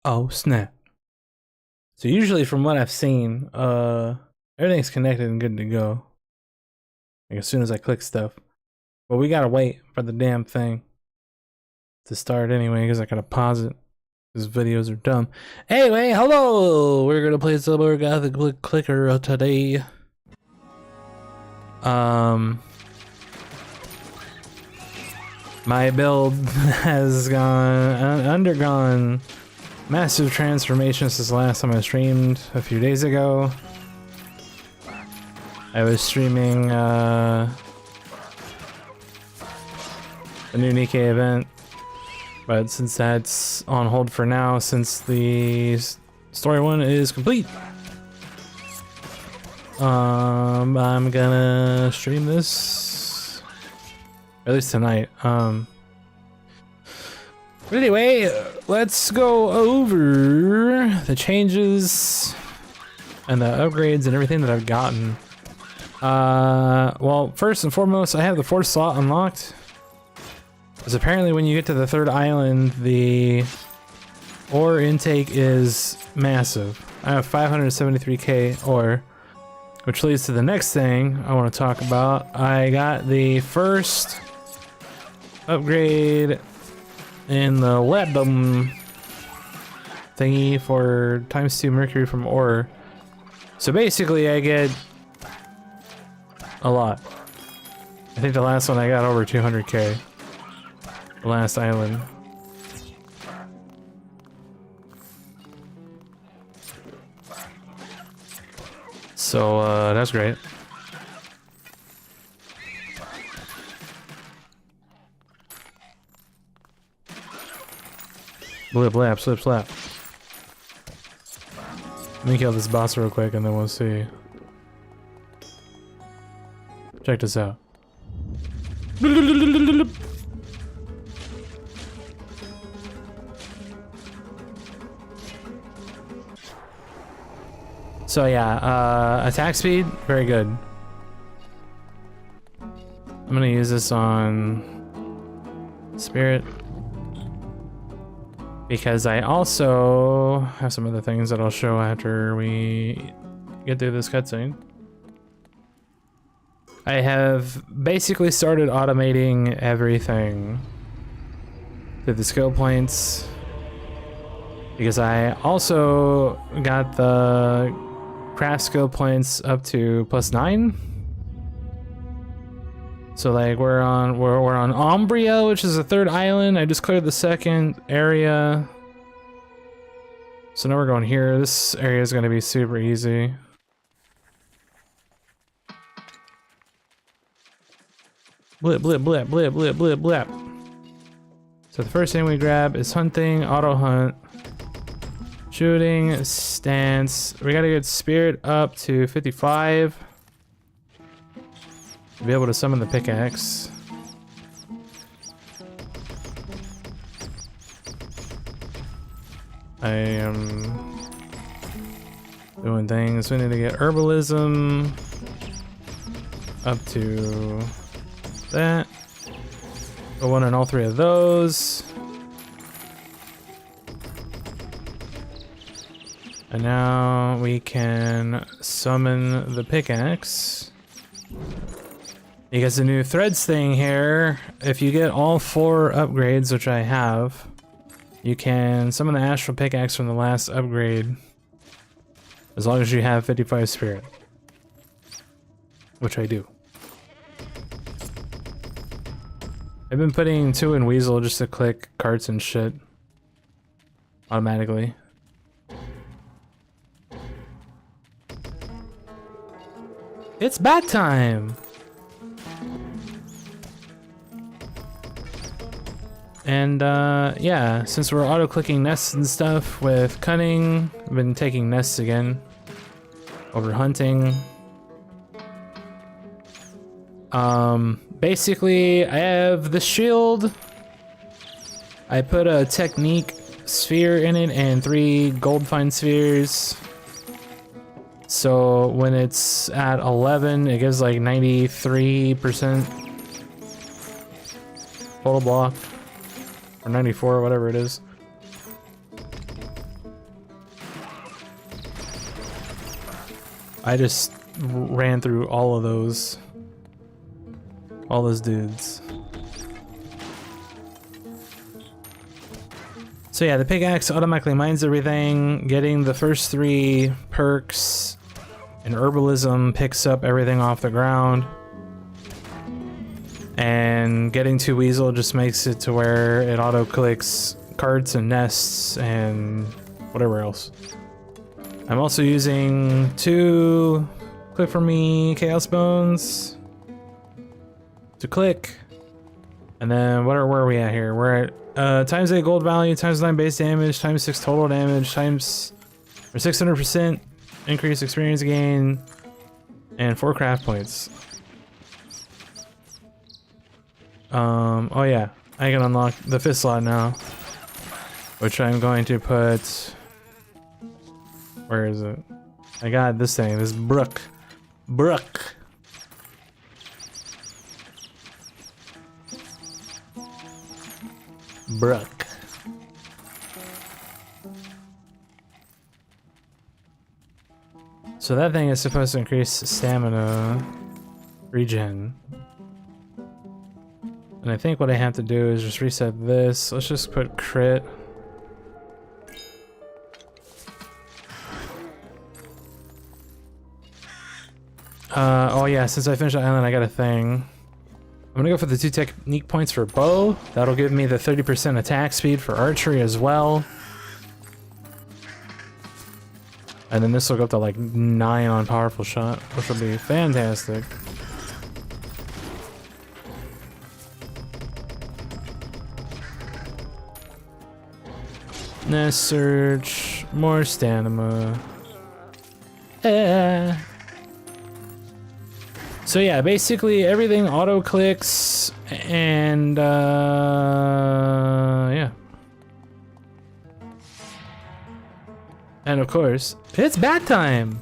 Oh snap. So usually from what I've seen, everything's connected and good to go. Like as soon as I click stuff. But we gotta wait for the damn thing to start anyway, because I gotta pause it. Because videos are dumb. Anyway, hello! We're gonna play some more Gothic Clicker today. My build has undergone massive transformation since the last time I streamed a few days ago. I was streaming the new Nikkei event, but since that's on hold for now, since the story one is complete, I'm gonna stream this, or at least tonight. But anyway, let's go over the changes and the upgrades and everything that I've gotten. Well, first and foremost, I have the 4th slot unlocked. Because apparently when you get to the 3rd island, the ore intake is massive. I have 573k ore, which leads to the next thing I want to talk about. I got the first upgrade in the weapon thingy for ×2 mercury from ore. So basically I get a lot. I think the last one I got over 200k. The last island. So that's great. Blip, blap, slip, slap. Let me kill this boss real quick and then we'll see. Check this out. So yeah, attack speed, very good. I'm gonna use this on Spirit. Because I also have some other things that I'll show after we get through this cutscene. I have basically started automating everything to the skill points. Because I also got the craft skill points up to +9. So like we're on Umbria, which is the 3rd island. I just cleared the 2nd area. So now we're going here. This area is going to be super easy. Blip, blip, blip, blip, blip, blip, blip. So the first thing we grab is hunting, auto hunt, shooting, stance. We gotta get spirit up to 55. To be able to summon the pickaxe. I am doing things. We need to get herbalism up to that. Go one on all 3 of those. And now we can summon the pickaxe. Because the new threads thing here, if you get all 4 upgrades, which I have, you can summon the astral pickaxe from the last upgrade. As long as you have 55 spirit. Which I do. I've been putting 2 in Weasel just to click carts and shit. Automatically. It's bat time! And yeah, since we're auto-clicking nests and stuff with cunning, I've been taking nests again over hunting. Basically, I have the shield. I put a technique sphere in it and 3 gold fine spheres. So when it's at 11, it gives like 93% total block. Or 94, whatever it is. I just ran through all of those. All those dudes. So yeah, the pickaxe automatically mines everything. Getting the first 3 perks and herbalism picks up everything off the ground. And getting 2 weasel just makes it to where it auto clicks carts and nests and whatever else. I'm also using 2 click for me chaos bones to click. And then where are we at here? We're at times 8 gold value, times 9 base damage, times 6 total damage, times or 600% increased experience gain, and 4 craft points. Oh yeah, I can unlock the 5th slot now, which I'm going to put. Where is it? I got this thing. This brook. Brook. Brook. So that thing is supposed to increase stamina regen. And I think what I have to do is just reset this. Let's just put crit. Oh yeah, since I finished the island, I got a thing. I'm gonna go for the 2 technique points for bow. That'll give me the 30% attack speed for archery as well. And then this will go up to like 9 on powerful shot, which will be fantastic. Nest search, more stamina. So yeah, basically everything auto clicks and yeah. And of course, it's bat time.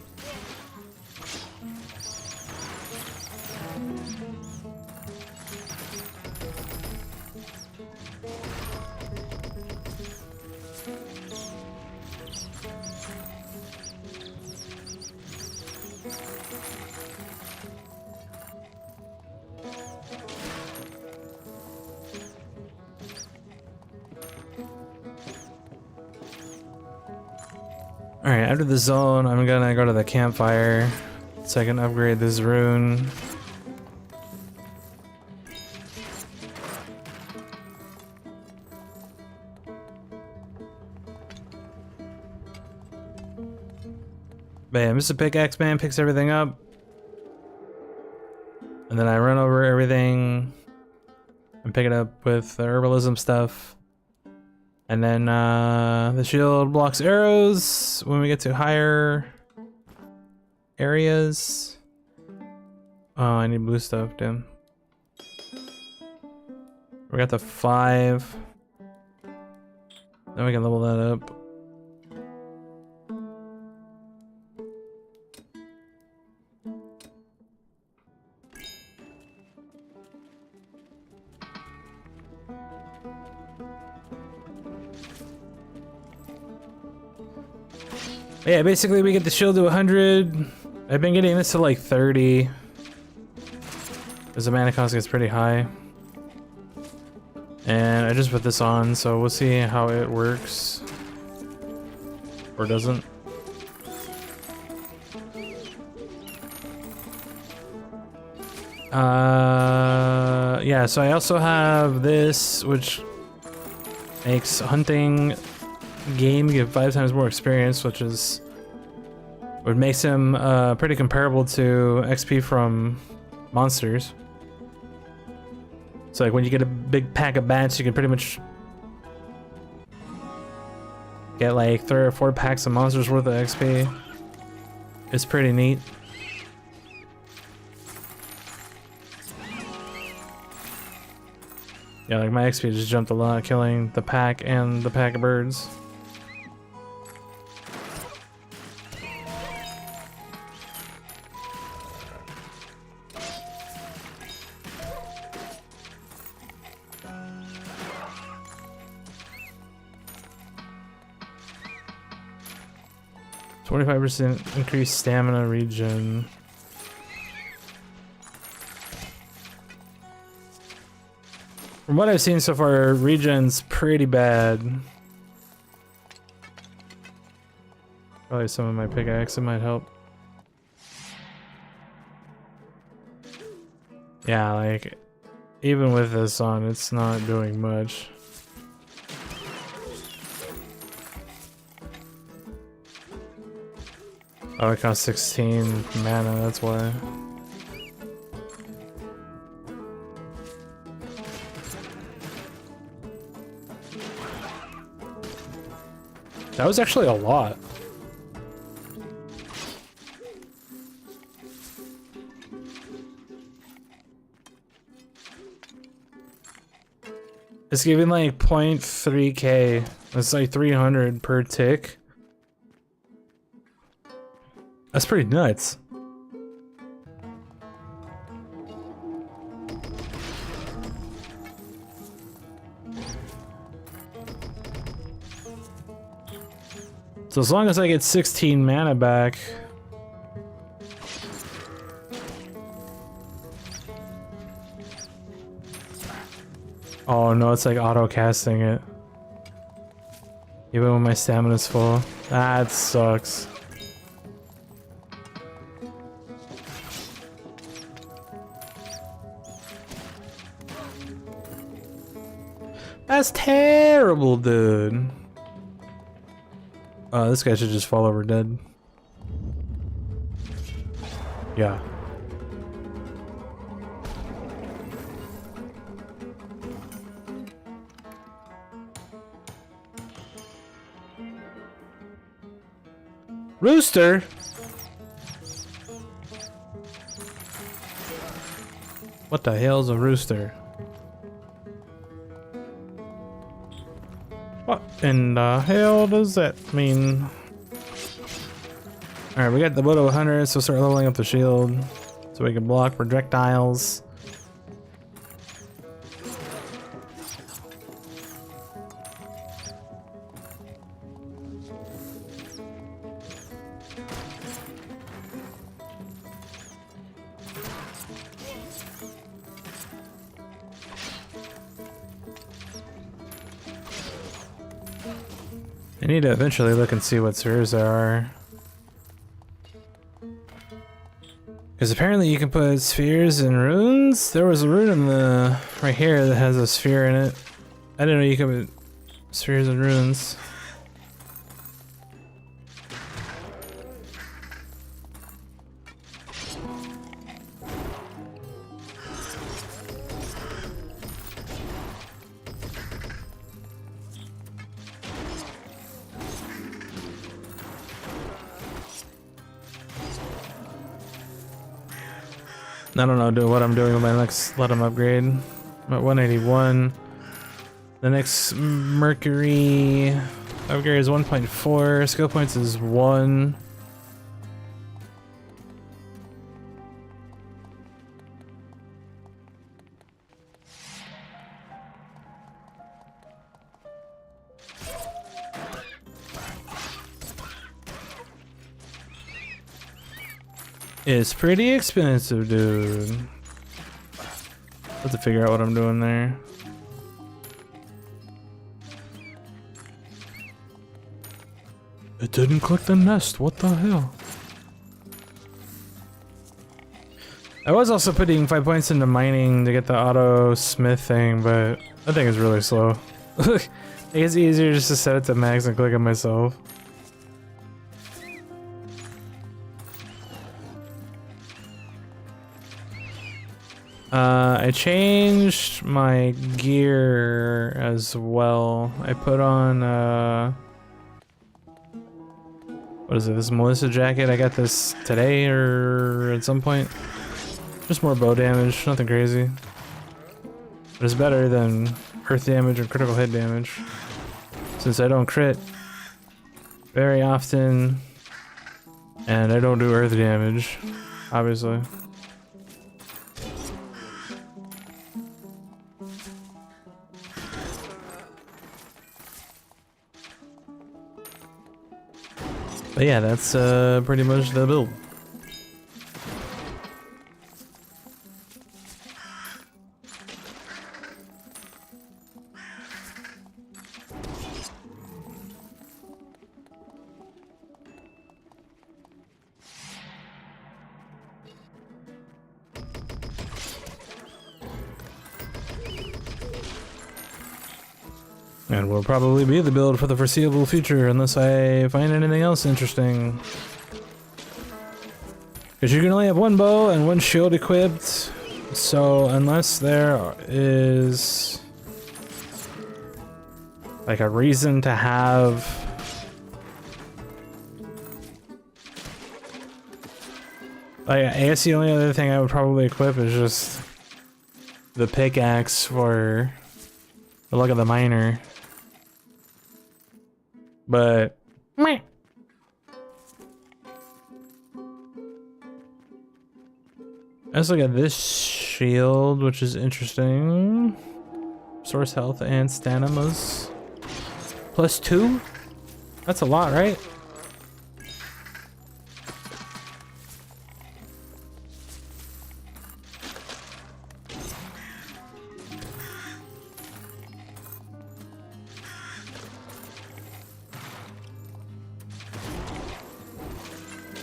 Alright, after the zone, I'm gonna go to the campfire so I can upgrade this rune. Bam, Mr. Pickaxe Man picks everything up. And then I run over everything and pick it up with the herbalism stuff. And then the shield blocks arrows when we get to higher areas. Oh, I need blue stuff, damn. We got the 5. Then we can level that up. Yeah, basically we get the shield to 100. I've been getting this to like 30. Because the mana cost gets pretty high. And I just put this on, so we'll see how it works. Or doesn't. Yeah, so I also have this, which makes hunting game give 5 times more experience, which is what makes him pretty comparable to XP from monsters. So like when you get a big pack of bats, you can pretty much get like 3 or 4 packs of monsters worth of XP. It's pretty neat. Yeah, like my XP just jumped a lot killing the pack and the pack of birds. 25% increased stamina regen. From what I've seen so far, regen's pretty bad. Probably some of my pickaxe, it might help. Yeah, like, even with this on, it's not doing much. Oh, it costs 16 mana, that's why. That was actually a lot. It's giving like 0.3k. That's like 300 per tick. That's pretty nuts. So as long as I get 16 mana back. Oh no, it's like auto casting it. Even when my stamina's full. That sucks. That's terrible, dude. This guy should just fall over dead. Yeah. Rooster? What the hell's a rooster? What in the hell does that mean? Alright, we got the Widow Hunter, so start leveling up the shield so we can block projectiles. I need to eventually look and see what spheres there are. Because apparently you can put spheres in runes. There was a rune in the right here that has a sphere in it. I didn't know you could put spheres in runes. I don't know what I'm doing with my next let 'em upgrade. I'm at 181. The next Mercury upgrade is 1.4. Skill points is 1. It's pretty expensive, dude. Have to figure out what I'm doing there. It didn't click the nest, what the hell? I was also putting 5 points into mining to get the auto smith thing, but that thing is really slow. It's easier just to set it to max and click it myself. I changed my gear as well. I put on, what is it, this Melissa jacket? I got this today or at some point. Just more bow damage, nothing crazy. But it's better than earth damage or critical hit damage. Since I don't crit very often, and I don't do earth damage, obviously. But yeah, that's pretty much the build. And will probably be the build for the foreseeable future unless I find anything else interesting. Because you can only have one bow and one shield equipped, so unless there is like a reason to have I guess the only other thing I would probably equip is just the pickaxe for the luck of the miner. But meh. Let's look at this shield, which is interesting. Source health and stamina's +2? That's a lot, right?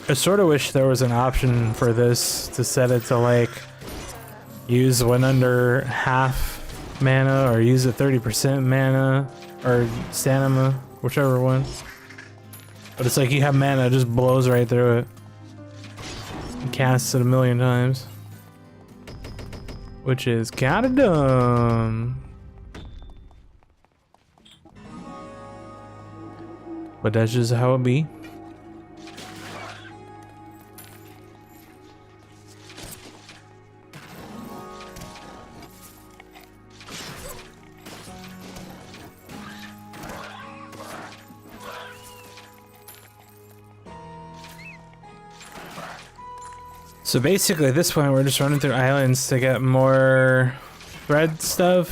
I sort of wish there was an option for this to set it to like use when under half mana or use it 30% mana or stamina, whichever one. But it's like you have mana, it just blows right through it. And casts it a million times. Which is kinda dumb. But that's just how it be. So basically at this point we're just running through islands to get more thread stuff.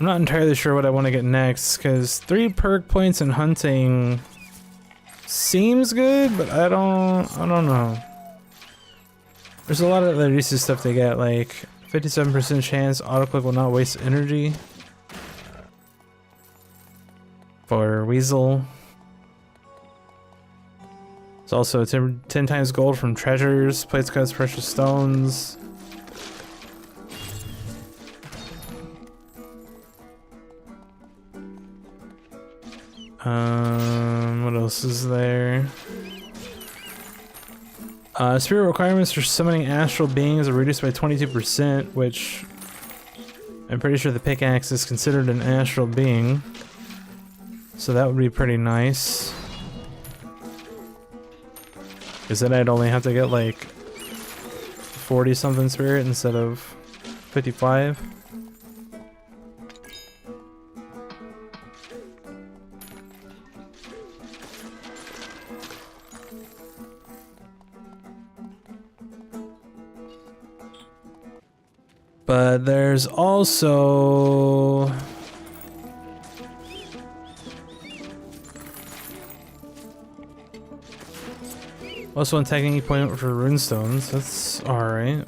I'm not entirely sure what I want to get next because 3 perk points in hunting seems good, but I don't know. There's a lot of other useless stuff to get, like 57% chance autoclick will not waste energy for Weasel. It's also 10 times gold from treasures, plates, cuts, precious stones. What else is there? Spirit requirements for summoning astral beings are reduced by 22%, which I'm pretty sure the pickaxe is considered an astral being. So that would be pretty nice. Because then I'd only have to get like 40 something spirit instead of 55. But there's also one technique point for runestones. That's alright.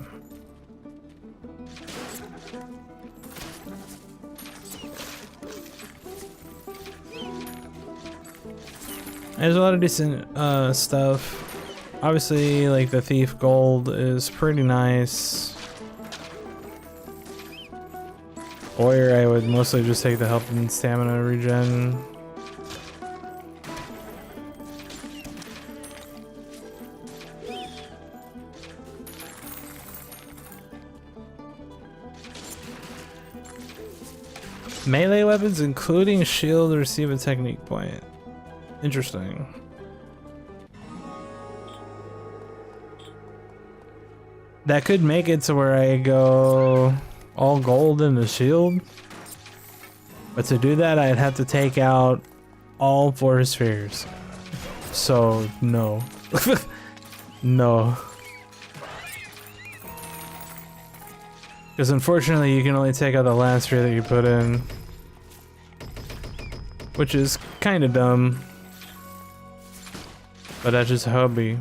There's a lot of decent stuff. Obviously, like the thief gold is pretty nice. Warrior, I would mostly just take the health and stamina regen. Melee weapons, including shield, receive a technique point. Interesting. That could make it to where I go all gold in the shield. But to do that, I'd have to take out all 4 spheres. So, no. No. Because unfortunately, you can only take out the last sphere that you put in. Which is kind of dumb. But that's just a hobby.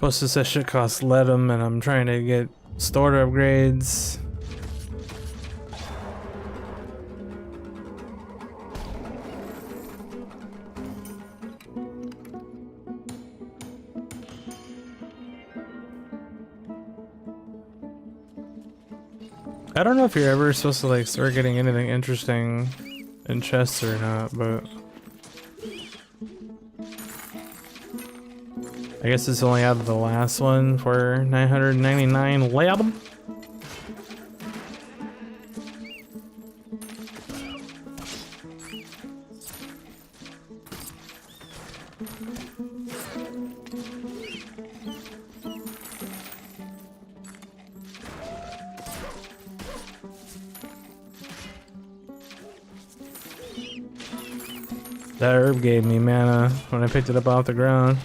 Plus this that shit costs leadum and I'm trying to get starter upgrades. I don't know if you're ever supposed to like start getting anything interesting in chests or not, but I guess it's only out of the last one for 999 leadum. That herb gave me mana when I picked it up off the ground.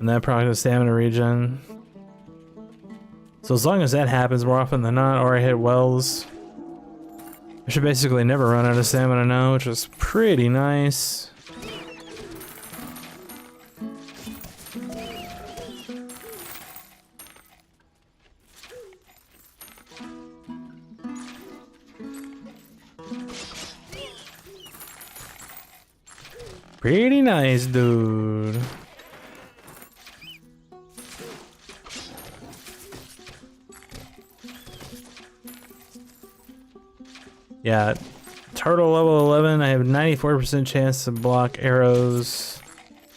And that procs the stamina regen. So as long as that happens more often than not, or I hit wells, I should basically never run out of stamina now, which is pretty nice. Pretty nice, dude. Yeah, turtle level 11, I have 94% chance to block arrows.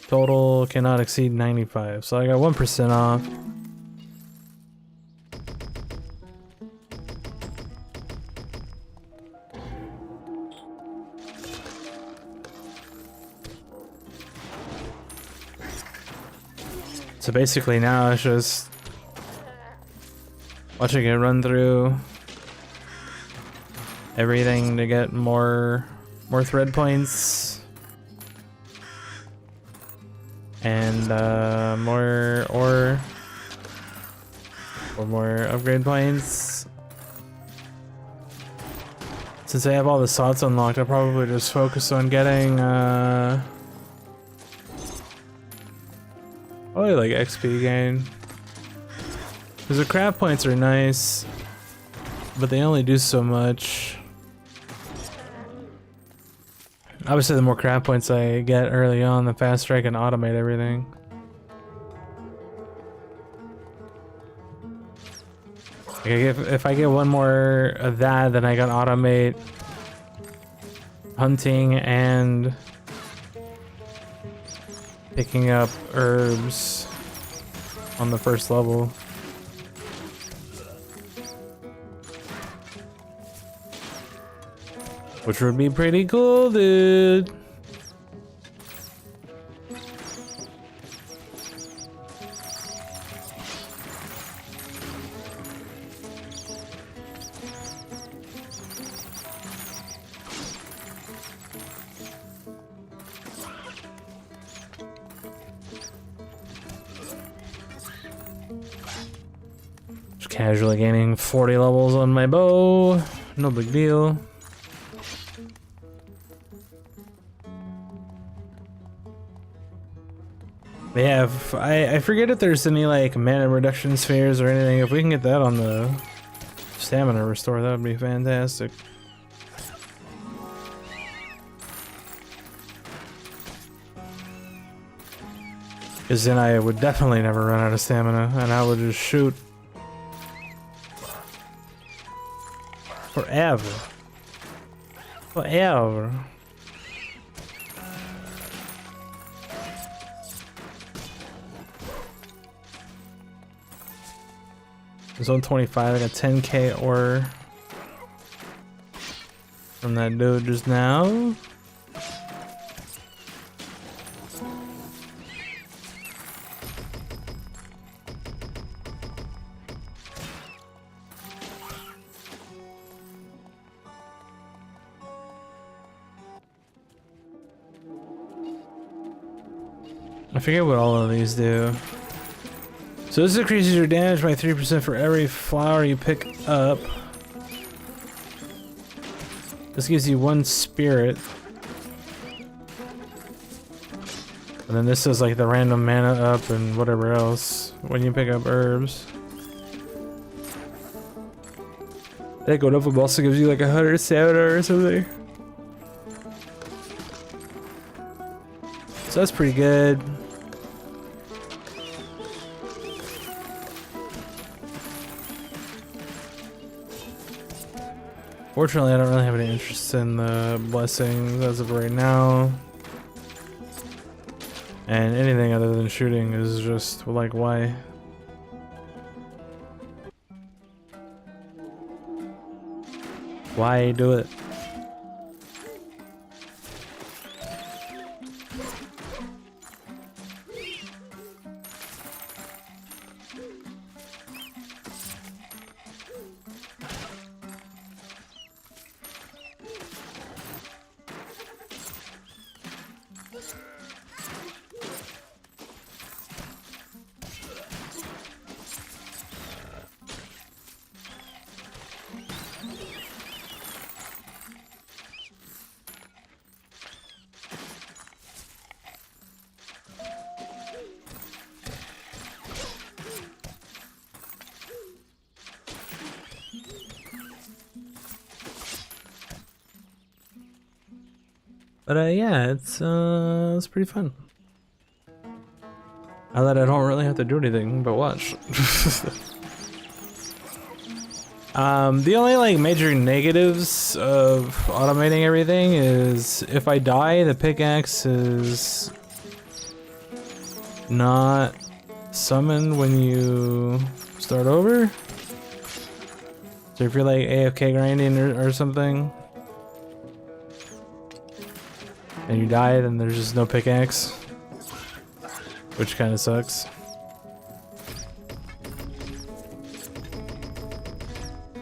Total cannot exceed 95, so I got 1% off. So basically now it's just watching it run through everything to get more thread points and more ore or more upgrade points. Since I have all the slots unlocked, I'll probably just focus on getting probably like XP gain. Because the craft points are nice, but they only do so much. Obviously, the more craft points I get early on, the faster I can automate everything. Like if I get one more of that, then I can automate hunting and picking up herbs on the first level. Which would be pretty cool, dude. Just casually gaining 40 levels on my bow. No big deal. Yeah, I forget if there's any like mana reduction spheres or anything. If we can get that on the stamina restore, that would be fantastic. Because then I would definitely never run out of stamina and I would just shoot forever. Forever. Zone 25, I got 10k ore from that dude just now. I forget what all of these do. So this increases your damage by 3% for every flower you pick up. This gives you 1 spirit. And then this is like the random mana up and whatever else when you pick up herbs. Echo Nova also gives you like 100 stamina or something. So that's pretty good. Fortunately, I don't really have any interest in the blessings as of right now. And anything other than shooting is just like, why? Why do it? But yeah, it's pretty fun. Now that I don't really have to do anything but watch. The only like major negatives of automating everything is if I die, the pickaxe is not summoned when you start over. So if you're like AFK grinding or something, and you die, then there's just no pickaxe, which kind of sucks.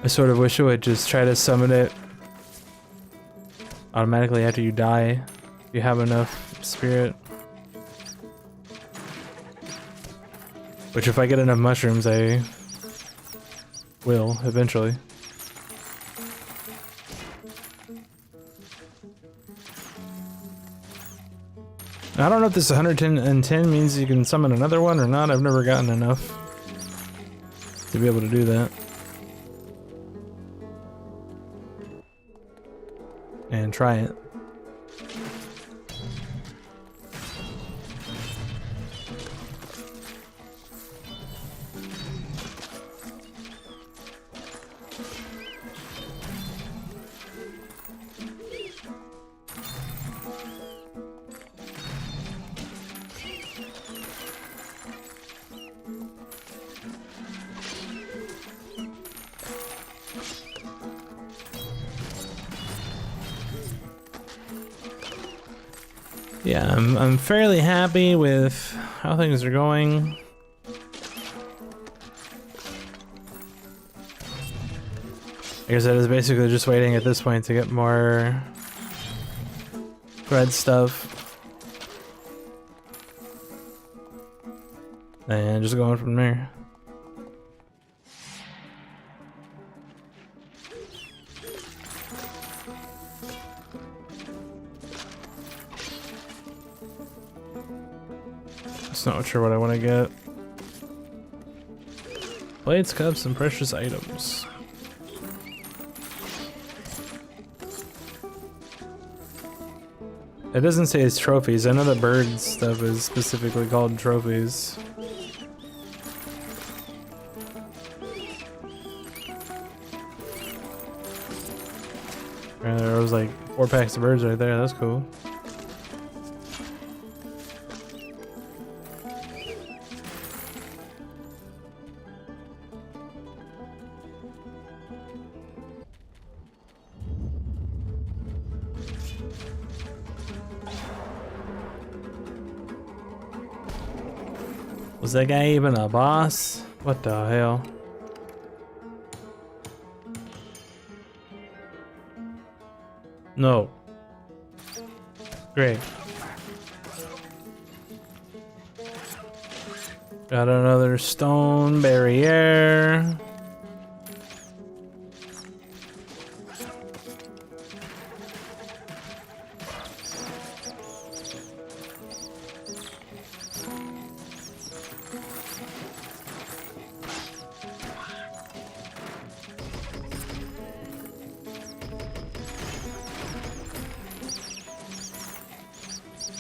I sort of wish it would just try to summon it automatically after you die, if you have enough spirit. Which if I get enough mushrooms, I will eventually. I don't know if this 110 means you can summon another one or not. I've never gotten enough to be able to do that. And try it. Yeah, I'm fairly happy with how things are going. Like I said, it's basically just waiting at this point to get more bread stuff. And just going from there. Just not sure what I want to get. Plates, cups, and precious items. It doesn't say it's trophies. I know the bird stuff is specifically called trophies. There was like 4 packs of birds right there. That's cool. Was that guy even a boss? What the hell? No. Great. Got another stone barrier.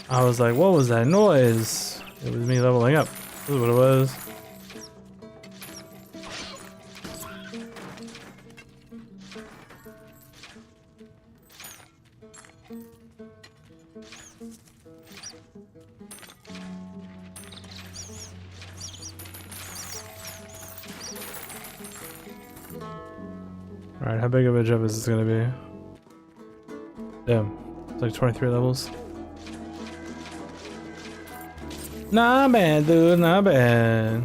I was like, what was that noise? It was me leveling up. This is what it was. Alright, how big of a jump is this gonna be? Damn, it's like 23 levels. Not bad, dude, not bad.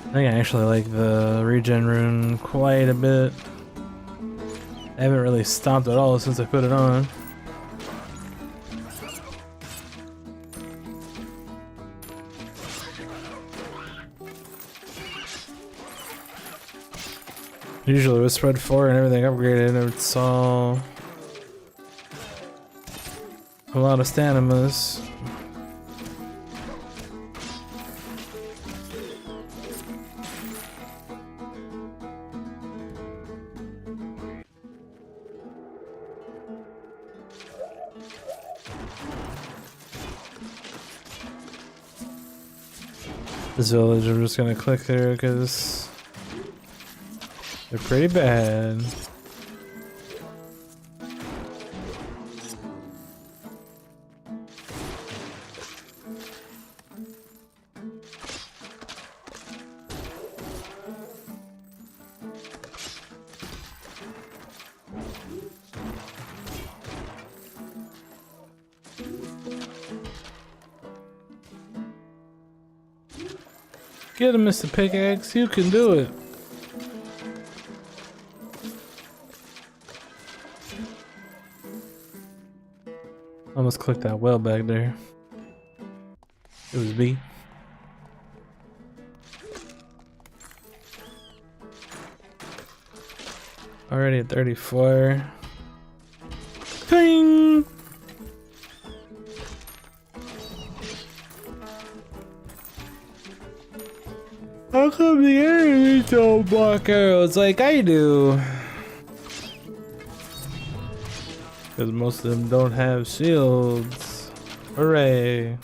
I think I actually like the regen rune quite a bit. I haven't really stopped at all since I put it on. Usually with spread 4 and everything upgraded, it's all a lot of stanimas. This village, I'm just gonna click there because they're pretty bad. Get him, Mr. Pickaxe, you can do it. Almost clicked that well back there. It was B. Already at 34. Ping! How come the enemies don't block arrows like I do? Because most of them don't have shields. Hooray.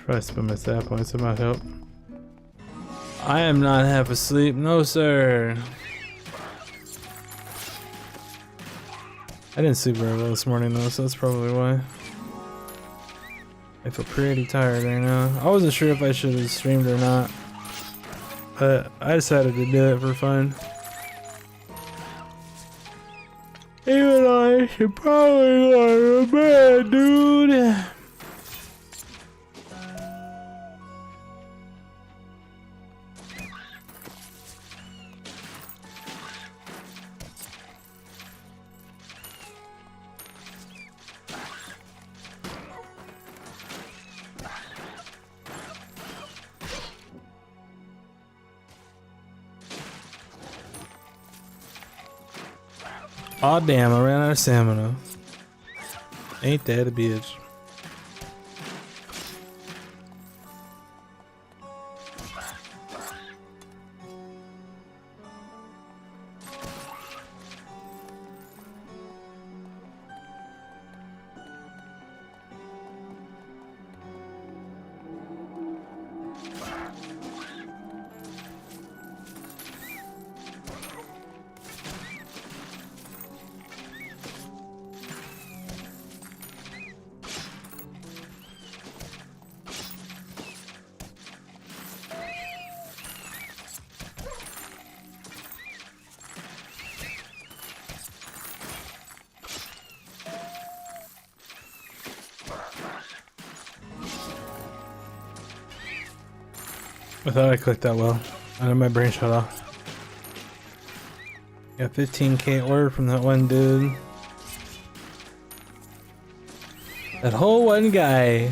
Probably spend my stat points, that might help. I am not half asleep, no sir. I didn't sleep very well this morning though, so that's probably why. I feel pretty tired right now. I wasn't sure if I should have streamed or not, but I decided to do it for fun. Even though I should probably go to bed, dude. Aw damn, I ran out of stamina. Ain't that a bitch. I thought I clicked that well. I know my brain shut off. Got 15k order from that one dude. That whole one guy.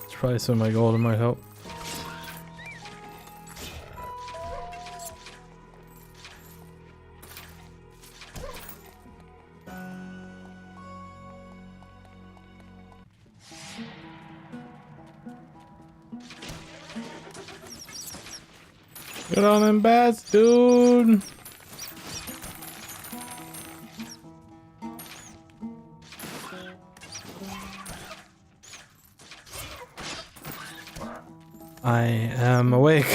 It's probably some of my gold, it might help. Get on them bats, dude. I am awake.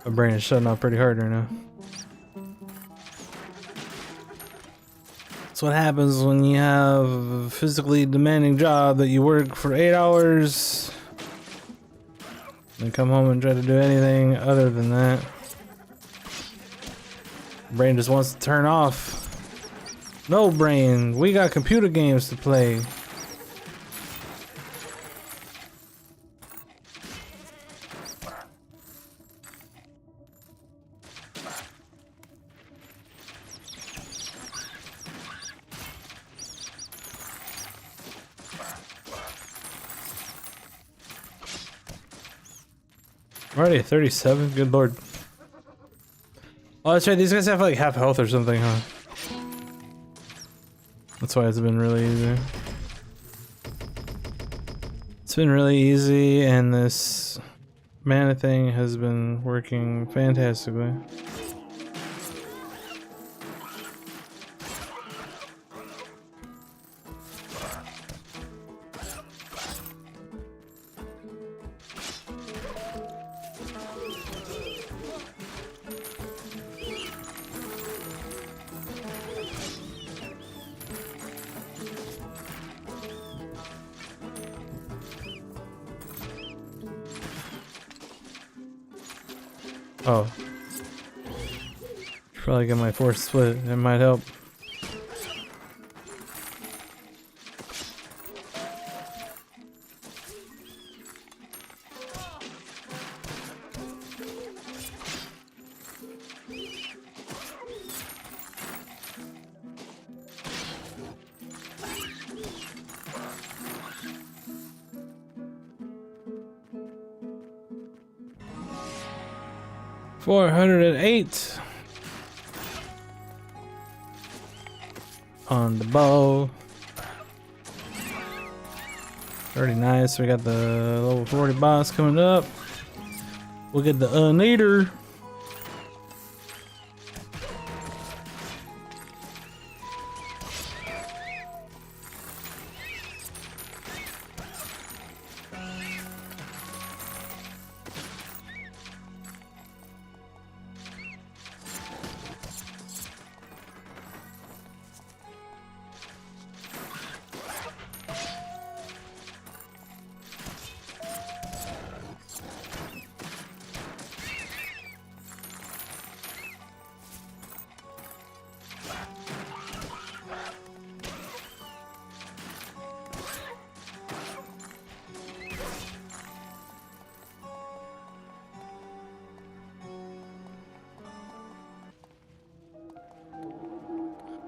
My brain is shutting off pretty hard right now. That's what happens when you have a physically demanding job that you work for 8 hours and come home and try to do anything other than that. Brain just wants to turn off. No brain, we got computer games to play. I'm already at 37, good lord. Oh, that's right, these guys have like half health or something, huh? That's why it's been really easy. It's been really easy, and this mana thing has been working fantastically. Oh. Should probably get my force split, it might help. $408 on the bow. Pretty nice. We got the level 40 boss coming up. We'll get the uneater.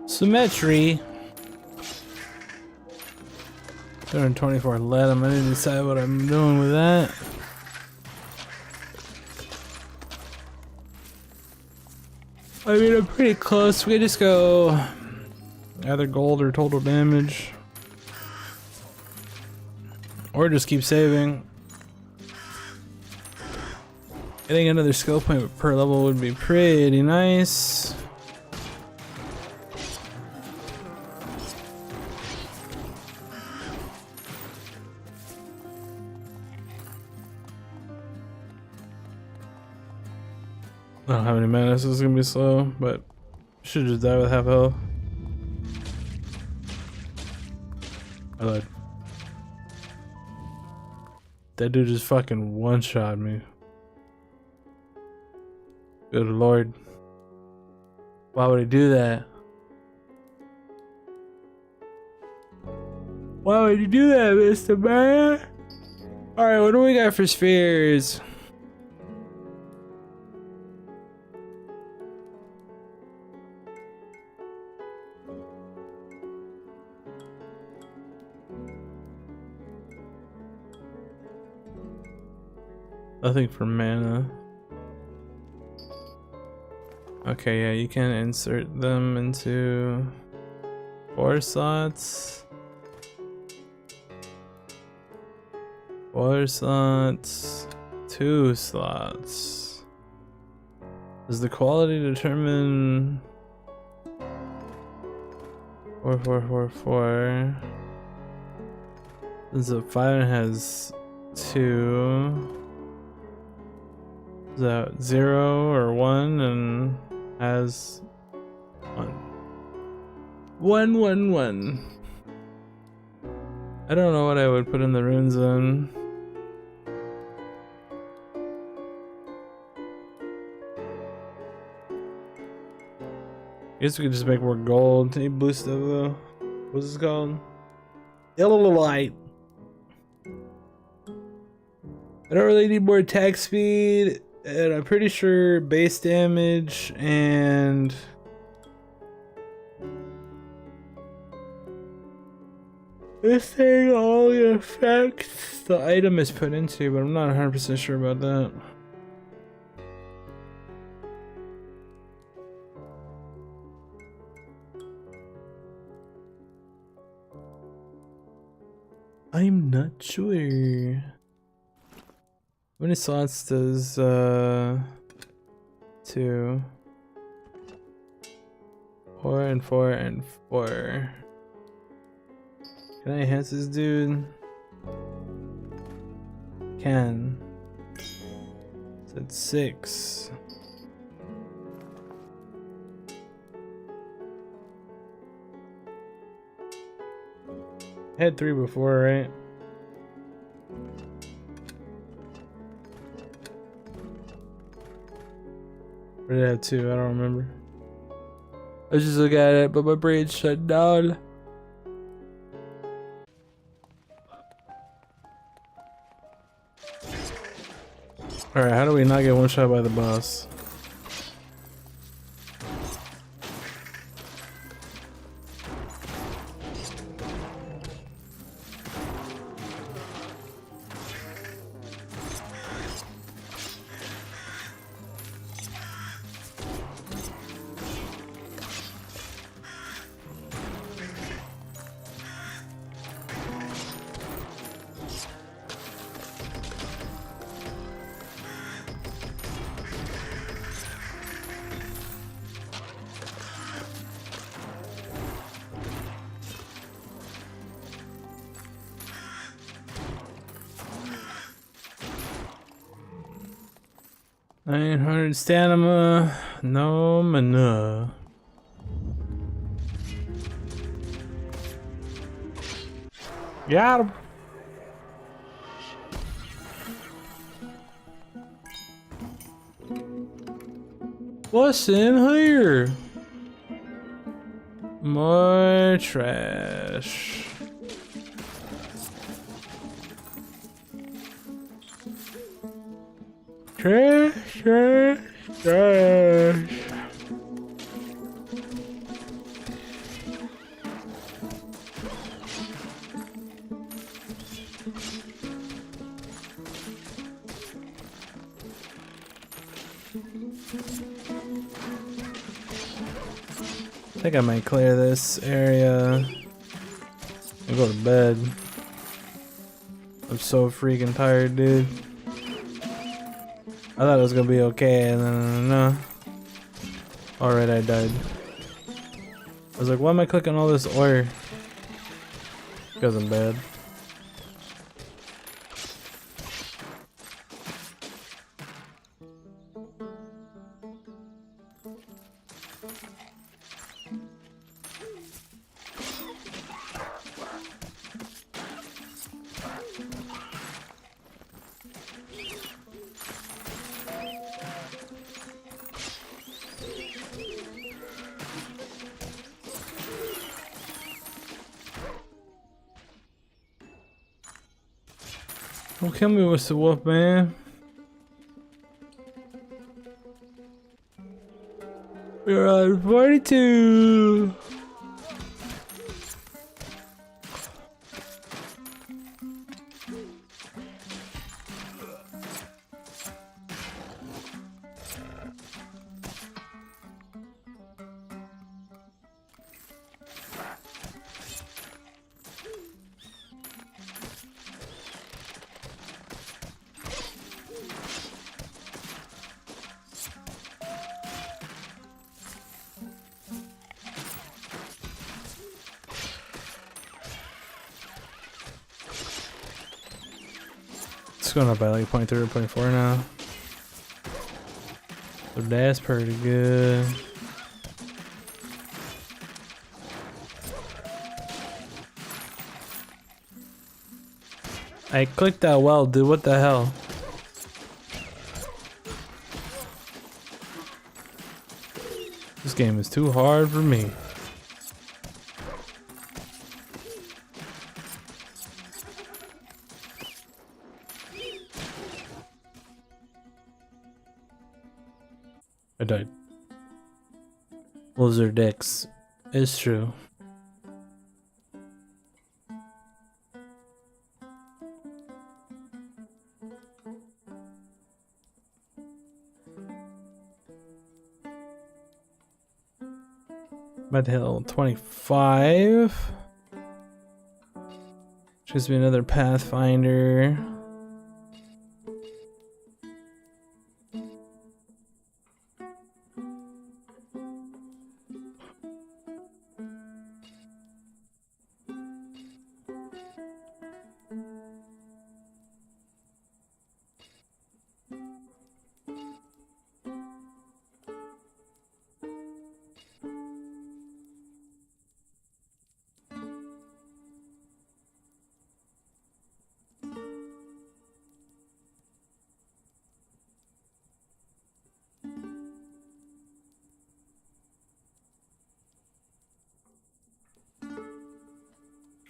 Symmetry. 224 lead. I'm gonna decide what I'm doing with that. I mean, I'm pretty close. We just go either gold or total damage, or just keep saving. Getting another skill point per level would be pretty nice. I don't have any mana, so this is gonna be slow, but should just die with half health. I lied. That dude just fucking one-shot me. Good lord. Why would he do that? Why would you do that, Mr. Man? Alright, what do we got for spheres? Nothing for mana. Okay, yeah, you can insert them into 4 slots. 4 slots. 2 slots. Does the quality determine 4, 4, 4, 4? This is a 5 and has 2. Is that 0 or 1 and has 1? 1, 1, 1. I don't know what I would put in the rune zone. I guess we could just make more gold. Any blue stuff though? What's this called? Yellow light. I don't really need more attack speed, and I'm pretty sure base damage and this thing all the effects the item is put into, but I'm not 100% sure about that. I'm not sure. How many slots does 2? 4 and 4 and 4. Can I enhance this dude? Can. So it's 6. I had 3 before, right? Or did I have 2? I don't remember. I was just looking at it, but my brain shut down. Alright, how do we not get one shot by the boss? $900 stamina, no mana. Got him. What's in here? More trash. Trash, trash, trash. I think I might clear this area and go to bed. I'm so freaking tired, dude. I thought it was gonna be okay, and then no. Alright, I died. I was like, why am I clicking all this ore? Because I'm bad. Don't kill me with the wolf, man. We're on 42. It's going up by like 0.3 or 0.4 now. So that's pretty good. I clicked that well, dude. What the hell? This game is too hard for me. I died. Wolves are dicks. It's true. About to hit level 25. Gives me another Pathfinder.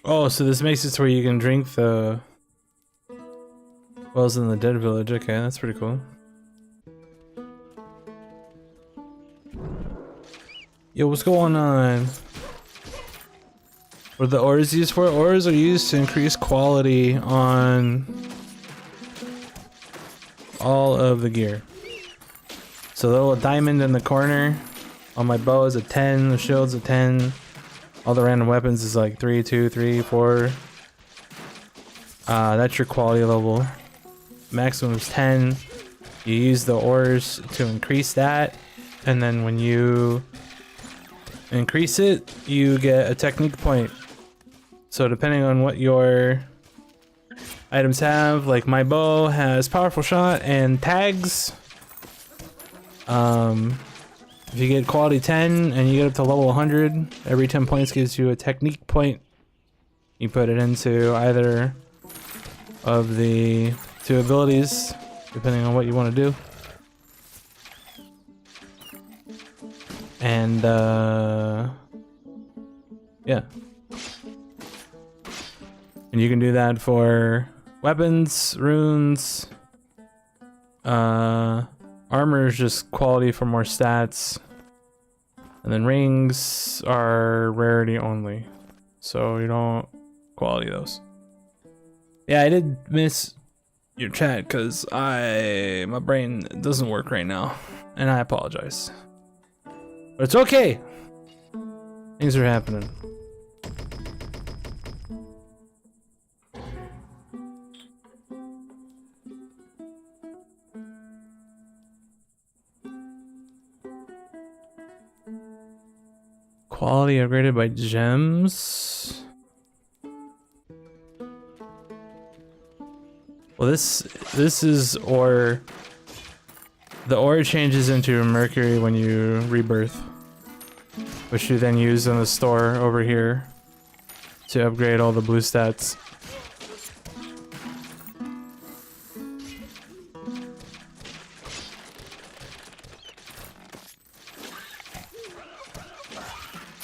Oh, so this makes it to where you can drink the wells in the dead village. Okay, that's pretty cool. Yo, what's going on? What are the ores used for? Ores are used to increase quality on all of the gear. So the little diamond in the corner on my bow is a 10, the shield's a 10. All the random weapons is like 3, 2, 3, 4. That's your quality level. Maximum is 10. You use the ores to increase that. And then when you increase it, you get a technique point. So depending on what your items have, like my bow has powerful shot and tags. If you get quality 10 and you get up to level 100, every 10 points gives you a technique point. You put it into either of the 2 abilities, depending on what you want to do. And, yeah. And you can do that for weapons, runes, armor is just quality for more stats. And then rings are rarity only. So you don't quality those. Yeah, I did miss your chat because my brain doesn't work right now. And I apologize. But it's okay. Things are happening. Quality upgraded by gems. Well, this is ore. The ore changes into mercury when you rebirth, which you then use in the store over here to upgrade all the blue stats.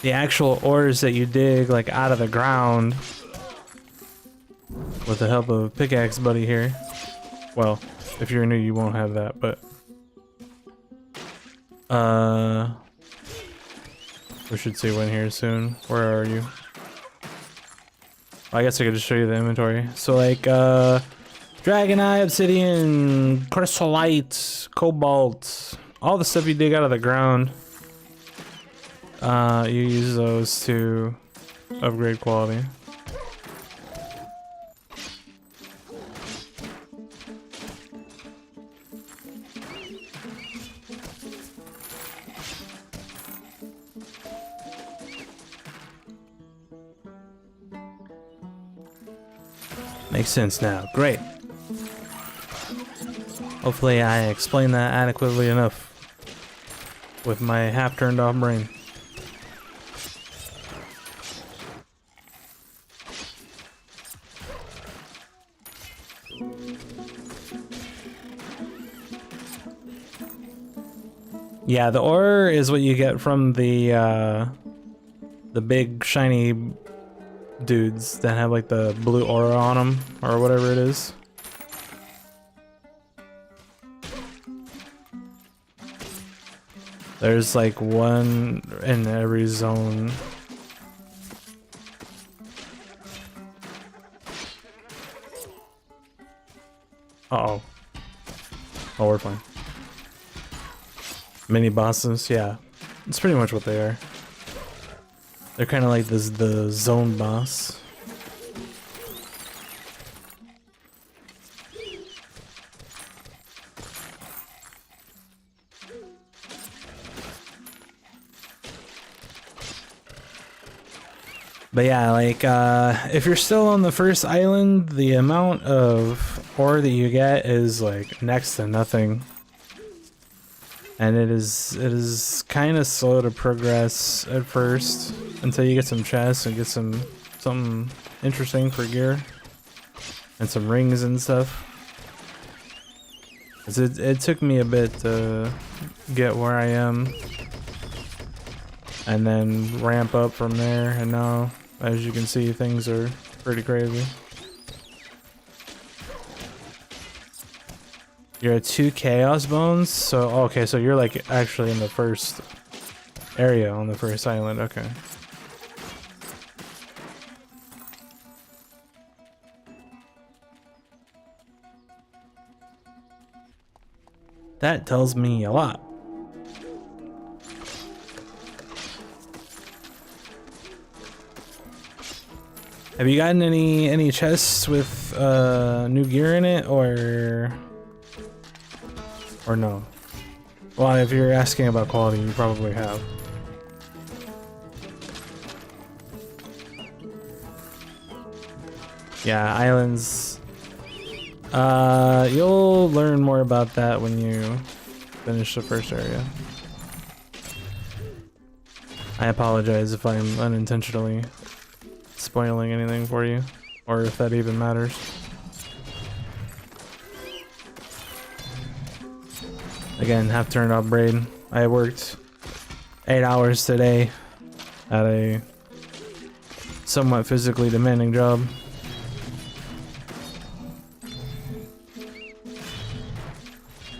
The actual ores that you dig like out of the ground with the help of Pickaxe Buddy here. Well, if you're new, you won't have that, but we should see one here soon. Where are you? I guess I could just show you the inventory. So like Dragonite, Obsidian, Chrysolite, Cobalt, all the stuff you dig out of the ground. You use those to upgrade quality. Makes sense now. Great. Hopefully I explained that adequately enough with my half turned off brain. Yeah, the ore is what you get from the big shiny dudes that have like the blue aura on them or whatever it is. There's like one in every zone. Uh-oh. Oh, we're fine. Mini bosses, yeah. It's pretty much what they are. They're kind of like the zone boss. But yeah, like, if you're still on the first island, the amount of ore that you get is like next to nothing. And it is kind of slow to progress at first until you get some chests and get something interesting for gear and some rings and stuff. 'Cause it took me a bit to get where I am and then ramp up from there, and now, as you can see, things are pretty crazy. You're at 2 chaos bones, so okay, so you're like actually in the first area on the first island, okay. That tells me a lot. Have you gotten any chests with new gear in it, or no? Well, if you're asking about quality, you probably have. Yeah, islands. You'll learn more about that when you finish the first area. I apologize if I'm unintentionally spoiling anything for you, or if that even matters. Again, half turned off brain. I worked 8 hours today at a somewhat physically demanding job.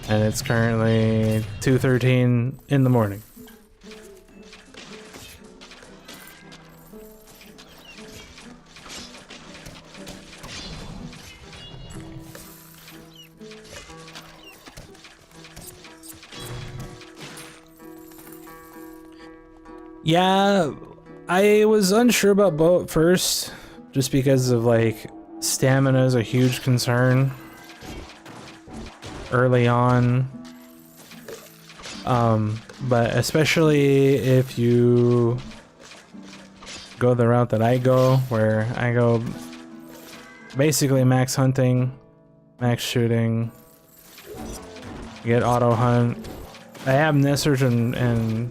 And it's currently 2:13 in the morning. Yeah, I was unsure about boat first, just because of like stamina is a huge concern early on. But especially if you go the route that I go, where I go basically max hunting, max shooting, get auto hunt. I have nest search and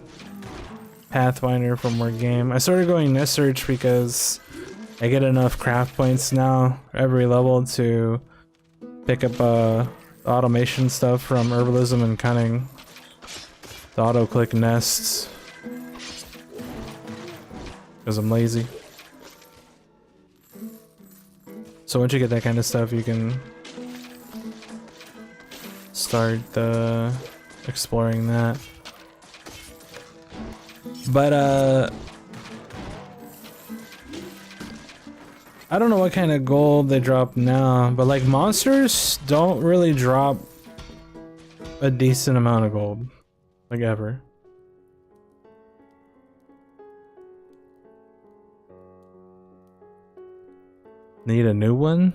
Pathfinder for more game. I started going nest search because I get enough craft points now every level to pick up automation stuff from herbalism and cunning. The auto click nests because I'm lazy. So once you get that kind of stuff, you can start exploring that. But I don't know what kind of gold they drop now, but like monsters don't really drop a decent amount of gold, like ever. Need a new one?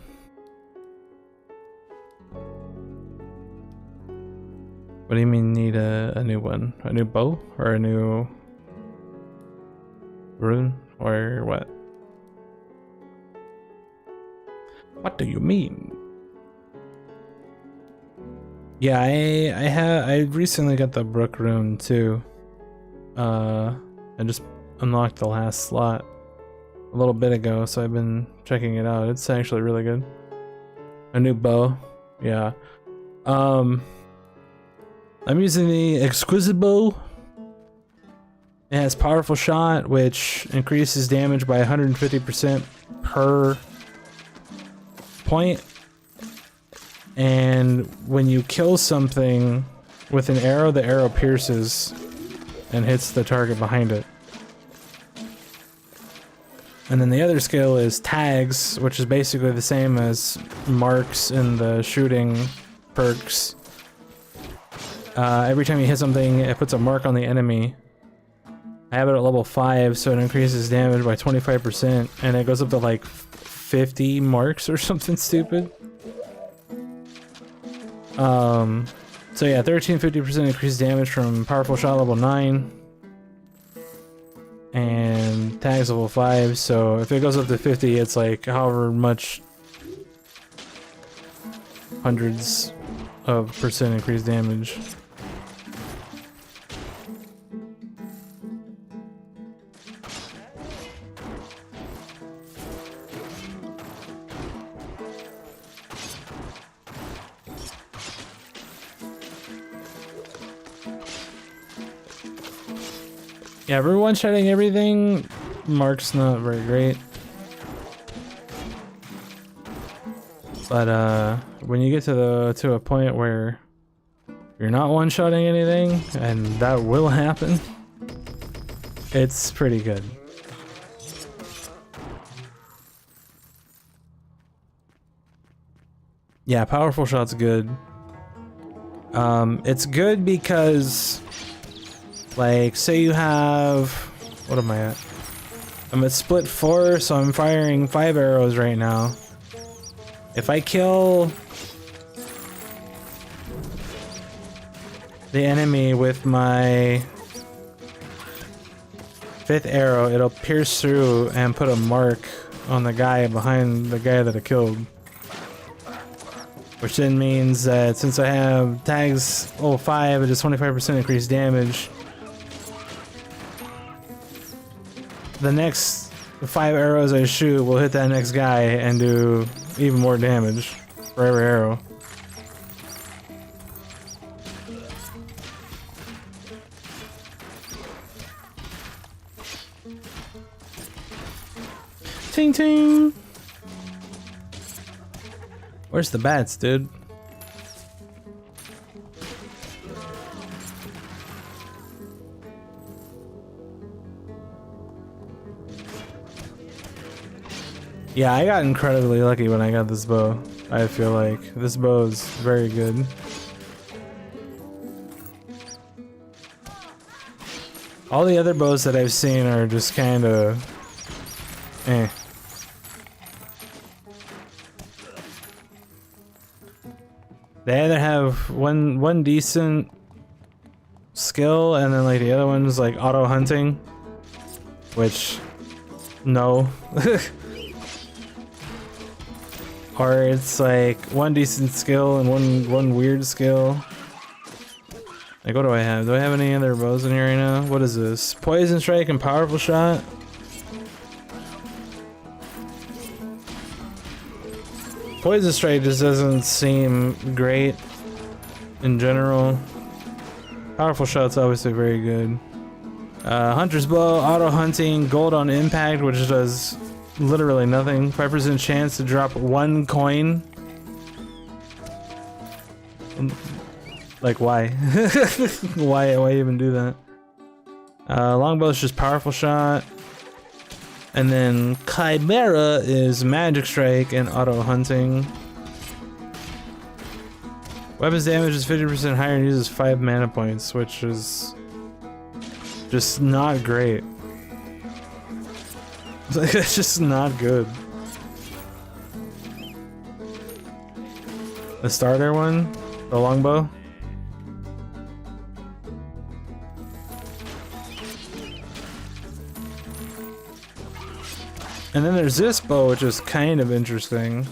What do you mean need a new one? A new bow? Or a new rune? Or what? What do you mean? Yeah, I recently got the Brook rune too. I just unlocked the last slot a little bit ago, so I've been checking it out. It's actually really good. A new bow. Yeah. I'm using the exquisite bow. It has powerful shot, which increases damage by 150% per point. And when you kill something with an arrow, the arrow pierces and hits the target behind it. And then the other skill is tags, which is basically the same as marks in the shooting perks. Every time you hit something, it puts a mark on the enemy. I have it at level 5, so it increases damage by 25%, and it goes up to like 50 marks or something stupid. So yeah, 50% increased damage from powerful shot level 9. And tags level 5, so if it goes up to 50, it's like however much hundreds of percent increased damage. Yeah, we're one-shotting everything. Mark's not very great. But when you get to a point where you're not one-shotting anything, and that will happen, it's pretty good. Yeah, powerful shot's good. It's good because, like, say you have, what am I at? I'm at split 4, so I'm firing 5 arrows right now. If I kill the enemy with my 5th arrow, it'll pierce through and put a mark on the guy behind the guy that I killed. Which then means that since I have tags level 5, it does 25% increased damage. The next 5 arrows I shoot will hit that next guy and do even more damage for every arrow. Ting ting! Where's the bats, dude? Yeah, I got incredibly lucky when I got this bow. I feel like this bow is very good. All the other bows that I've seen are just kind of eh. They either have one decent skill and then like the other one's like auto hunting, which no. Or it's like one decent skill and one weird skill. Like, what do I have? Do I have any other bows in here right now? What is this? Poison strike and powerful shot? Poison strike just doesn't seem great in general. Powerful shot's obviously very good. Hunter's bow, auto hunting, gold on impact, which does literally nothing. 5% chance to drop 1 coin. Like, why? Why even do that? Longbow is just powerful shot. And then Chimera is magic strike and auto hunting. Weapons damage is 50% higher and uses 5 mana points, which is just not great. It's just not good. The starter one, the longbow. And then there's this bow, which is kind of interesting.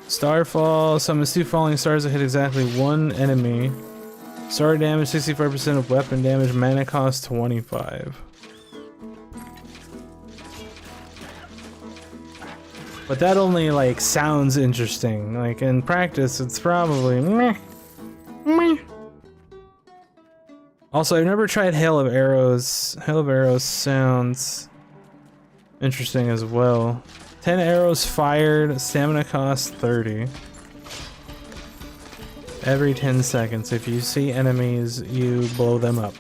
Starfall, summons 2 falling stars that hit exactly 1 enemy. Star damage, 65% of weapon damage, mana cost 25. But that only like sounds interesting. Like in practice, it's probably meh. Meh. Also, I've never tried Hail of Arrows. Hail of Arrows sounds interesting as well. 10 arrows fired, stamina cost 30. Every 10 seconds. If you see enemies, you blow them up.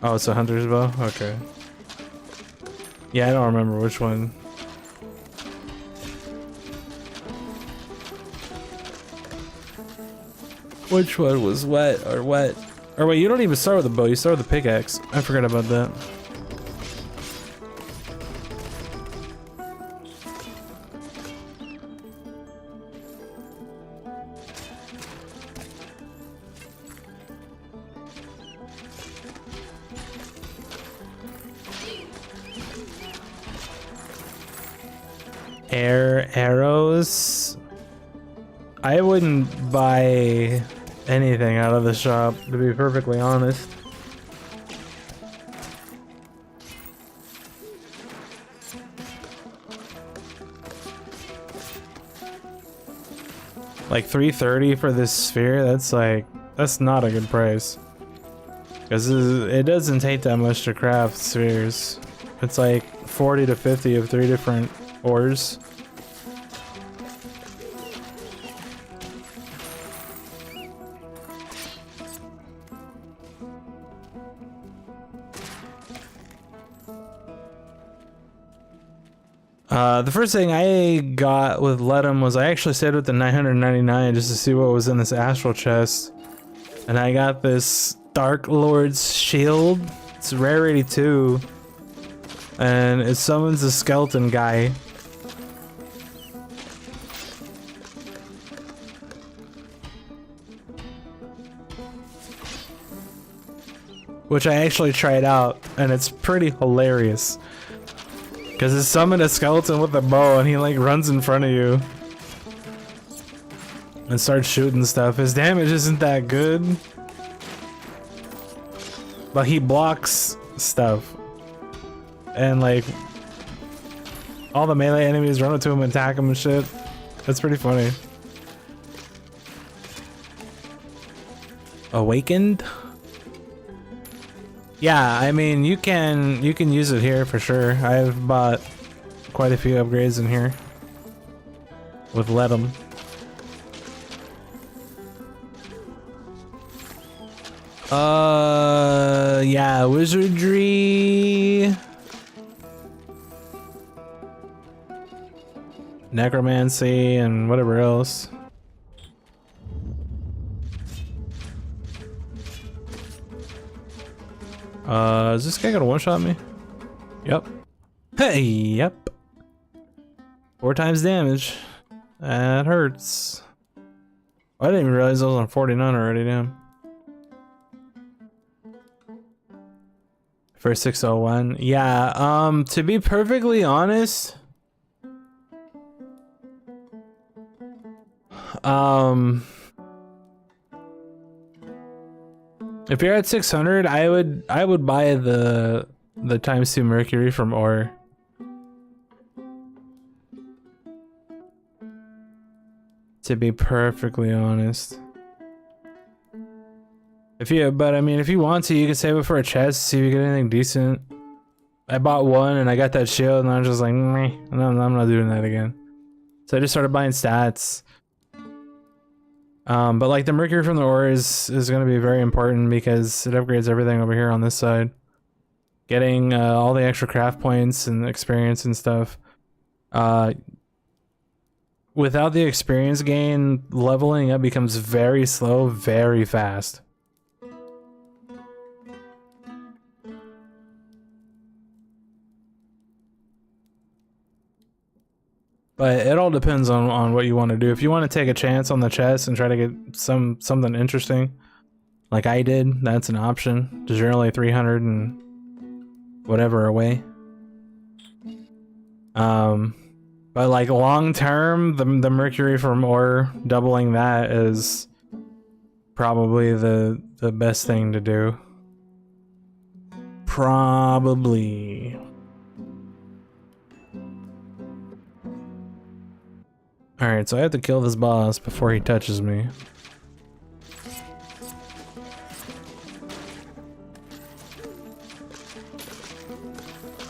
Oh, it's a hunter's bow? Okay. Yeah, I don't remember which one. Which one was what or what? Or wait, you don't even start with the bow, you start with the pickaxe. I forgot about that. Arrows. I wouldn't buy anything out of the shop, to be perfectly honest. Like 330 for this sphere, that's not a good price. Because it doesn't take that much to craft spheres. It's like 40 to 50 of 3 different ores. The first thing I got with Ledum was I actually stayed with the 999 just to see what was in this astral chest. And I got this Dark Lord's Shield. It's rarity 2. And it summons a skeleton guy. Which I actually tried out, and it's pretty hilarious. Because it summoned a skeleton with a bow and he like runs in front of you. And starts shooting stuff. His damage isn't that good. But he blocks stuff. And like all the melee enemies run up to him and attack him and shit. That's pretty funny. Awakened? Yeah, I mean you can use it here for sure. I've bought quite a few upgrades in here with Ledum. Yeah, wizardry, necromancy, and whatever else. Is this guy gonna one-shot me? Yep. Hey, yep. 4 times damage. That hurts. I didn't even realize I was on 49 already, damn. For 601. Yeah, to be perfectly honest, if you're at 600, I would buy the times 2 mercury from ore. To be perfectly honest. But I mean, if you want to, you can save it for a chest, see if you get anything decent. I bought one and I got that shield and I was just like, meh, no, I'm not doing that again. So I just started buying stats. But like the mercury from the ore is going to be very important because it upgrades everything over here on this side. Getting all the extra craft points and experience and stuff. Without the experience gain, leveling up becomes very slow, very fast. But it all depends on what you want to do. If you want to take a chance on the chest and try to get something interesting, like I did, that's an option. Because you're only 300 and whatever away. But like long term, the mercury from ore, doubling that is probably the best thing to do. Probably. Alright, so I have to kill this boss before he touches me.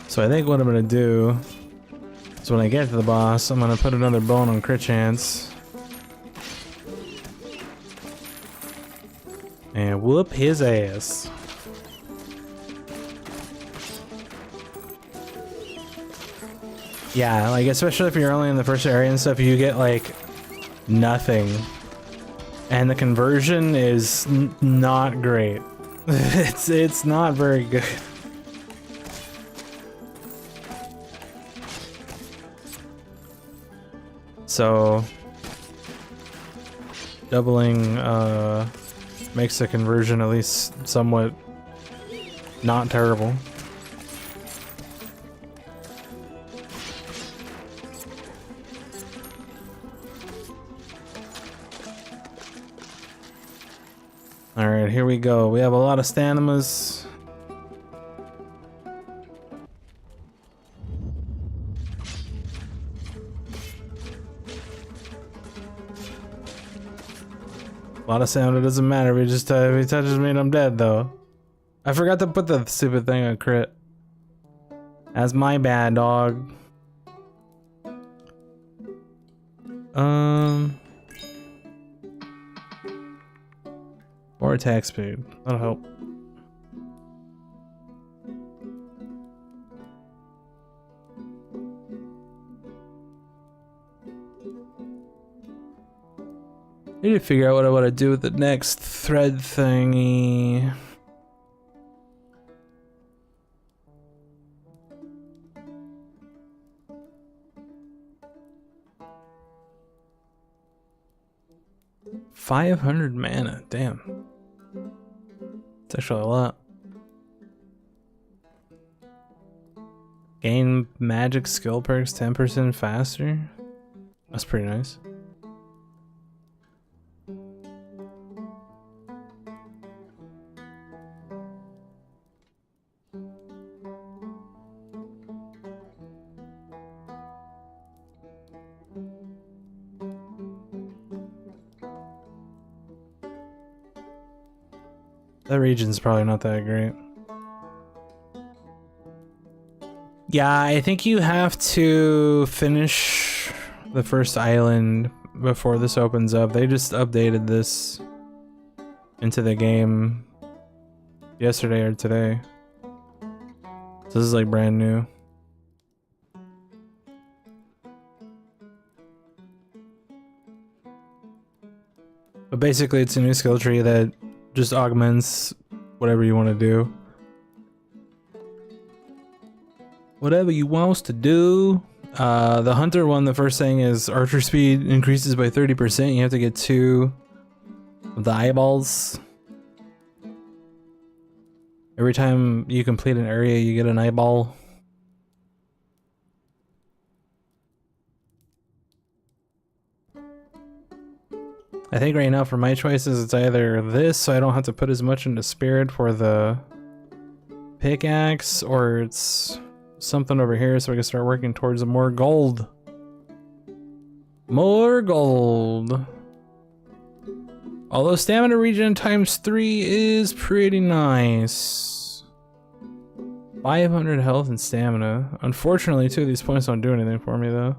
So I think what I'm gonna do is when I get to the boss, I'm gonna put another bone on crit chance. And whoop his ass. Yeah, like especially if you're only in the first area and stuff, you get like nothing. And the conversion is not great. it's not very good. So doubling makes the conversion at least somewhat not terrible. Alright, here we go. We have a lot of stanimas. A lot of sound, it doesn't matter. If he touches me and I'm dead though. I forgot to put the stupid thing on crit. That's my bad, dog. More attack speed. That'll help. Need to figure out what I want to do with the next thread thingy. $500 mana, damn. It's actually a lot. Gain magic skill perks 10% faster. That's pretty nice. That region's probably not that great. Yeah, I think you have to finish the first island before this opens up. They just updated this into the game yesterday or today. So this is like brand new. But basically it's a new skill tree that just augments whatever you want to do. Whatever you wants to do. The hunter one, the first thing is archer speed increases by 30%. You have to get 2 of the eyeballs. Every time you complete an area, you get an eyeball. I think right now for my choices, it's either this, so I don't have to put as much into spirit for the pickaxe, or it's something over here so we can start working towards more gold. More gold. Although stamina regen times 3 is pretty nice. 500 health and stamina. Unfortunately, 2 of these points don't do anything for me though.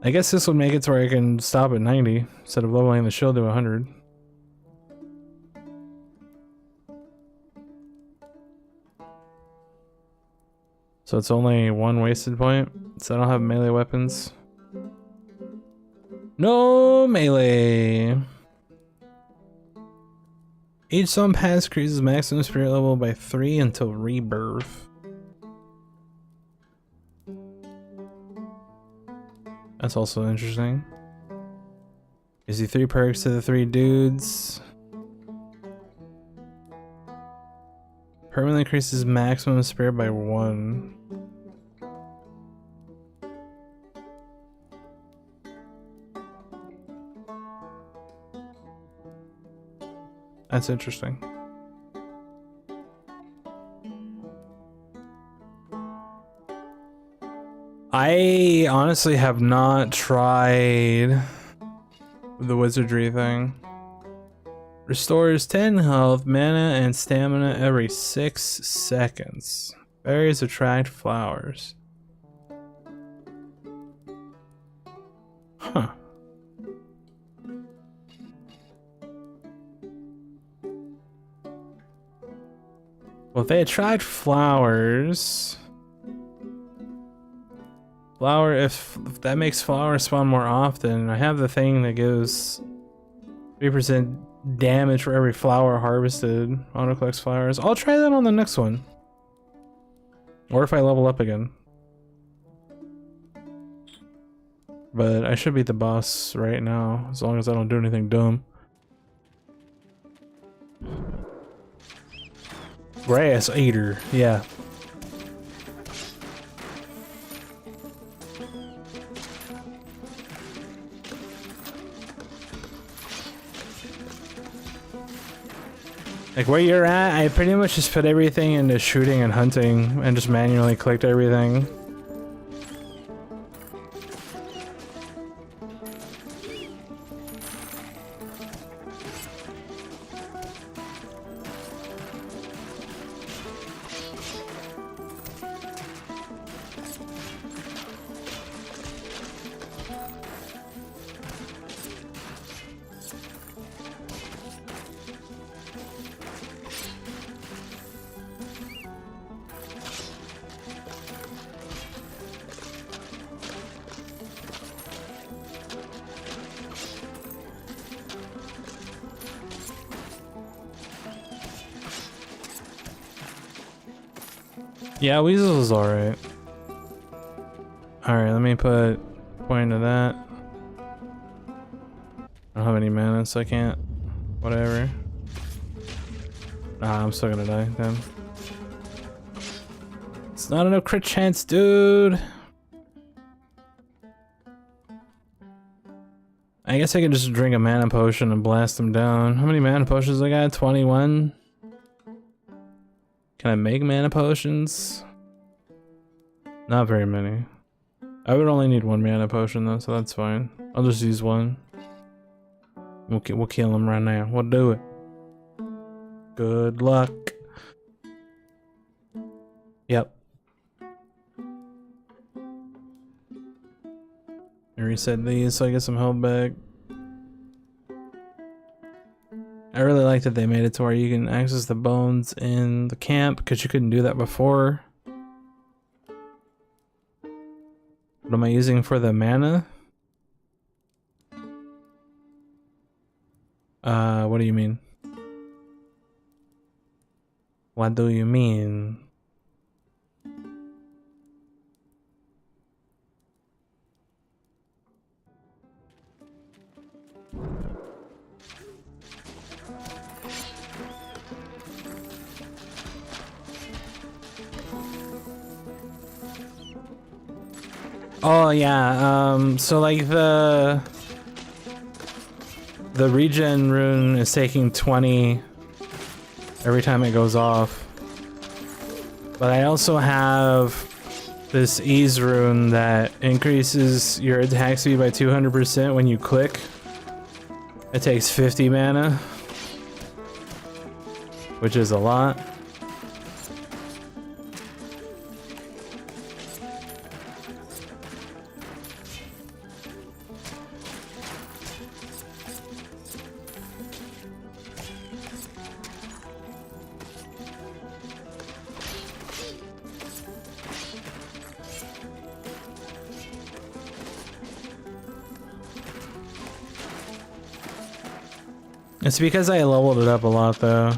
I guess this would make it to where I can stop at 90 instead of leveling the shield to 100. So it's only 1 wasted point, so I don't have melee weapons. No melee! Each zone pass increases maximum spirit level by 3 until rebirth. That's also interesting. Gives you 3 perks to the 3 dudes. Permanently increases maximum spirit by 1. That's interesting. I honestly have not tried the wizardry thing. Restores 10 health, mana, and stamina every 6 seconds. Fairies attract flowers. Huh. Well, if they attract flowers... if that makes flowers spawn more often, I have the thing that gives 3% damage for every flower harvested. Auto collects flowers. I'll try that on the next one. Or if I level up again. But I should beat the boss right now, as long as I don't do anything dumb. Grass eater, yeah. Like where you're at, I pretty much just put everything into shooting and hunting and just manually clicked everything. Yeah, Weasel is alright. Alright, let me put point into that. I don't have any mana, so I can't. Whatever. I'm still gonna die then. It's not enough crit chance, dude! I guess I can just drink a mana potion and blast them down. How many mana potions I got? 21? Can I make mana potions? Not very many. I would only need 1 mana potion though, so that's fine. I'll just use 1. We'll kill him right now. We'll do it. Good luck. Yep. I reset these so I get some health back. I really like that they made it to where you can access the bones in the camp, because you couldn't do that before. What am I using for the mana? What do you mean? What do you mean? Oh yeah, so like the regen rune is taking 20 every time it goes off. But I also have this ease rune that increases your attack speed by 200% when you click. It takes 50 mana, which is a lot. It's because I leveled it up a lot though.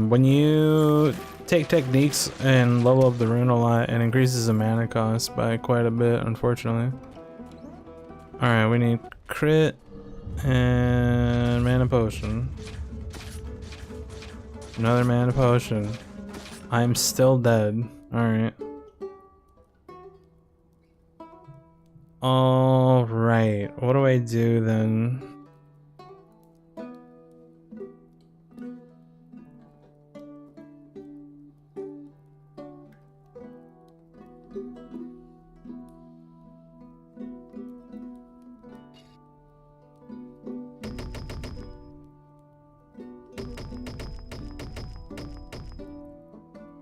When you take techniques and level up the rune a lot, it increases the mana cost by quite a bit, unfortunately. Alright, we need crit and mana potion. Another mana potion. I'm still dead. Alright. Alright, what do I do then?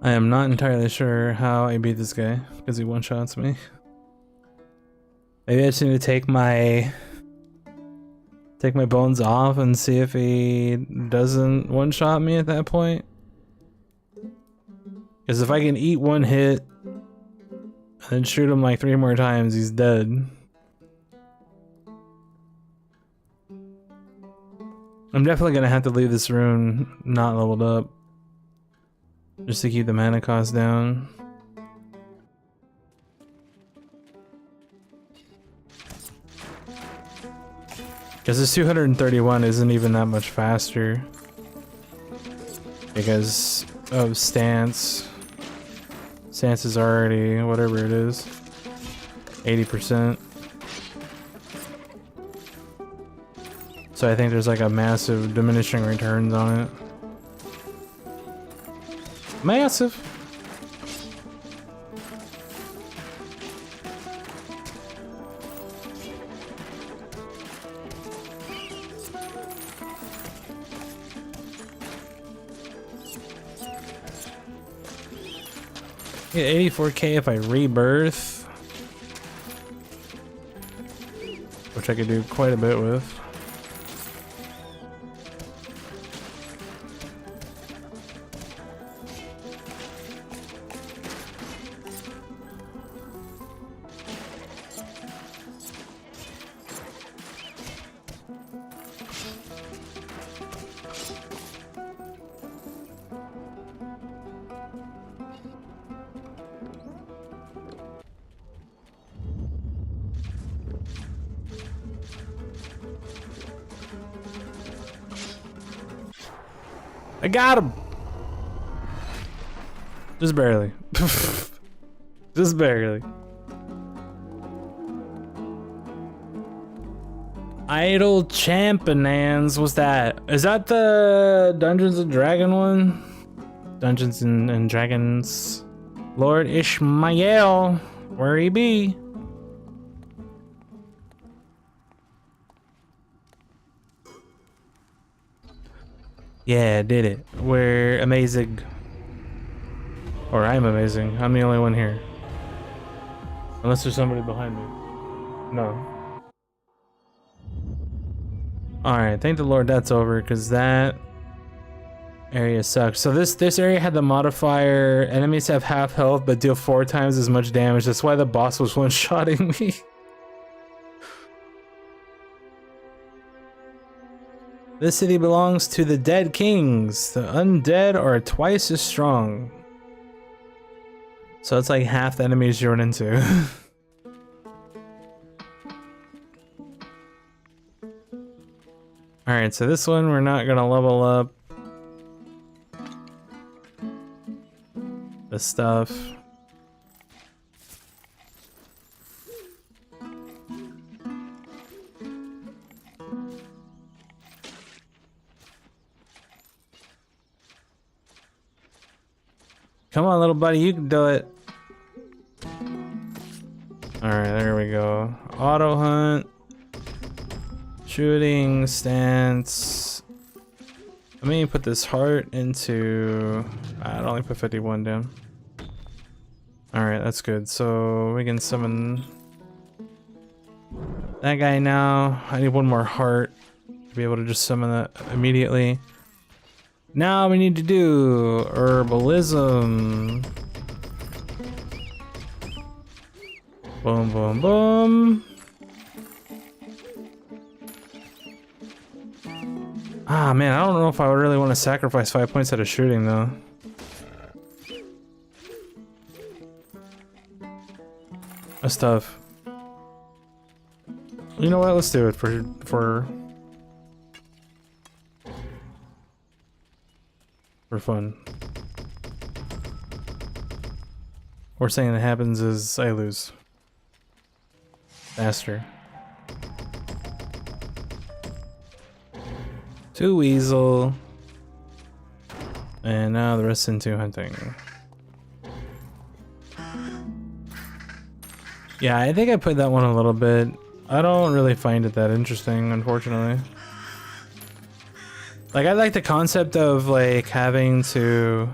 I am not entirely sure how I beat this guy because he one-shots me. Maybe I just need to take my bones off and see if he doesn't one-shot me at that point. Because if I can eat one hit and then shoot him like 3 more times, he's dead. I'm definitely gonna have to leave this rune not leveled up, just to keep the mana cost down. Because this 231 isn't even that much faster. Because of stance. Stance is already, whatever it is, 80%. So I think there's like a massive diminishing returns on it. Massive. Get 84k if I rebirth, which I could do quite a bit with. I got him! Just barely. Just barely. Idle Champions, what's that? Is that the Dungeons and Dragon one? Dungeons and Dragons. Lord Ishmael, where he be? Yeah, did it. We're amazing. Or I'm amazing. I'm the only one here. Unless there's somebody behind me. No. Alright, thank the Lord that's over, because that area sucks. So this area had the modifier, enemies have half health but deal 4 times as much damage. That's why the boss was one-shotting me. This city belongs to the dead kings. The undead are twice as strong. So it's like half the enemies you run into. Alright, so this one we're not gonna level up. The stuff. Come on, little buddy, you can do it. Alright, there we go. Auto hunt. Shooting stance. Let me put this heart into... I'd only put 51 down. Alright, that's good. So we can summon that guy now. I need one more heart to be able to just summon that immediately. Now we need to do herbalism. Boom, boom, boom. Ah, man, I don't know if I would really want to sacrifice 5 points out of shooting, though. That's tough. You know what? Let's do it for fun. Worst thing that happens is I lose. Faster. 2 weasel. And now the rest into hunting. Yeah, I think I put that one a little bit. I don't really find it that interesting, unfortunately. Like, I like the concept of, like, having to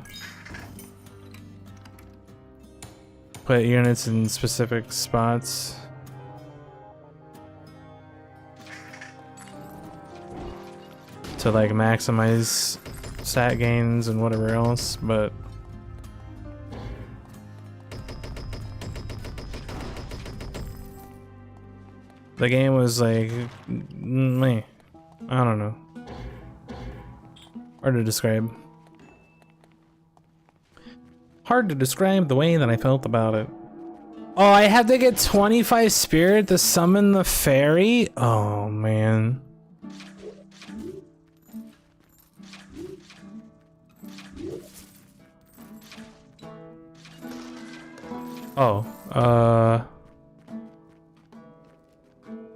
put units in specific spots. To, like, maximize stat gains and whatever else, but... the game was, like, meh. I don't know. Hard to describe. Hard to describe the way that I felt about it. Oh, I have to get 25 spirit to summon the fairy? Oh, man. Oh,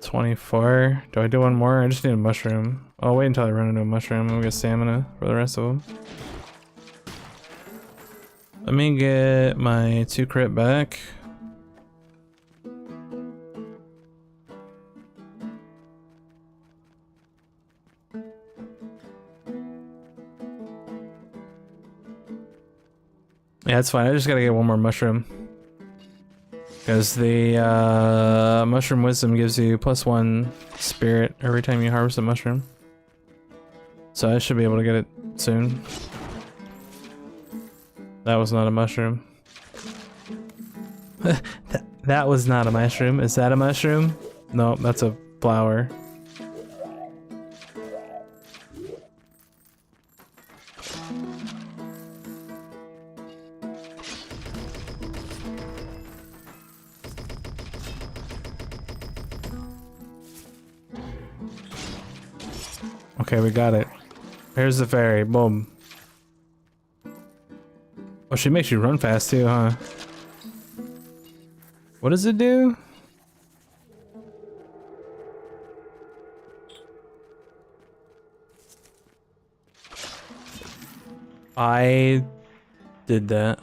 24. Do I do one more? I just need a mushroom. I'll wait until I run into a mushroom and we get stamina for the rest of them. Let me get my 2 crit back. Yeah, it's fine. I just gotta get one more mushroom. Because the mushroom wisdom gives you +1 spirit every time you harvest a mushroom. So I should be able to get it soon. That was not a mushroom. that was not a mushroom. Is that a mushroom? No, that's a flower. Okay, we got it. Here's the fairy. Boom. Oh, she makes you run fast too, huh? What does it do? I did that.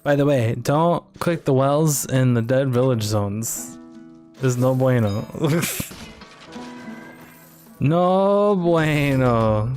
By the way, don't click the wells in the dead village zones. There's no bueno. No bueno.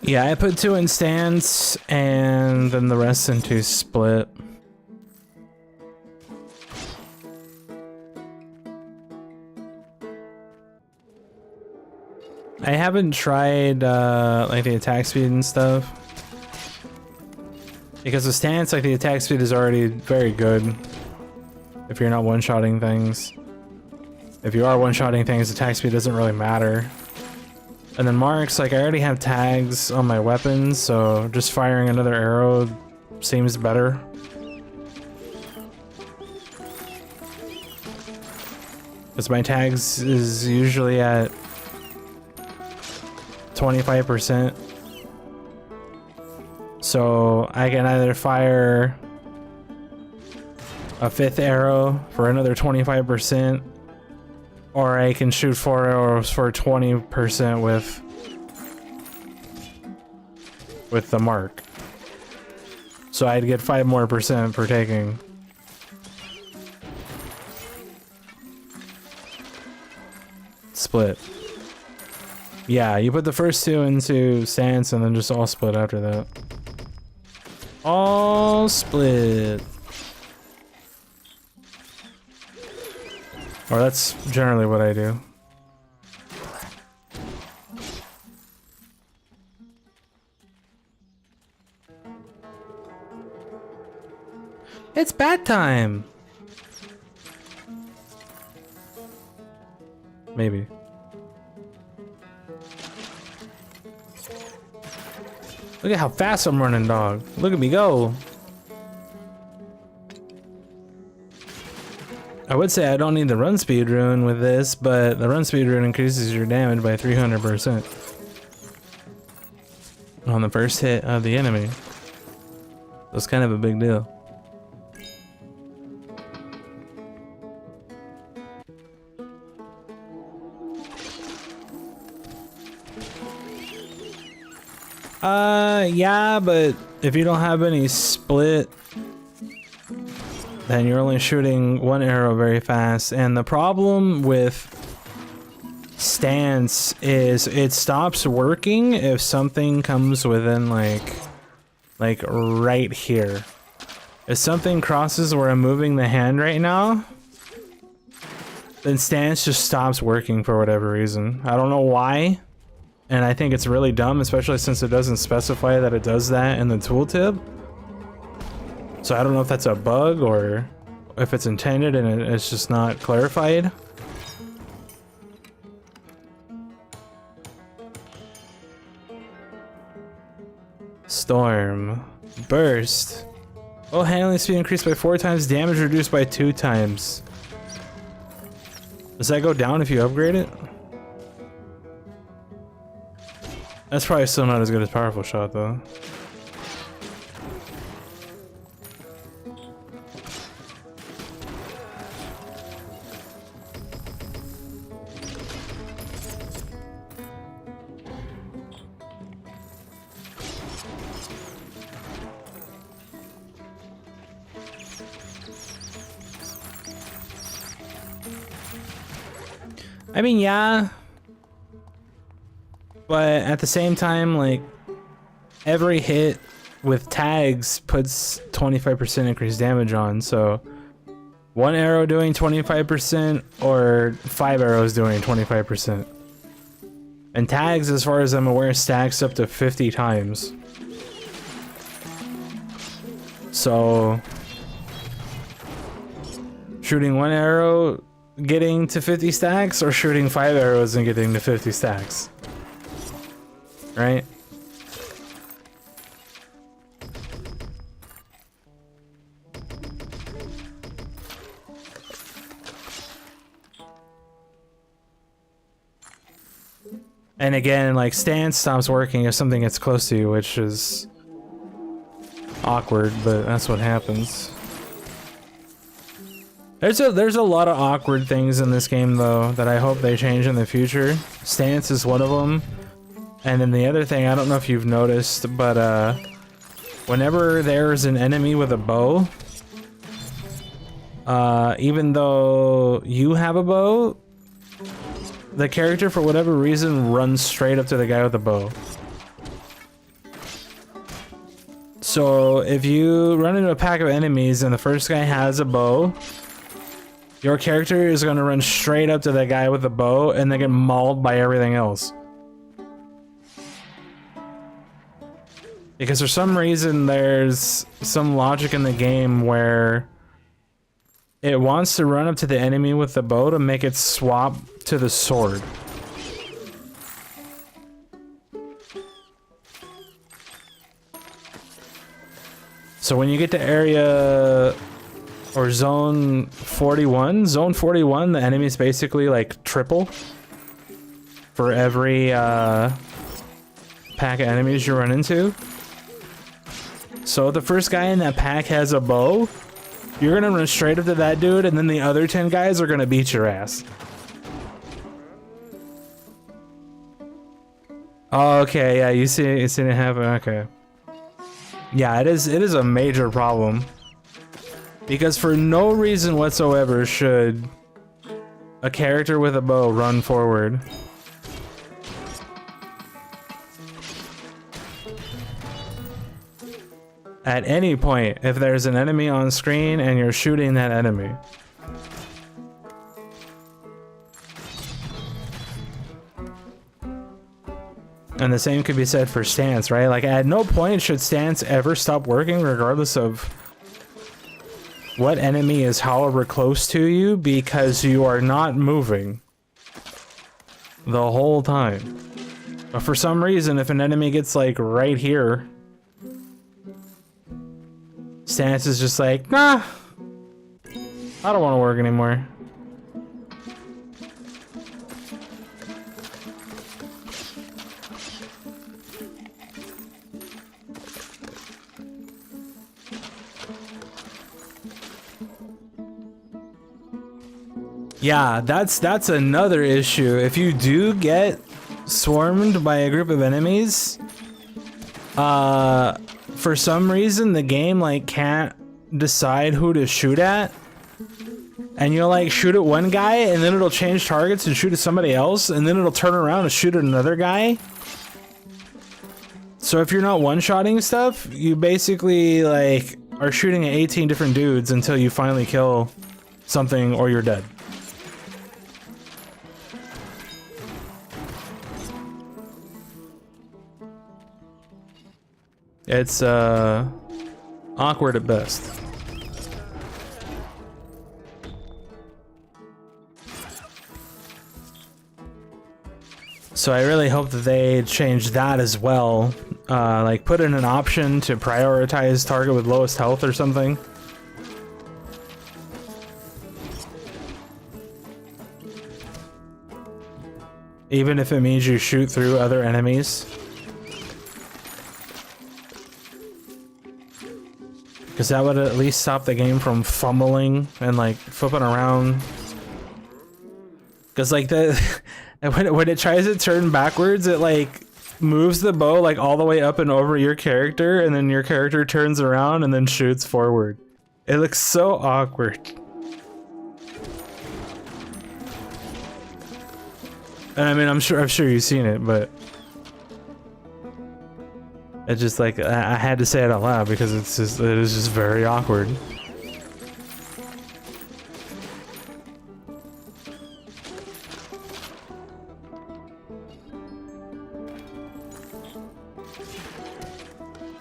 Yeah, I put 2 in stance and then the rest into split. I haven't tried like the attack speed and stuff. Because the stance, like the attack speed is already very good. if you're not one-shotting things. If you are one-shotting things, attack speed doesn't really matter. And then marks, like I already have tags on my weapons, so just firing another arrow seems better. Because my tags is usually at 25%. So I can either fire a 5th arrow for another 25%, or I can shoot 4 arrows for 20% with the mark. So I'd get 5% more for taking. Split. Yeah, you put the first 2 into stance and then just all split after that. All split. Or that's generally what I do. It's bat time! Maybe. Look at how fast I'm running, dog. Look at me go. I would say I don't need the run speed rune with this, but the run speed rune increases your damage by 300% on the first hit of the enemy. That's kind of a big deal. Yeah, but if you don't have any split, then you're only shooting 1 arrow very fast. And the problem with stance is it stops working if something comes within like right here. If something crosses where I'm moving the hand right now, then stance just stops working for whatever reason. I don't know why. And I think it's really dumb, especially since it doesn't specify that it does that in the tooltip. So I don't know if that's a bug or if it's intended and it's just not clarified. Storm. Burst. Oh, handling speed increased by 4 times, damage reduced by 2 times. Does that go down if you upgrade it? That's probably still not as good as powerful shot though. I mean, yeah. But at the same time, like, every hit with tags puts 25% increased damage on, so 1 arrow doing 25% or 5 arrows doing 25%. And tags, as far as I'm aware, stacks up to 50 times. So shooting 1 arrow getting to 50 stacks, or shooting 5 arrows and getting to 50 stacks. Right? And again, like, stance stops working if something gets close to you, which is awkward, but that's what happens. There's a lot of awkward things in this game though that I hope they change in the future. Stance is one of them. And then the other thing, I don't know if you've noticed, but whenever there's an enemy with a bow, even though you have a bow, the character for whatever reason runs straight up to the guy with the bow. So if you run into a pack of enemies and the first guy has a bow, your character is going to run straight up to that guy with the bow and then get mauled by everything else. Because for some reason there's some logic in the game where it wants to run up to the enemy with the bow to make it swap to the sword. So when you get to area or zone 41, the enemies basically like triple for every pack of enemies you run into. So the first guy in that pack has a bow. You're gonna run straight up to that dude, and then the other 10 guys are gonna beat your ass. Oh, okay, yeah, you see it happen. Okay. Yeah, it is a major problem. Because for no reason whatsoever should a character with a bow run forward. At any point, if there's an enemy on screen and you're shooting that enemy. And the same could be said for stance, right? Like, at no point should stance ever stop working regardless of what enemy is however close to you, because you are not moving the whole time. But for some reason, if an enemy gets like right here, stance is just like, nah, I don't want to work anymore. Yeah, that's another issue. If you do get swarmed by a group of enemies, for some reason the game like can't decide who to shoot at, and you'll like shoot at one guy and then it'll change targets and shoot at somebody else, and then it'll turn around and shoot at another guy. So if you're not one-shotting stuff, you basically like are shooting at 18 different dudes until you finally kill something or you're dead. It's awkward at best. So I really hope that they change that as well. Like put in an option to prioritize target with lowest health or something. Even if it means you shoot through other enemies. Because that would at least stop the game from fumbling and like flipping around. Because like when it tries to turn backwards, it like moves the bow like all the way up and over your character, and then your character turns around and then shoots forward. It looks so awkward. And I mean, I'm sure you've seen it, but it's just like I had to say it out loud because it is just very awkward.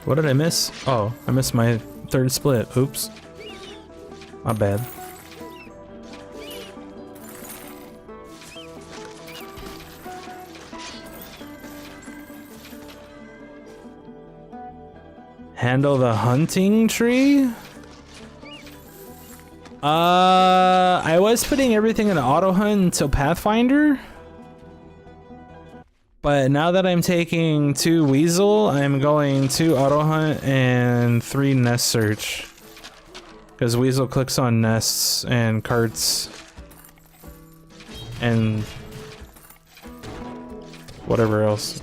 What did I miss? Oh, I missed my third split. Oops. My bad. Handle the hunting tree? I was putting everything in auto hunt until Pathfinder. But now that I'm taking 2 weasel, I'm going 2 auto hunt and 3 nest search. Because weasel clicks on nests and carts and whatever else.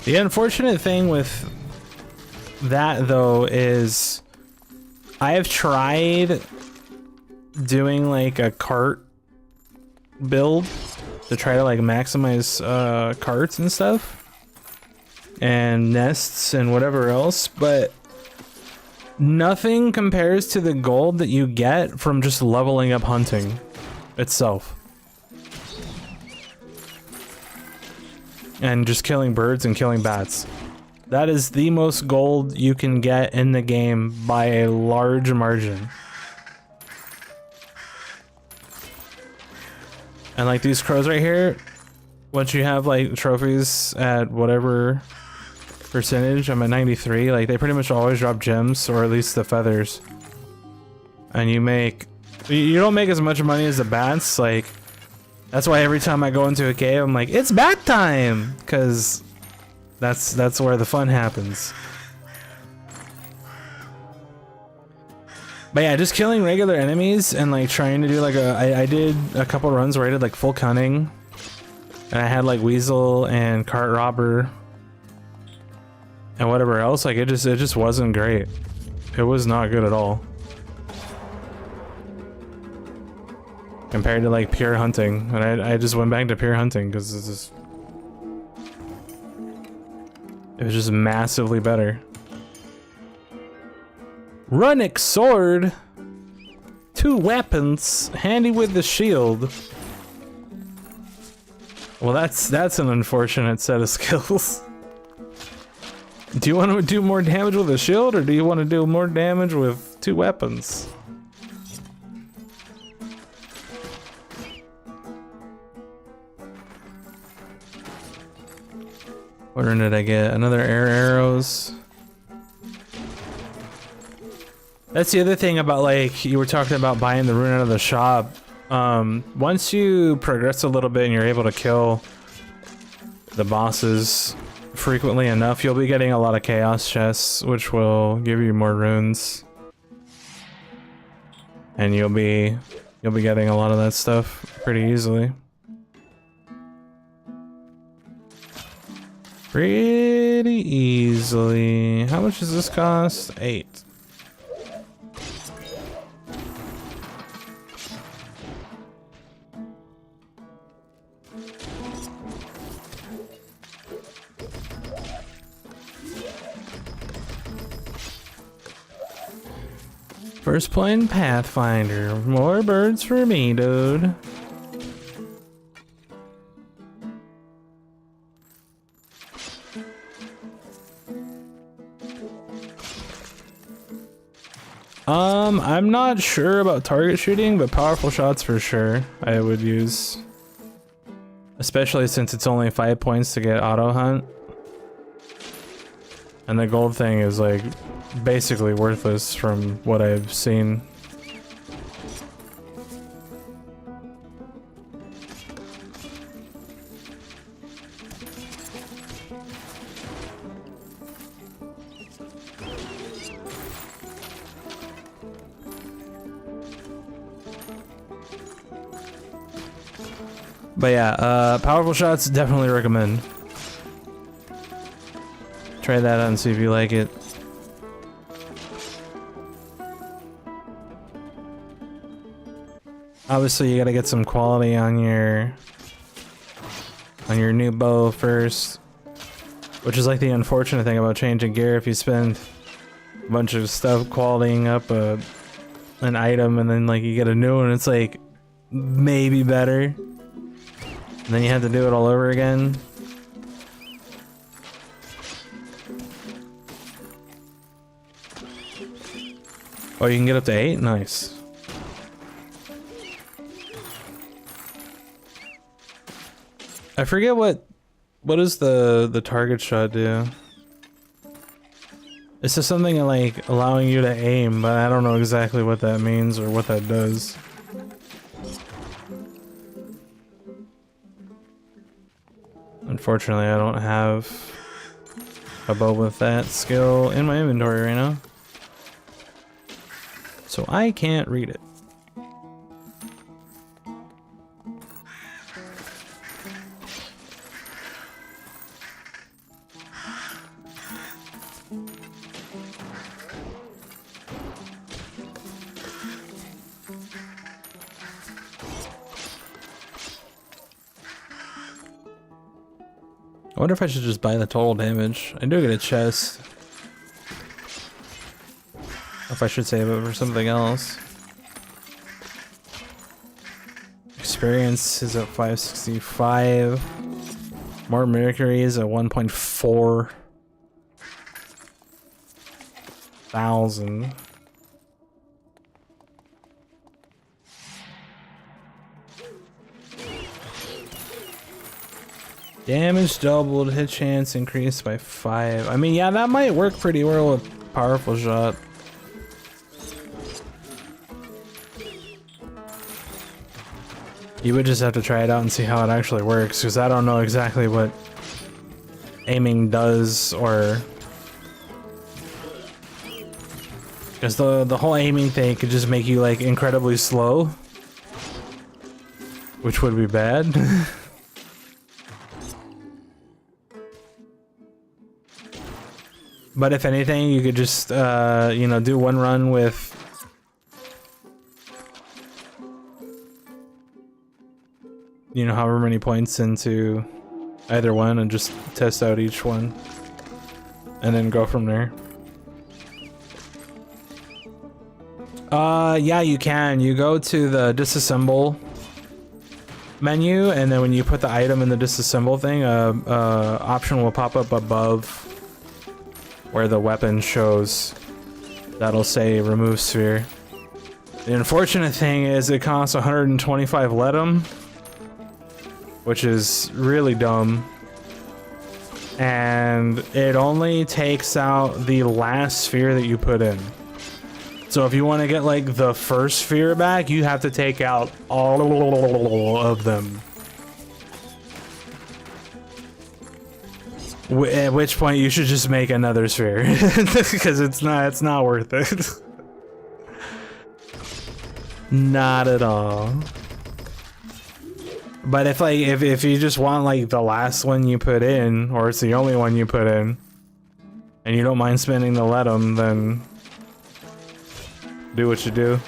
The unfortunate thing with that though is I have tried doing like a cart build to try to like maximize carts and stuff and nests and whatever else, but nothing compares to the gold that you get from just leveling up hunting itself. and just killing birds and killing bats. That is the most gold you can get in the game by a large margin. And like these crows right here, once you have like trophies at whatever percentage, I'm at 93, like they pretty much always drop gems, or at least the feathers. And you don't make as much money as the bats, like that's why every time I go into a cave I'm like, it's bat time, because that's where the fun happens. But yeah, just killing regular enemies and like trying to do like I did a couple runs where I did like full cunning, and I had like weasel and cart robber and whatever else. Like it just wasn't great. It was not good at all compared to like pure hunting. And I just went back to pure hunting because it was just massively better. Runic sword, 2 weapons, handy with the shield. Well, that's an unfortunate set of skills. Do you want to do more damage with a shield, or do you want to do more damage with 2 weapons? What did I get? Another air arrows. That's the other thing about, like, you were talking about buying the rune out of the shop. Once you progress a little bit and you're able to kill the bosses frequently enough, you'll be getting a lot of chaos chests, which will give you more runes. And you'll be getting a lot of that stuff pretty easily. Pretty easily. How much does this cost? 8. First playing Pathfinder. More birds for me, dude. I'm not sure about target shooting, but powerful shots for sure I would use. Especially since it's only 5 points to get auto hunt. And the gold thing is like basically worthless from what I've seen. But yeah, powerful shots definitely recommend. Try that out and see if you like it. Obviously, you gotta get some quality on your new bow first, which is like the unfortunate thing about changing gear. If you spend a bunch of stuff qualitying up an item and then like you get a new one, it's like maybe better, and then you have to do it all over again. Oh, you can get up to 8? Nice. I forget what does the target shot do? It's just something like allowing you to aim, but I don't know exactly what that means or what that does. Unfortunately, I don't have a bow with that skill in my inventory right now, so I can't read it. I wonder if I should just buy the total damage. I do get a chest. Or if I should save it for something else. Experience is at 565. More Mercury is at 1.4 thousand. Damage doubled, hit chance increased by 5. I mean, yeah, that might work pretty well with powerful shot. You would just have to try it out and see how it actually works, because I don't know exactly what aiming does, or because the whole aiming thing could just make you like incredibly slow, which would be bad. But if anything, you could just, you know, do one run with you know, however many points into either one and just test out each one and then go from there. Yeah, you can. You go to the disassemble menu, and then when you put the item in the disassemble thing, option will pop up above where the weapon shows. That'll say remove sphere. The unfortunate thing is it costs 125 letum, which is really dumb. And it only takes out the last sphere that you put in. So if you want to get like the first sphere back, you have to take out all of them. At which point you should just make another sphere, because it's not worth it. Not at all. But if you just want like the last one you put in, or it's the only one you put in, and you don't mind spending the letum, then do what you do.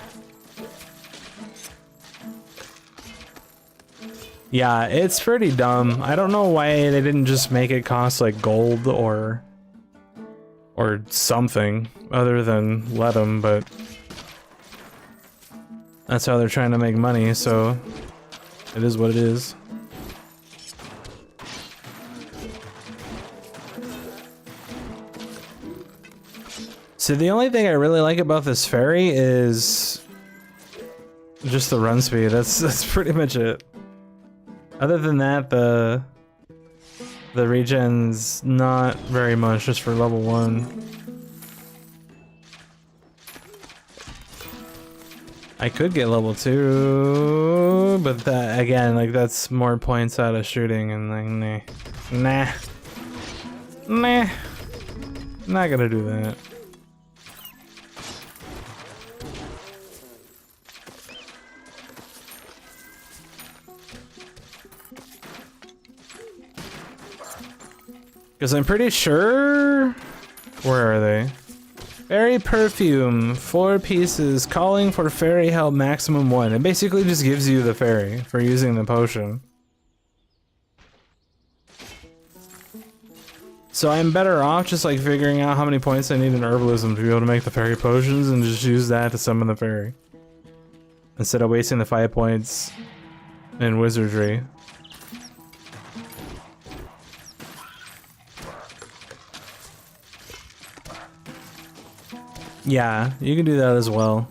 Yeah, it's pretty dumb. I don't know why they didn't just make it cost like gold or something other than letum, but that's how they're trying to make money, so it is what it is. So the only thing I really like about this fairy is just the run speed. That's pretty much it. Other than that, the regen's not very much, just for level 1. I could get level 2, but that again, like that's more points out of shooting, and like nah, not gonna do that. Because I'm pretty sure... Where are they? Fairy perfume, 4 pieces, calling for fairy health maximum 1. It basically just gives you the fairy for using the potion. So I'm better off just like figuring out how many points I need in herbalism to be able to make the fairy potions and just use that to summon the fairy. Instead of wasting the 5 points in wizardry. Yeah, you can do that as well.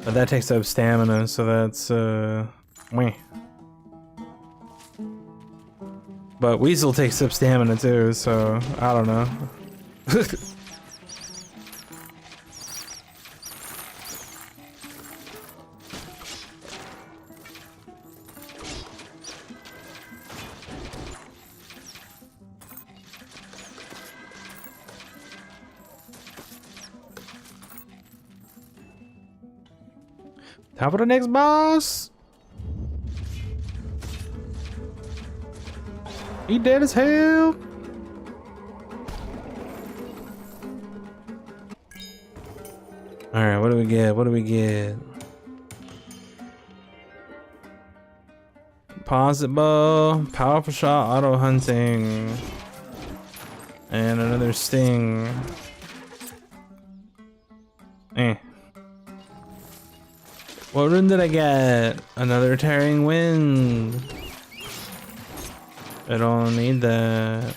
But that takes up stamina, so that's, meh. But Weasel takes up stamina too, so I don't know. Time for the next boss. He dead as hell. Alright, what do we get? What do we get? Posit bow, powerful shot, auto hunting, and another sting. What rune did I get? Another tearing wind. I don't need that.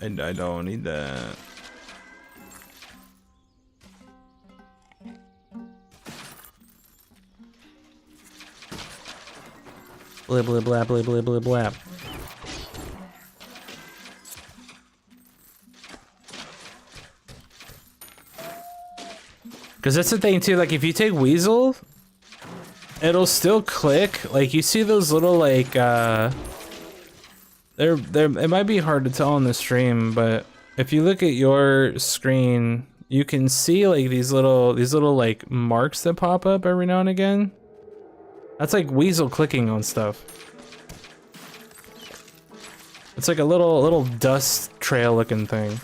I don't need that. Blip, blip, blap, blip, blip, blip, blap. Because that's the thing too, like if you take Weasel, it'll still click. Like you see those little like it might be hard to tell on the stream, but if you look at your screen, you can see like these little like marks that pop up every now and again. That's like Weasel clicking on stuff. It's like a little dust trail looking thing.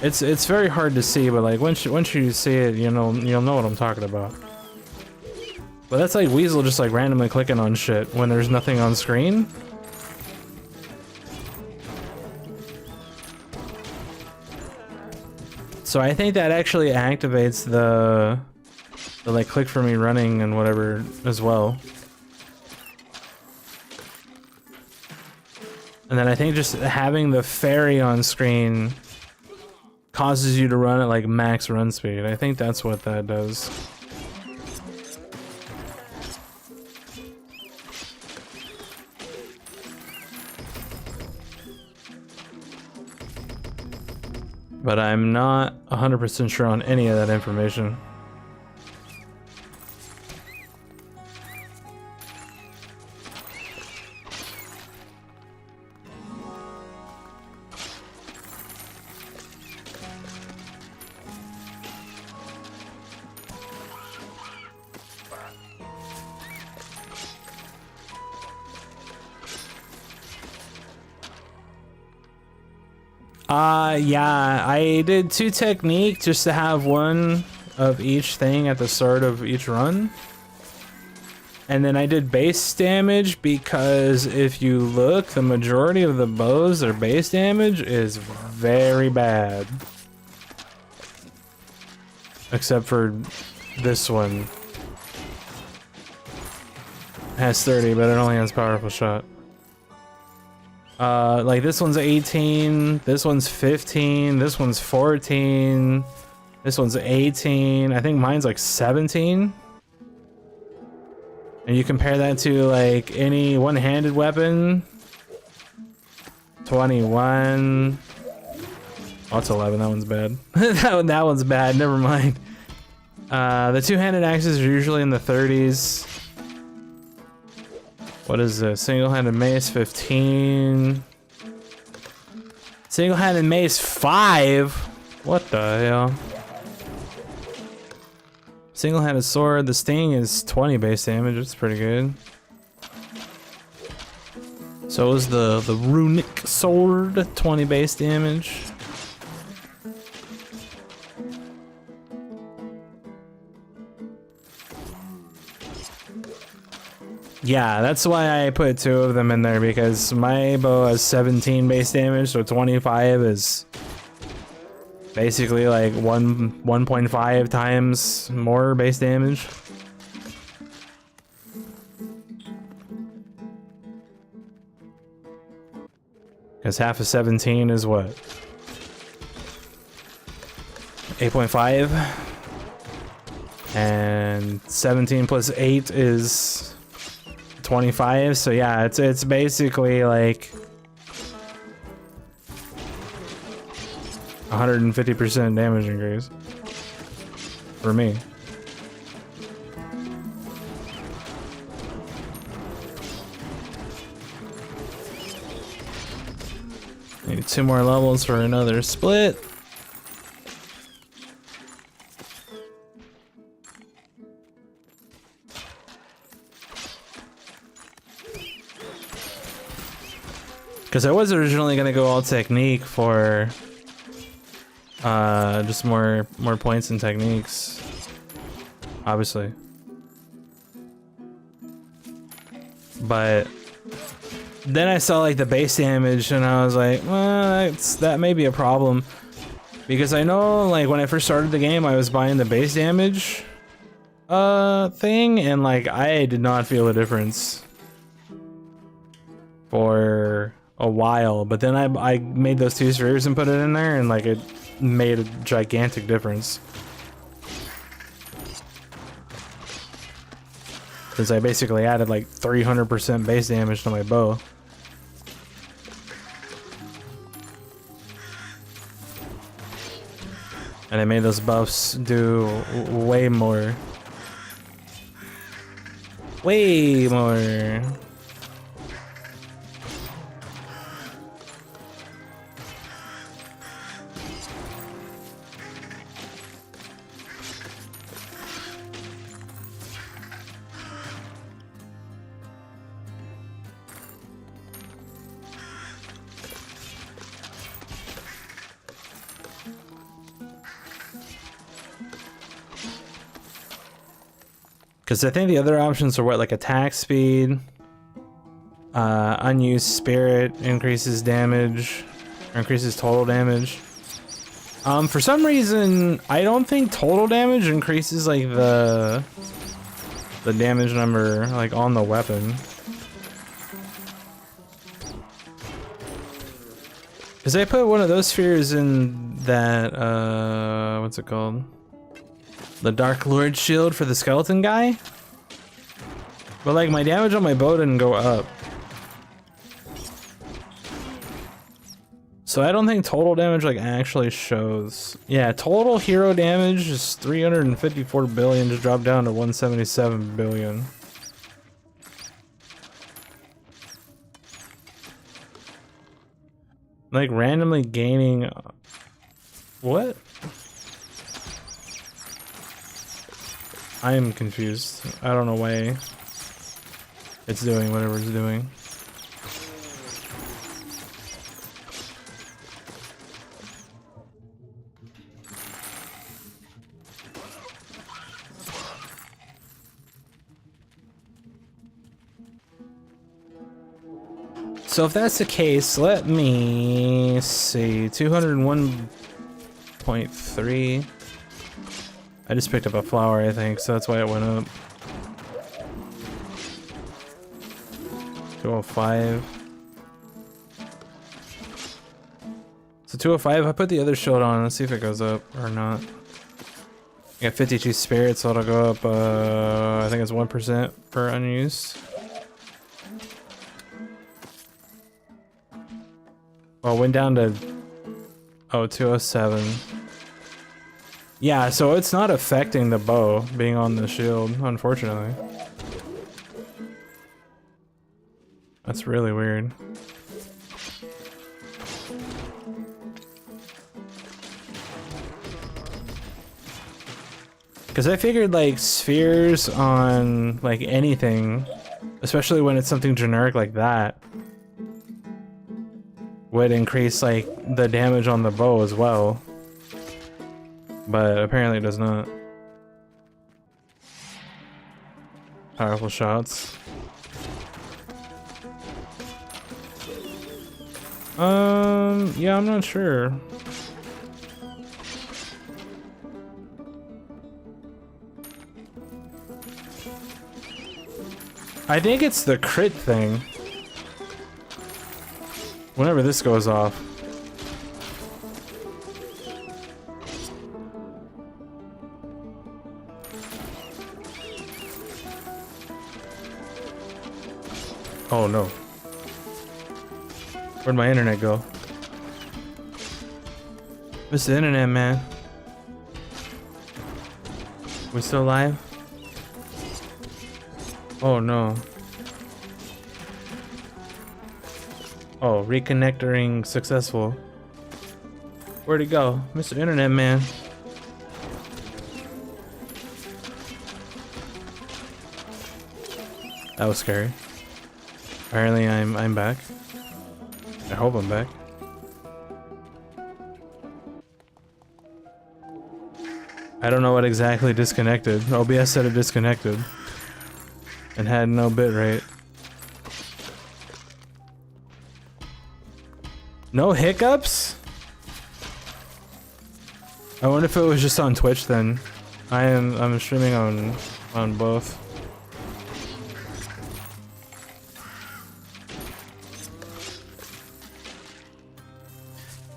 It's very hard to see, but like once you see it, you'll know what I'm talking about. But that's like Weasel just like randomly clicking on shit when there's nothing on screen. So I think that actually activates the like click for me running and whatever as well. And then I think just having the fairy on screen causes you to run at like max run speed. I think that's what that does. But I'm not 100% sure on any of that information. Yeah, I did 2 technique just to have one of each thing at the start of each run. And then I did base damage because if you look, the majority of the bows, their base damage is very bad. Except for this one. It has 30, but it only has powerful shot. Like this one's 18, this one's 15, this one's 14, this one's 18, I think mine's like 17. And you compare that to like any one-handed weapon, 21. Oh, it's 11, that one's bad. that one's bad, never mind. The two-handed axes are usually in the 30s. What is this? Single-handed mace, 15. Single-handed mace, 5? What the hell? Single-handed sword, the sting is 20 base damage, it's pretty good. So is the runic sword, 20 base damage. Yeah, that's why I put 2 of them in there, because my bow has 17 base damage, so 25 is basically like 1.5 times more base damage. Because half of 17 is what? 8.5? And 17 plus 8 is 25, so yeah, it's basically like 150% damage increase for me. Need 2 more levels for another split. Because I was originally gonna go all technique for just more points and techniques, obviously. But then I saw like the base damage and I was like, well, that may be a problem. Because I know like when I first started the game I was buying the base damage thing and like I did not feel a difference. for a while, but then I made those 2 spheres and put it in there, and like it made a gigantic difference. Because I basically added like 300% base damage to my bow. And I made those buffs do way more. Way more. Because I think the other options are what, like attack speed, unused spirit increases damage, or increases total damage. For some reason, I don't think total damage increases like the damage number like on the weapon. Because I put one of those spheres in that, what's it called? The Dark Lord shield for the skeleton guy. But like my damage on my bow didn't go up. So I don't think total damage like actually shows. Yeah, total hero damage is 354 billion, just dropped down to 177 billion. Like randomly gaining. What? I am confused. I don't know why it's doing whatever it's doing. So if that's the case, let me see. 201.3. I just picked up a flower, I think, so that's why it went up. 205. So 205, I put the other shield on, let's see if it goes up or not. I got 52 spirits, so it'll go up, I think it's 1% per unused. Well, it went down to, 207. Yeah, so it's not affecting the bow being on the shield, unfortunately. That's really weird. Because I figured like spheres on like anything, especially when it's something generic like that, would increase like the damage on the bow as well. But apparently it does not. Powerful shots. Yeah, I'm not sure. I think it's the crit thing. Whenever this goes off. Oh no. Where'd my internet go? What's the internet, man? We still live? Oh no. Oh, reconnecting successful. Where'd it go? Mr. Internet Man. That was scary. Apparently I'm back. I hope I'm back. I don't know what exactly disconnected. OBS said it disconnected and had no bitrate. No hiccups? I wonder if it was just on Twitch then. I'm streaming on both.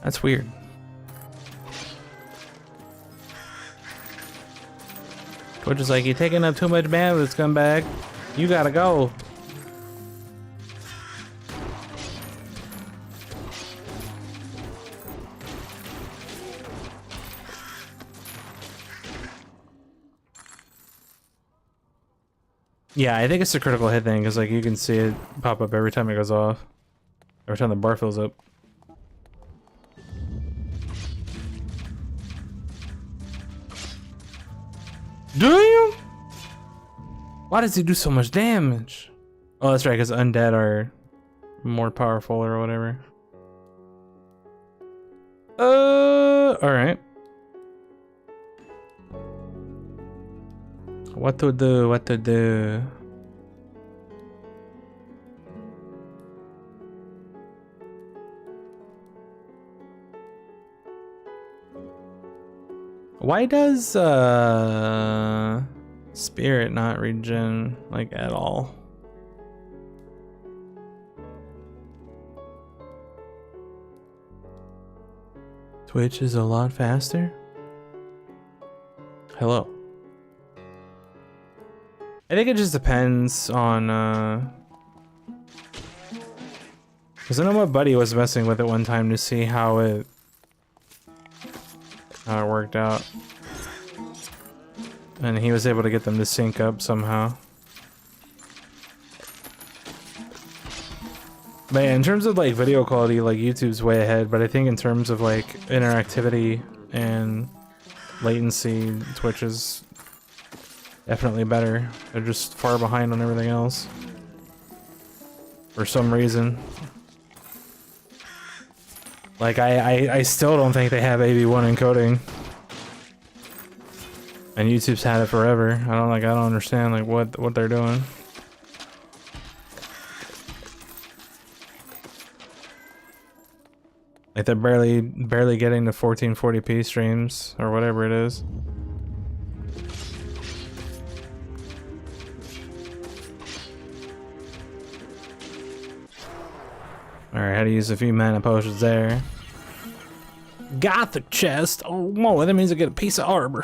That's weird. Twitch is like, you're taking up too much bandwidth, scumbag. You gotta go. Yeah, I think it's a critical hit thing, because like you can see it pop up every time it goes off. Every time the bar fills up. Damn! Why does he do so much damage? Oh, that's right, because undead are more powerful or whatever. Alright. What to do? What to do? Why does spirit not regen like at all? Twitch is a lot faster. Hello. I think it just depends on because I know my buddy was messing with it one time to see how it worked out, and he was able to get them to sync up somehow. But yeah, in terms of like video quality, like YouTube's way ahead, but I think in terms of like interactivity and latency, Twitch is definitely better. They're just far behind on everything else for some reason. Like I still don't think they have AV1 encoding, and YouTube's had it forever. I don't understand like what they're doing. Like they're barely getting to 1440p streams or whatever it is. Alright, how to use a few mana potions there. Gothic chest. Oh, whoa, that means I get a piece of armor.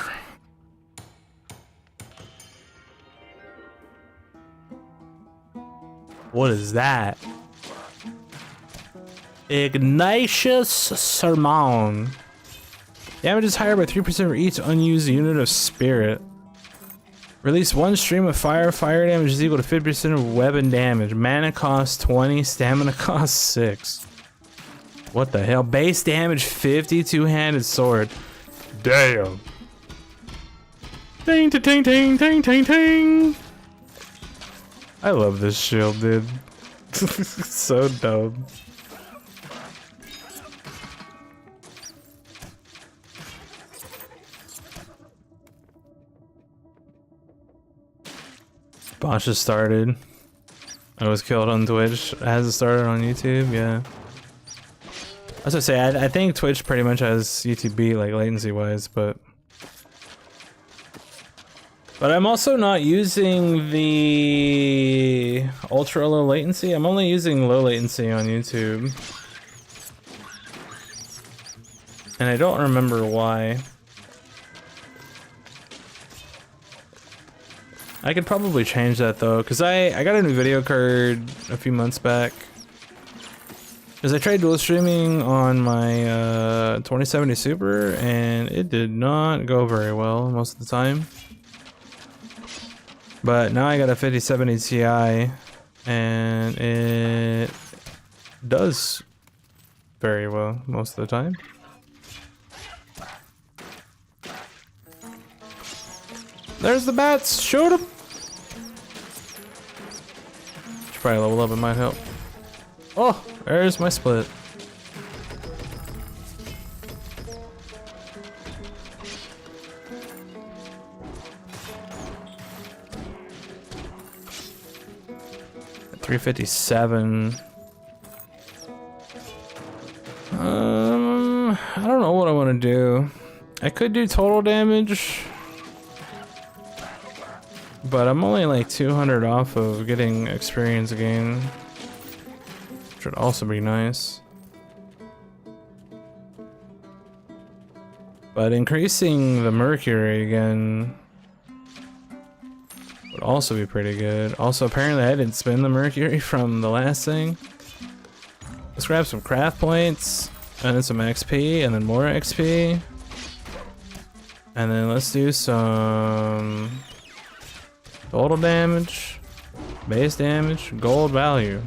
What is that? Ignatius Sermon. Damage is higher by 3% for each unused unit of spirit. Release one stream of fire. Fire damage is equal to 50% of weapon damage. Mana costs 20. Stamina costs 6. What the hell? Base damage 50. Two-handed sword. Damn. Ting, ting, ting, ting, ting, ting, ting. I love this shield, dude. So dumb. Boss just started. I was killed on Twitch. Has it started on YouTube? Yeah. I was gonna say, I think Twitch pretty much has YouTube beat, like latency wise, but I'm also not using the ultra low latency. I'm only using low latency on YouTube, and I don't remember why. I could probably change that though, because I got a new video card a few months back. Because I tried dual streaming on my 2070 Super, and it did not go very well most of the time. But now I got a 5070 Ti, and it does very well most of the time. There's the bats! Shoot them! Should probably level up, it might help. Oh, there's my split. At 357. I don't know what I want to do. I could do total damage, but I'm only like 200 off of getting experience again. Which would also be nice. But increasing the mercury again would also be pretty good. Also, apparently I didn't spend the mercury from the last thing. Let's grab some craft points, and then some XP, and then more XP. And then let's do some total damage, base damage, gold value.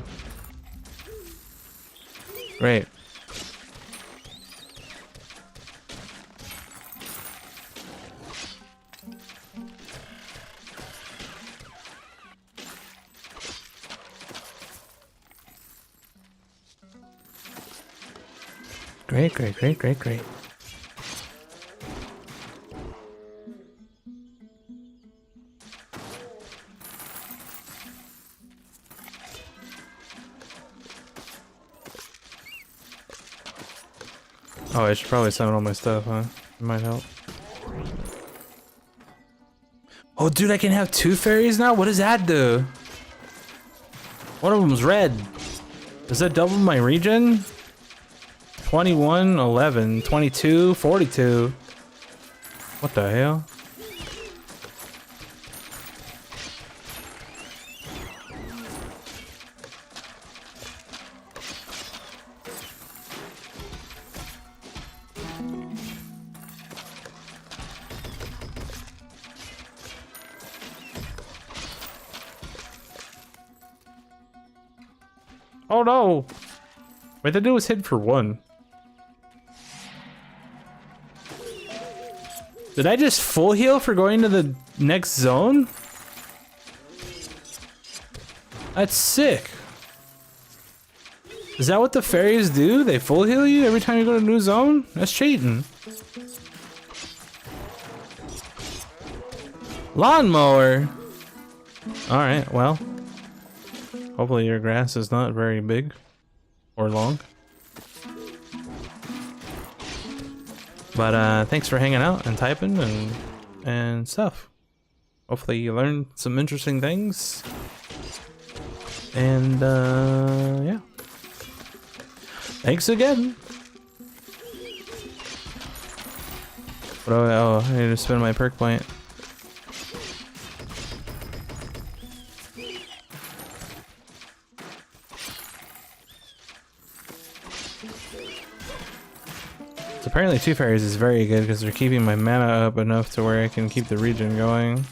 Great. Great, great, great, great, great. Oh, I should probably summon all my stuff, huh? It might help. Oh, dude, I can have 2 fairies now? What does that do? One of them's red. Does that double my regen? 21, 11, 22, 42. What the hell? Oh no! Wait, the dude was hit for 1. Did I just full heal for going to the next zone? That's sick. Is that what the fairies do? They full heal you every time you go to a new zone? That's cheating. Lawnmower. Alright, well. Hopefully your grass is not very big or long. But thanks for hanging out and typing and stuff. Hopefully you learned some interesting things. And yeah. Thanks again. Oh, I need to spend my perk point. Apparently 2 fairies is very good because they're keeping my mana up enough to where I can keep the regen going.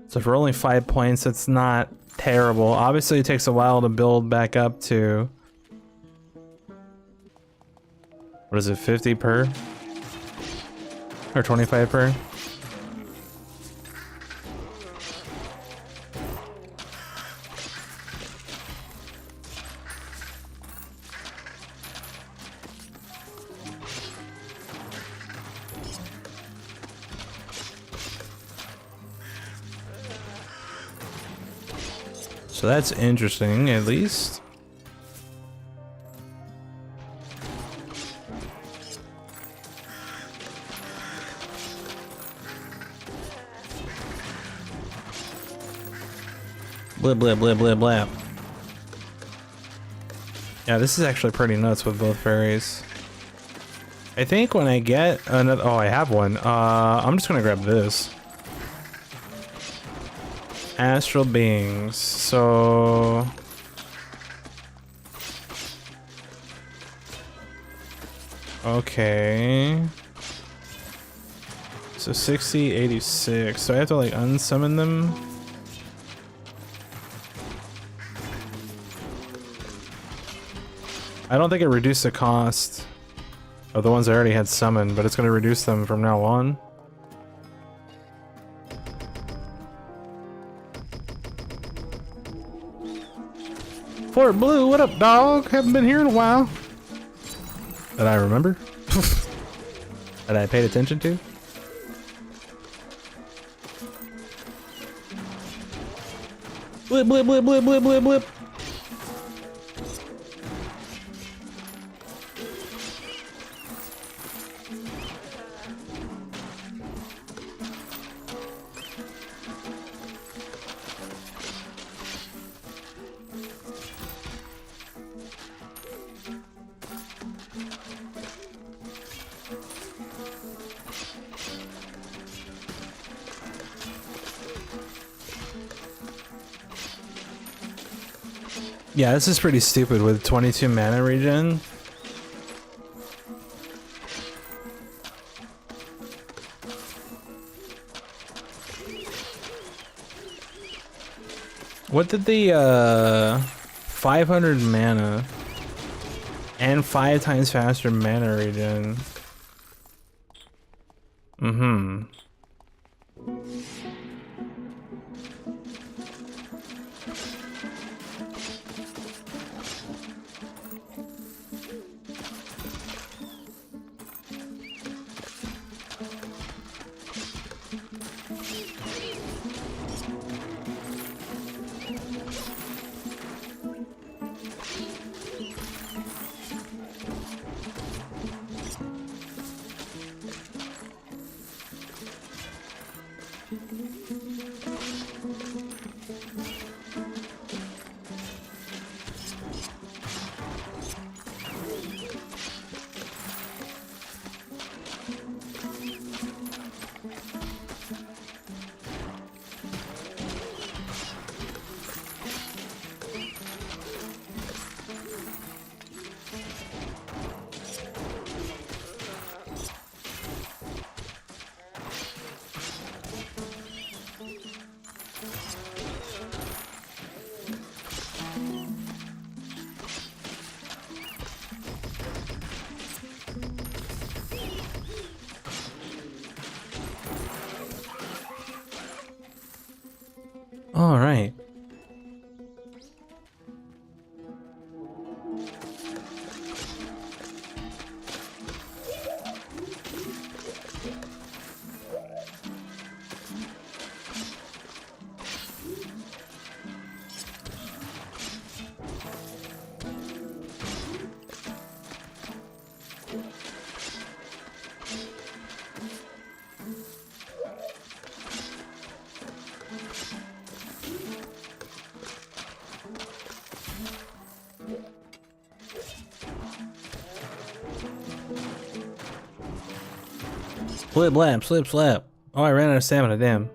So for only 5 points, it's not terrible. Obviously it takes a while to build back up to... What is it, 50 per? Or 25 per. So that's interesting, at least. Blah, blah, blah, blah, blah. Yeah, this is actually pretty nuts with both fairies. I think when I get another... Oh, I have one. I'm just gonna grab this. Astral beings. So... Okay. So 60, 86. So I have to like unsummon them? I don't think it reduced the cost of the ones I already had summoned, but it's going to reduce them from now on. Fort Blue, what up, dog? Haven't been here in a while. That I remember? That I paid attention to? Blip, blip, blip, blip, blip, blip, blip. Yeah, this is pretty stupid with 22 mana regen. What did the 500 mana and 5 times faster mana regen? Mm-hmm. All right. Slip slap, slip slap. Oh, I ran out of stamina, damn.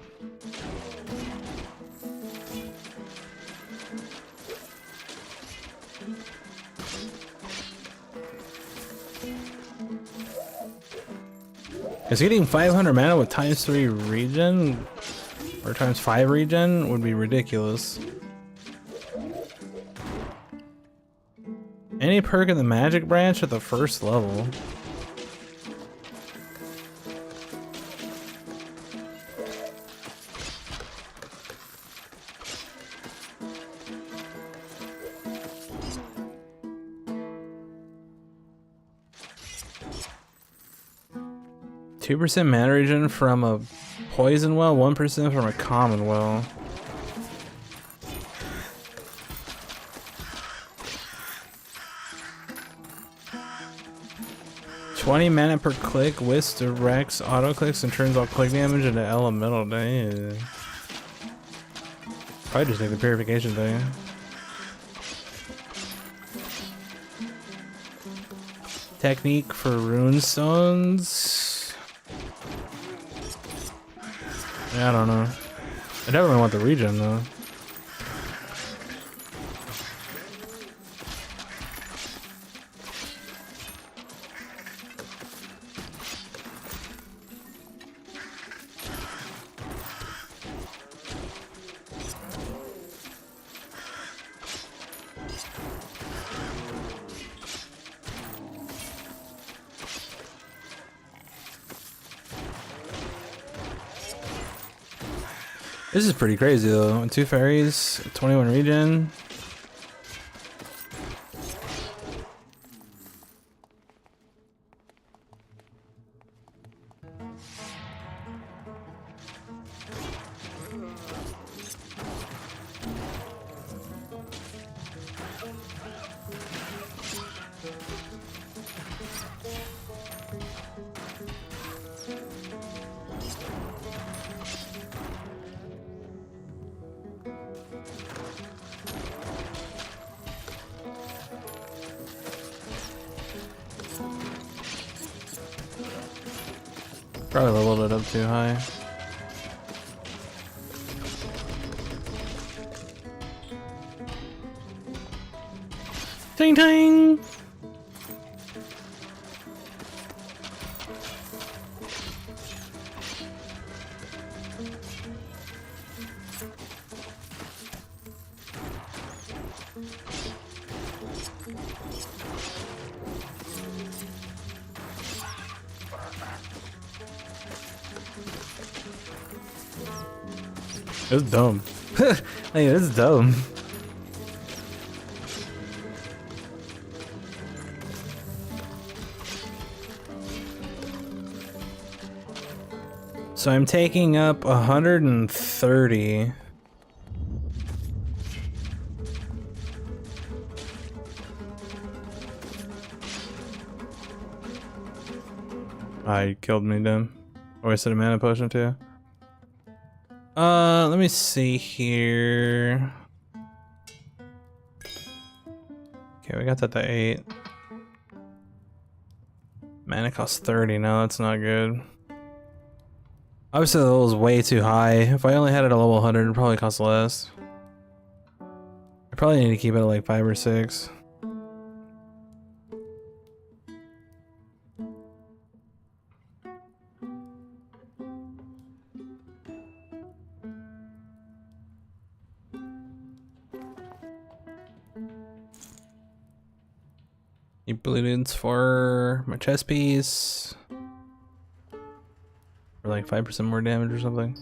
Is getting 500 mana with times 3 regen or times 5 regen would be ridiculous. Any perk in the magic branch at the first level. 2% mana regen from a poison well, 1% from a common well. $20 mana per click, Wisp directs auto clicks and turns all click damage into elemental damage. Probably just take the purification thing. Technique for rune stones. Yeah, I don't know. I definitely want the regen though. This is pretty crazy though. 2 fairies, 21 regen. Probably leveled it up too high. Ting ting! It's dumb. Hey, it's dumb. So I'm taking up 130. You killed me, then. Oh, I said a mana potion too. Let me see here. Okay, we got that to 8. Mana costs 30. No, that's not good. Obviously, the level is way too high. If I only had it at level 100, it'd probably cost less. I probably need to keep it at like 5 or 6. Need balloons for my chest piece. For like 5% more damage or something.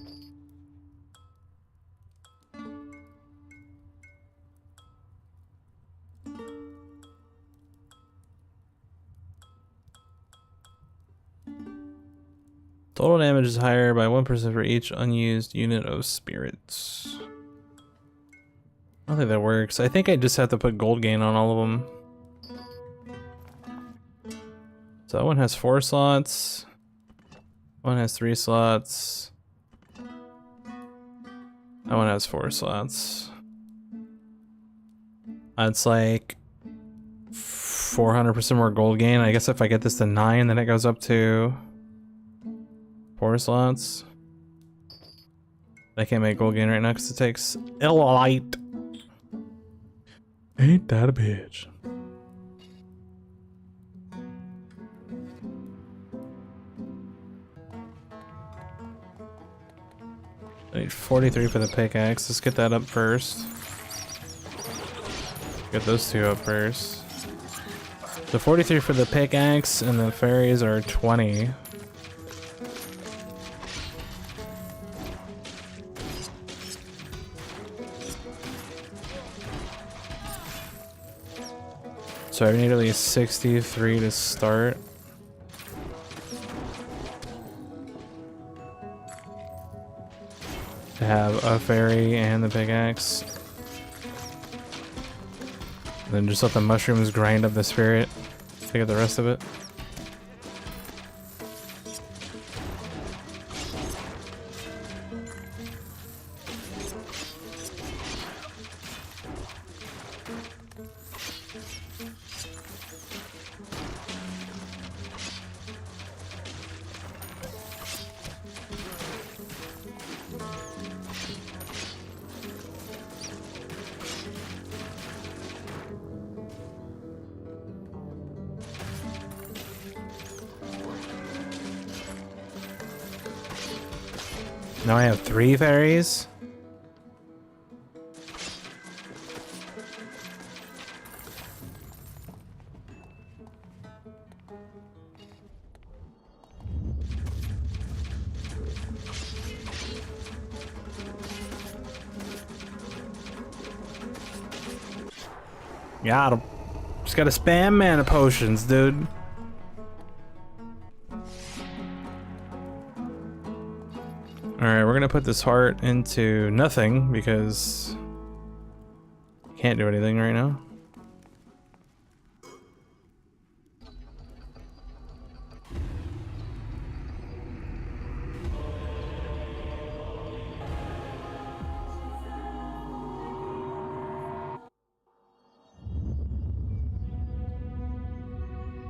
Total damage is higher by 1% for each unused unit of spirits. I don't think that works. I think I just have to put gold gain on all of them. So that one has 4 slots. One has 3 slots. That one has 4 slots. It's like 400% more gold gain. I guess if I get this to 9, then it goes up to 4 slots. I can't make gold gain right now because it takes light. Ain't that a bitch? I need 43 for the pickaxe. Let's get that up first. Get those 2 up first. The 43 for the pickaxe and the fairies are 20. So I need at least 63 to start. To have a fairy and the pickaxe. And then just let the mushrooms grind up the spirit to get the rest of it. Now I have 3 fairies. Got him. Just gotta spam mana potions, dude. Alright, we're gonna put this heart into nothing because can't do anything right now.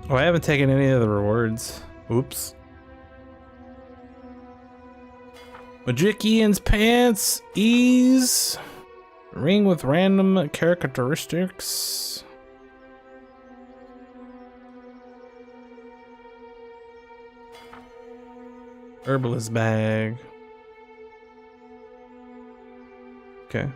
Oh, I haven't taken any of the rewards. Oops. Magician's pants, ease, ring with random characteristics. Herbalist bag. Okay.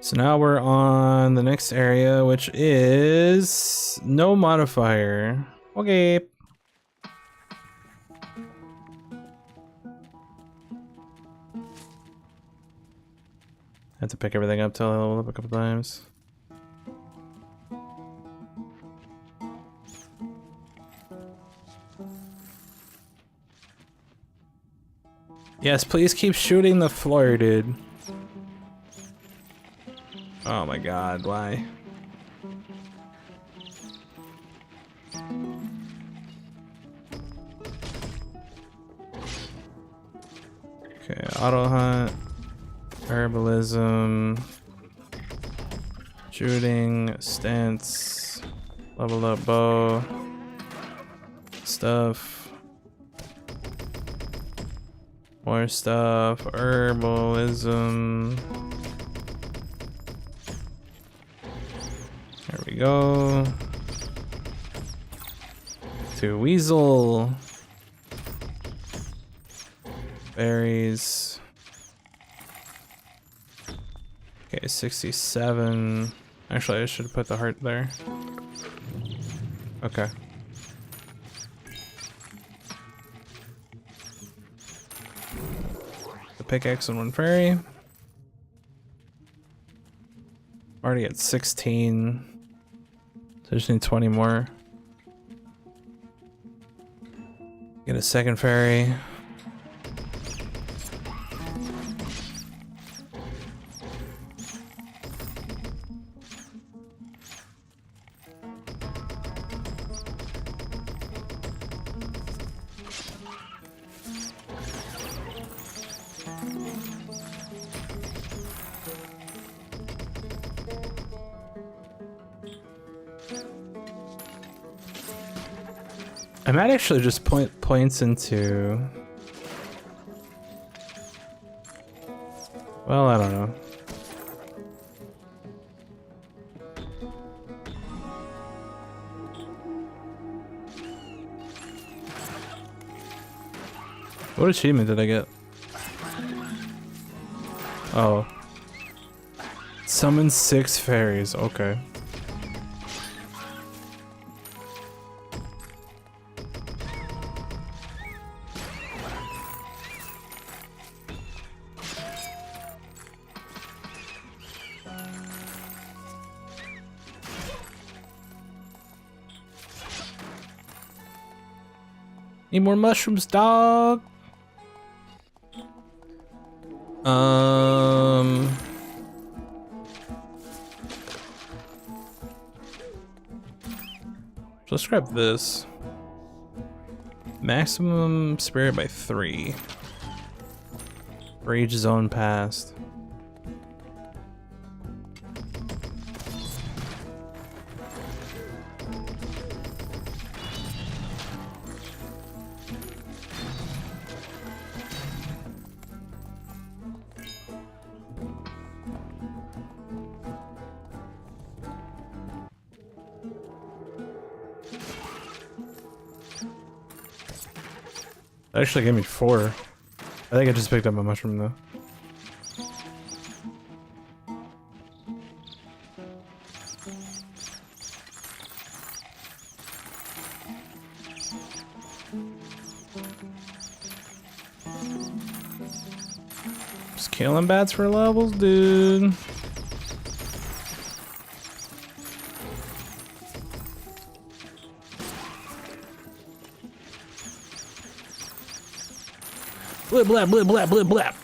So now we're on the next area, which is no modifier. Okay. Had to pick everything up till I level up a couple times. Yes, please keep shooting the floor, dude. Oh my god, why? Okay, auto hunt, herbalism, shooting, stance, leveled up bow, stuff, more stuff, herbalism. There we go. To weasel. Fairies. Okay, 67. Actually, I should have put the heart there. Okay. The pickaxe and one fairy. Already at 16. So I just need 20 more. Get a second fairy. I might actually just points into... Well, I don't know. What achievement did I get? Oh. Summon 6 fairies, okay. Need more mushrooms, dog. So let's grab this. Maximum spirit by 3. For each zone passed. That actually gave me 4. I think I just picked up a mushroom though. Just killing bats for levels, dude. Blip, blap, blip, blap, blip, blap.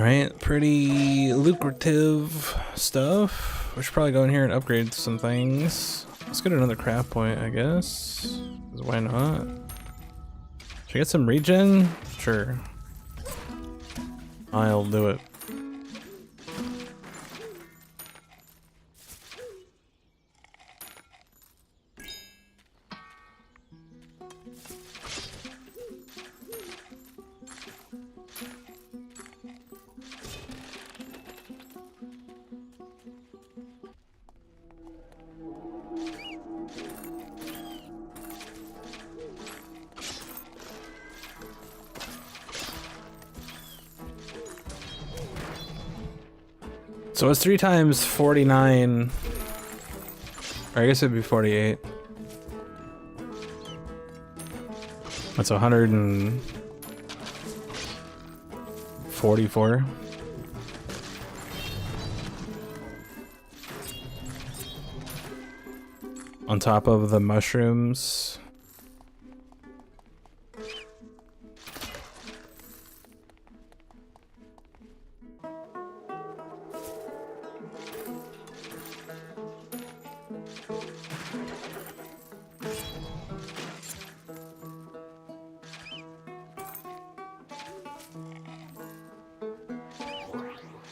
Alright, pretty lucrative stuff. We should probably go in here and upgrade some things. Let's get another craft point, I guess. 'Cause why not? Should I get some regen? Sure. I'll do it. So it's 3 times 49, or I guess it'd be 48. That's 144. On top of the mushrooms.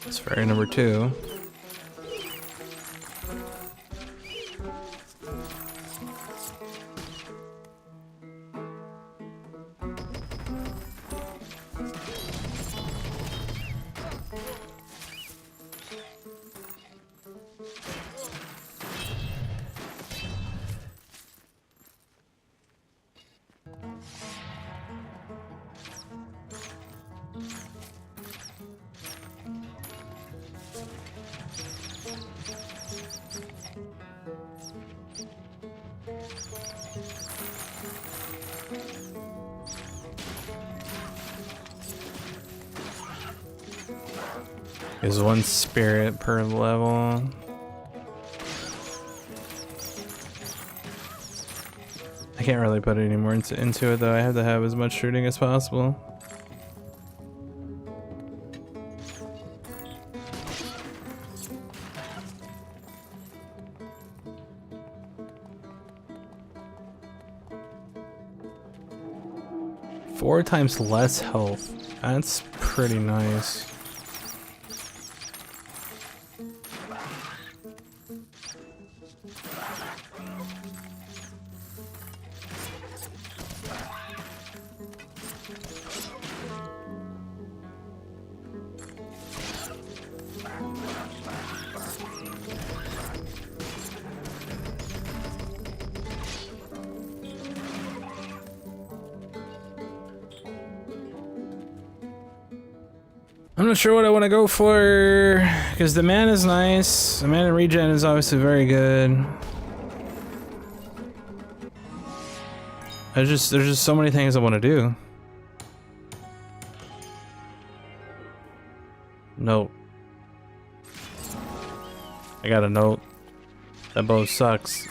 That's fairy number 2. Is 1 spirit per level. I can't really put any more into it though. I have to have as much shooting as possible. Four times less health. That's pretty nice. I'm not sure what I want to go for, because the mana is nice. The mana regen is obviously very good. There's just so many things I want to do. Nope. I got a note. That bow sucks.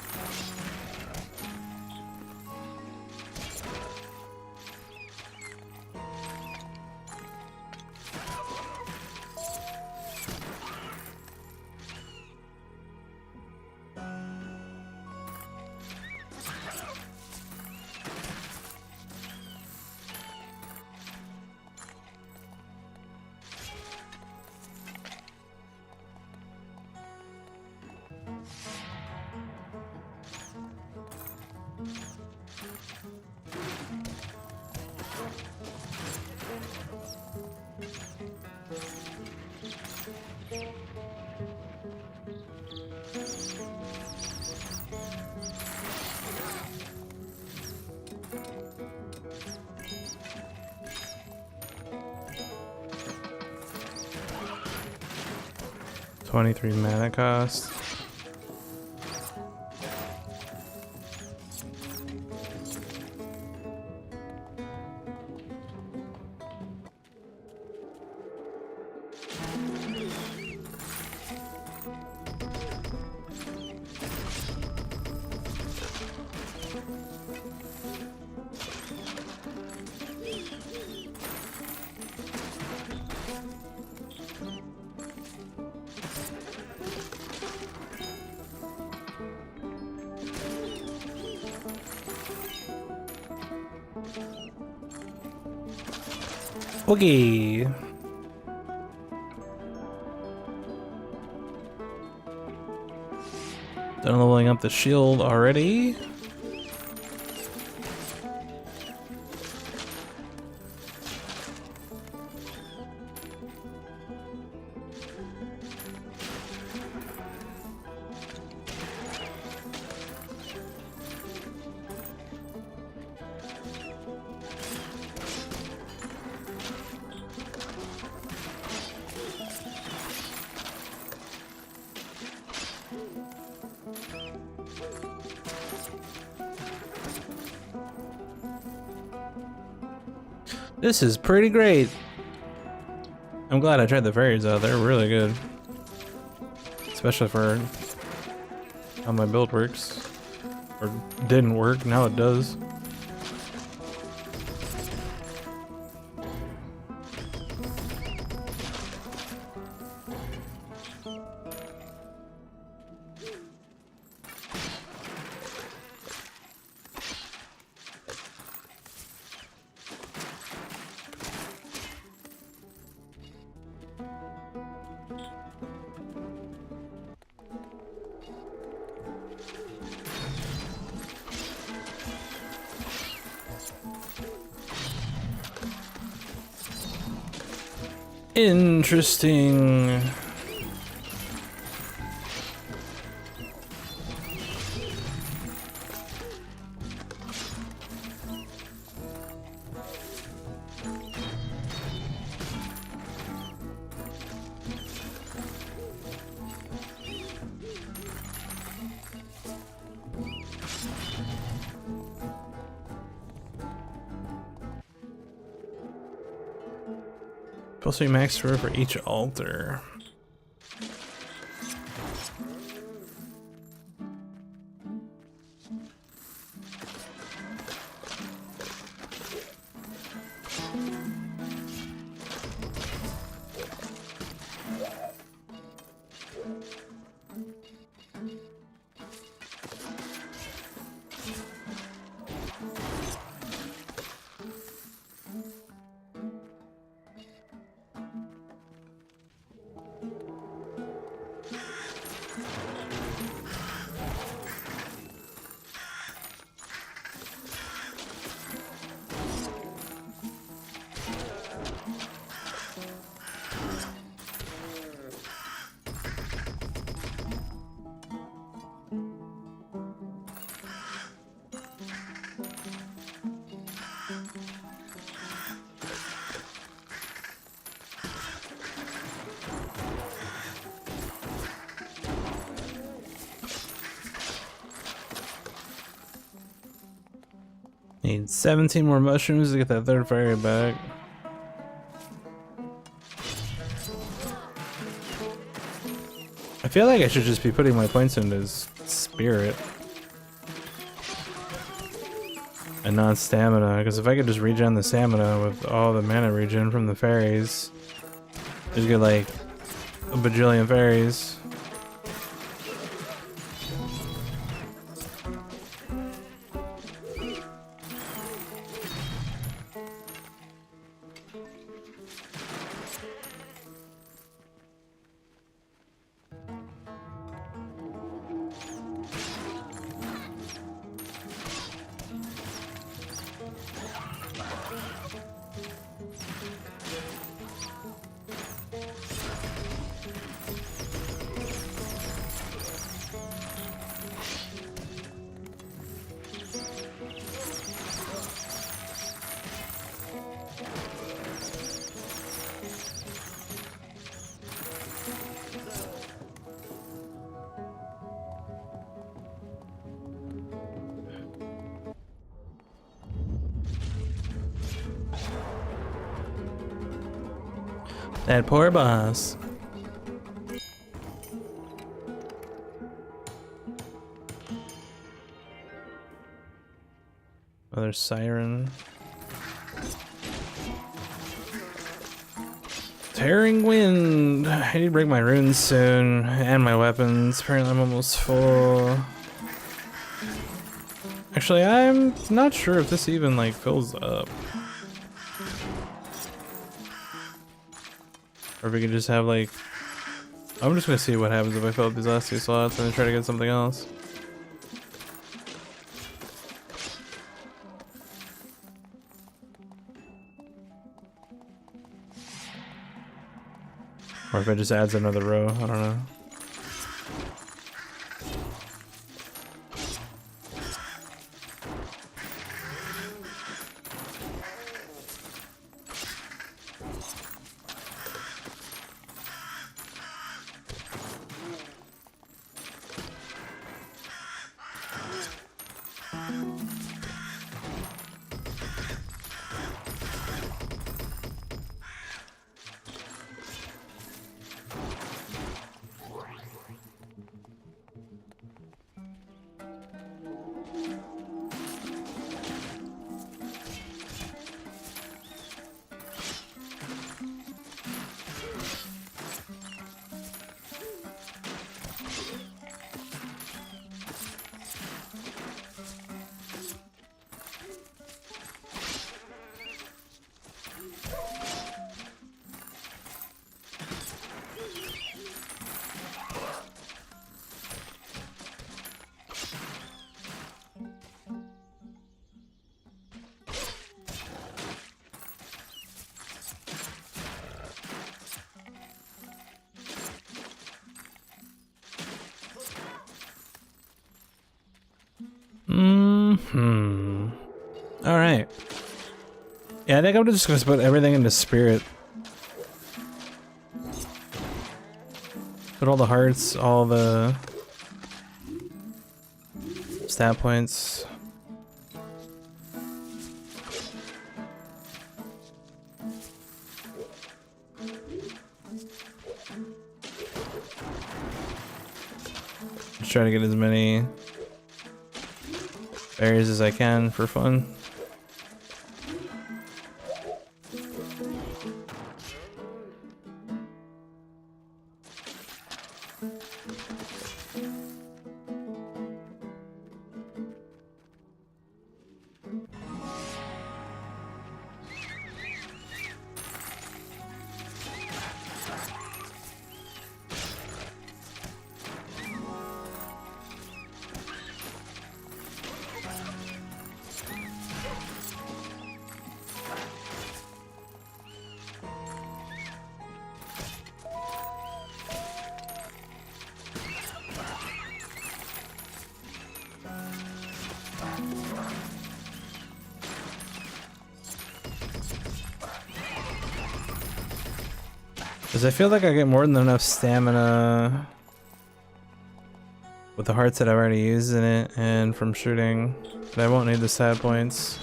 $23 mana cost. Okay. Done leveling up the shield already. This is pretty great. I'm glad I tried the fairies out. They're really good. Especially for how my build works. Or didn't work, now it does. Interesting. Supposed to be max for each altar. Need 17 more mushrooms to get that third fairy back. I feel like I should just be putting my points into spirit and not stamina, because if I could just regen the stamina with all the mana regen from the fairies, just get like a bajillion fairies. That poor boss. Another siren. Tearing wind. I need to break my runes soon and my weapons. Apparently I'm almost full. Actually, I'm not sure if this even like fills up. Or if we could just have like... I'm just gonna see what happens if I fill up these last 2 slots and then try to get something else. Or if it just adds another row, I don't know. Alright. Yeah, I think I'm just gonna put everything into spirit. Put all the hearts, all the stat points. Just try to get as many fairies as I can for fun. Because I feel like I get more than enough stamina with the hearts that I've already used in it and from shooting, but I won't need the stat points.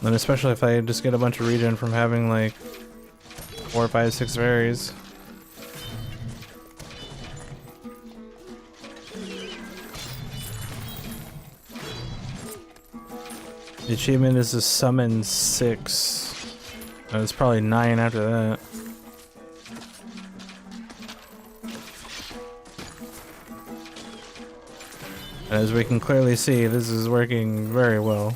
And especially if I just get a bunch of regen from having like 4, 5, 6 fairies. The achievement is to summon 6. And it's probably 9 after that. As we can clearly see, this is working very well.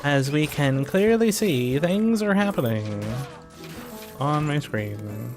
As we can clearly see, things are happening on my screen.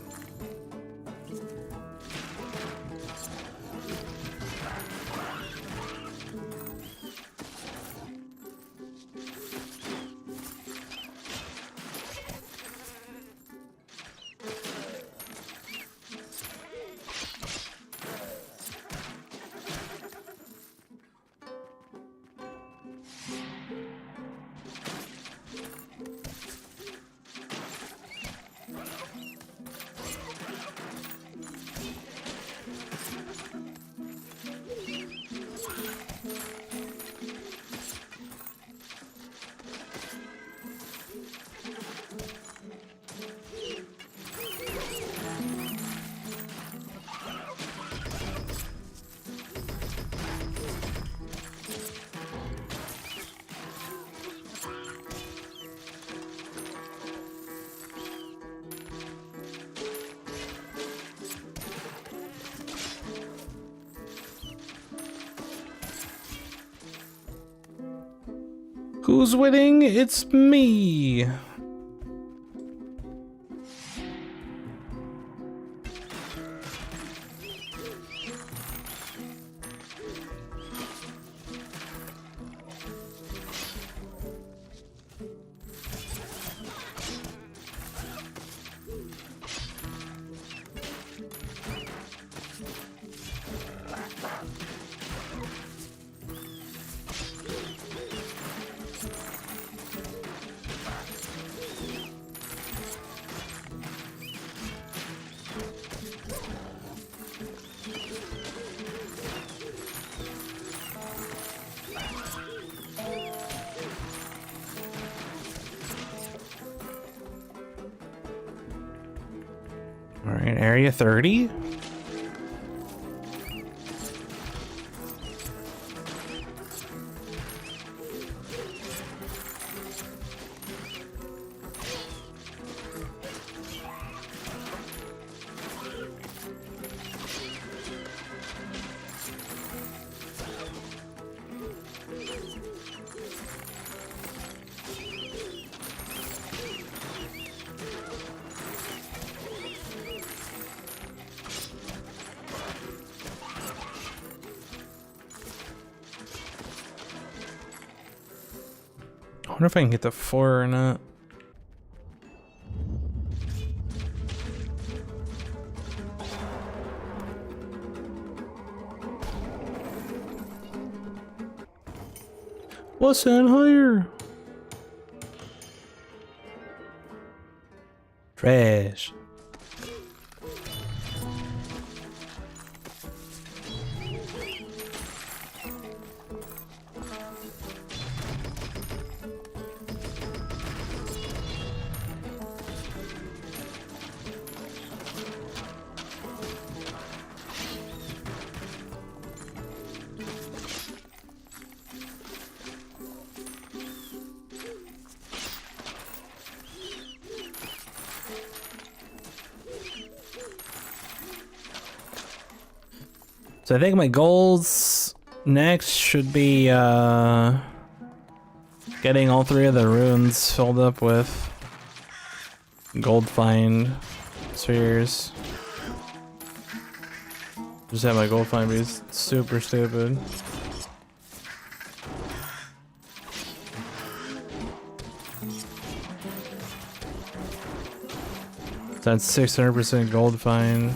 Who's winning? It's me. All right, area 30. I wonder if I can get the 4 or not. What's that higher? Trash. So I think my goals next should be getting all 3 of the runes filled up with gold find spheres. Just have my gold find be super stupid. That's 600% gold find.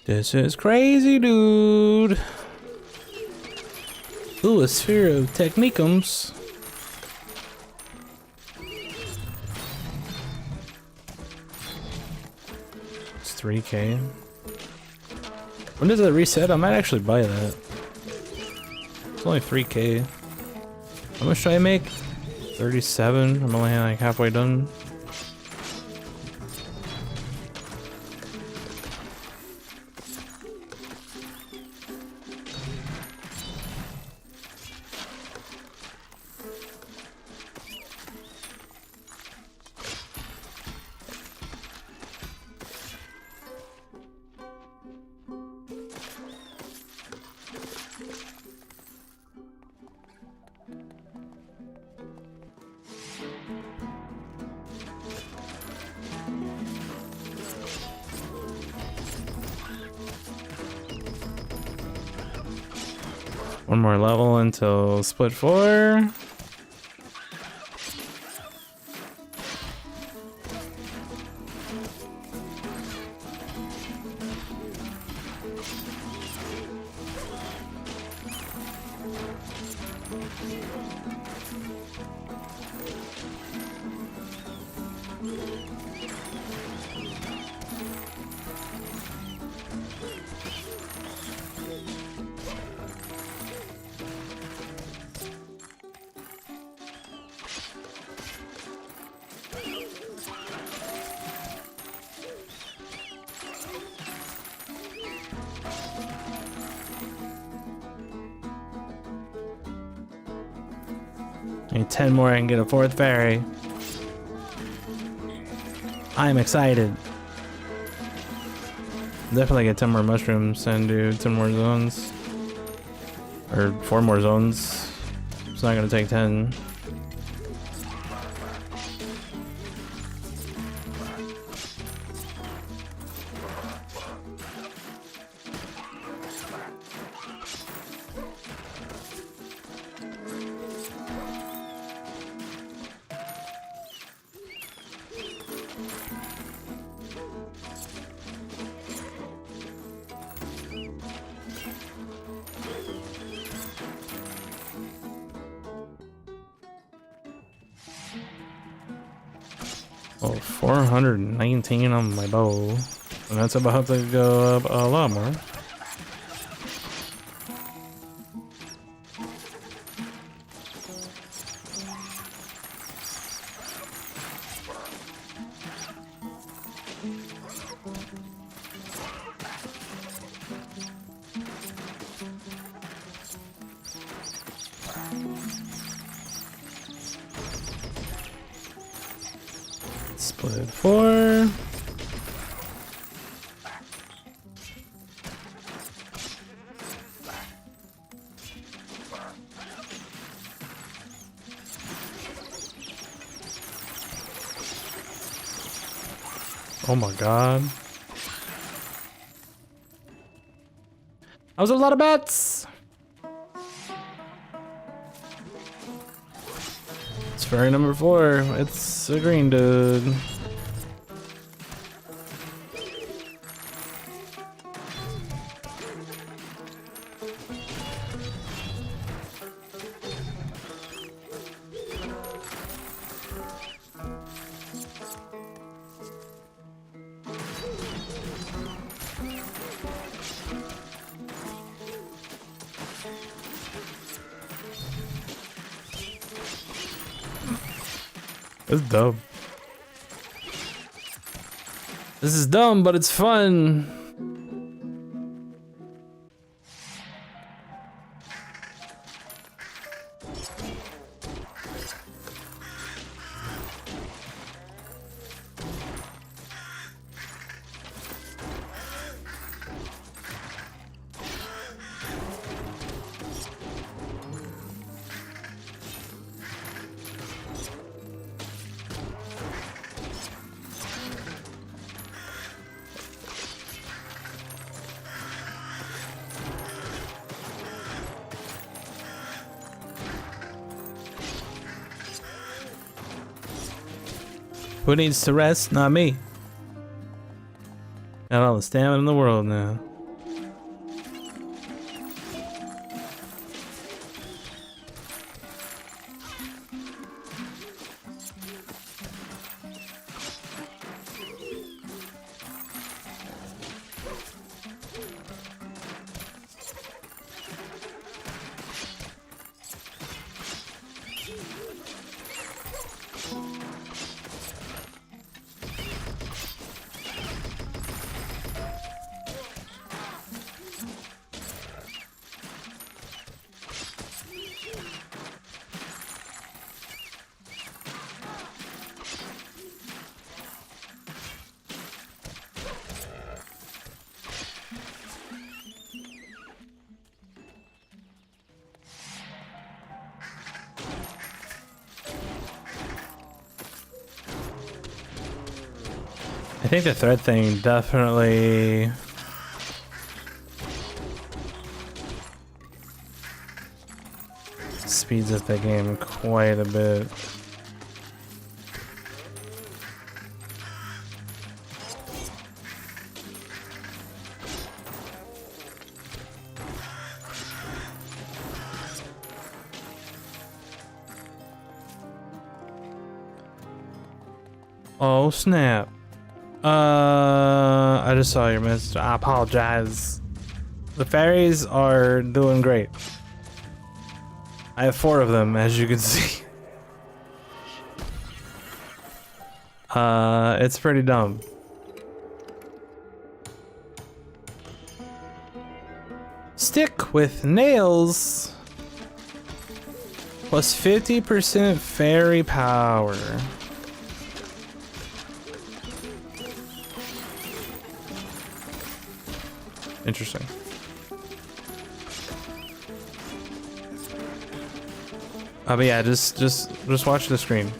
This is crazy, dude. Ooh, a sphere of technicums. It's 3K. When does it reset? I might actually buy that. It's only 3K. How much should I make? 37. I'm only like halfway done. One more level until split 4. Need 10 more, I can get a 4th fairy. I'm excited. Definitely get 10 more mushrooms and do 10 more zones. Or 4 more zones. It's not gonna take 10. Oh, 419 on my bow. And that's about to go up a lot more. Split 4. Oh my god. That was a lot of bats. It's fairy number 4. It's a green dude. It's dumb. This is dumb, but it's fun. Who needs to rest? Not me. Got all the stamina in the world now. I think the thread thing definitely speeds up the game quite a bit. Oh snap. I just saw your message. I apologize. The fairies are doing great. I have 4 of them, as you can see. It's pretty dumb. Stick with nails. Plus 50% fairy power. Interesting. But yeah, just watch the screen.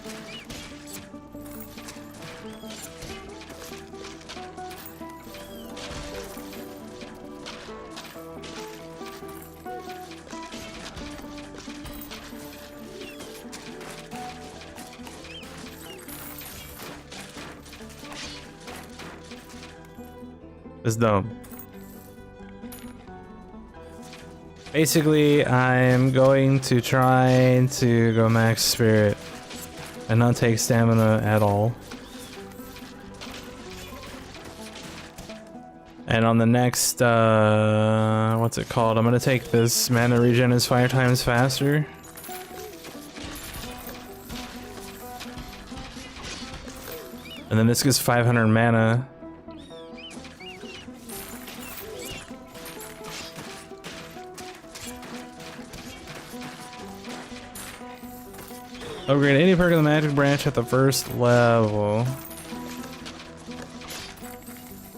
It's dumb. Basically, I'm going to try to go max spirit and not take stamina at all. And on the next, what's it called? I'm gonna take this mana regen is 5 times faster. And then this gives 500 mana. Upgrade any perk of the magic branch at the first level.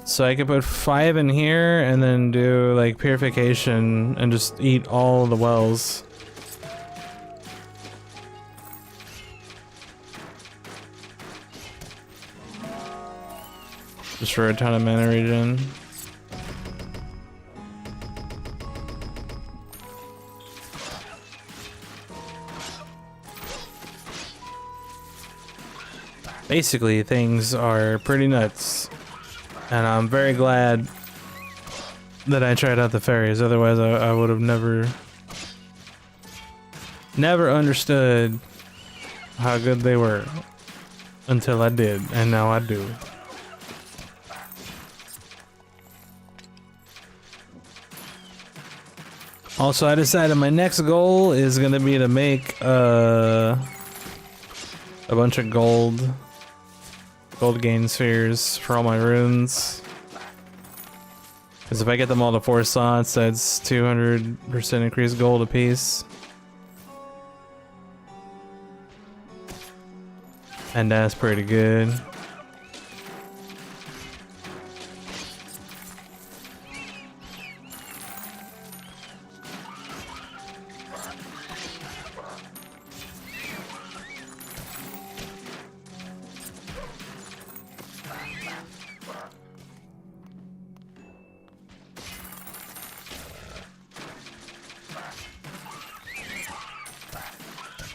So I could put 5 in here and then do like purification and just eat all the wells. Just for a ton of mana regen. Basically, things are pretty nuts, and I'm very glad that I tried out the fairies. Otherwise, I would have never understood how good they were until I did, and now I do. Also, I decided my next goal is gonna be to make a bunch of gold gain spheres for all my runes. Because if I get them all to 4 slots, that's 200% increased gold apiece. And that's pretty good.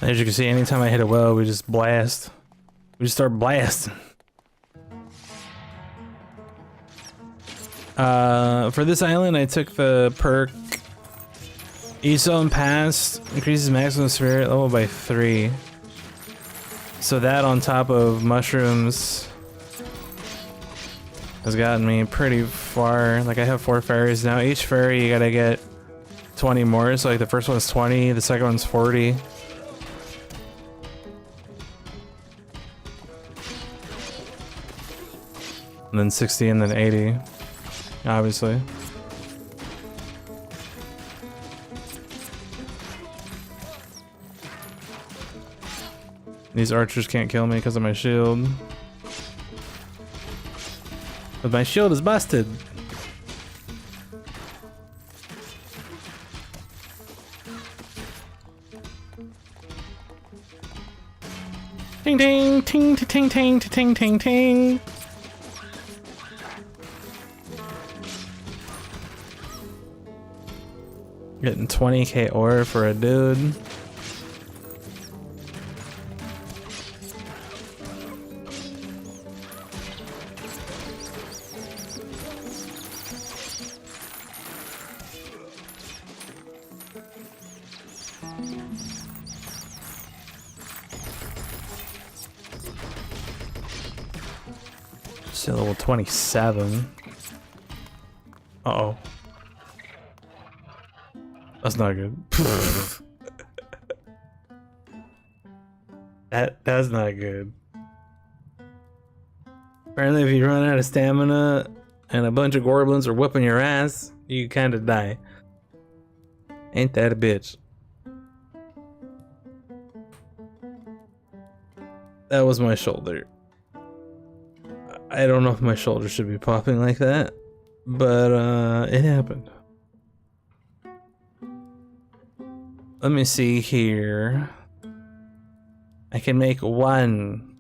As you can see, anytime I hit a well, we just blast. We just start blasting. For this island, I took the perk Ezone Pass, increases maximum spirit level by 3. So that on top of mushrooms has gotten me pretty far. Like I have 4 fairies now. Each fairy you gotta get 20 more. So like the first one's 20, the second one's 40. And then 60 and then 80, obviously. These archers can't kill me because of my shield. But my shield is busted. Ting ting ting ting ting ting ting ting. Getting 20k ore for a dude. Still level 27. Uh-oh. That's not good. That's not good. Apparently if you run out of stamina and a bunch of goblins are whooping your ass, you kinda die. Ain't that a bitch? That was my shoulder. I don't know if my shoulder should be popping like that, but it happened. Let me see here. I can make one.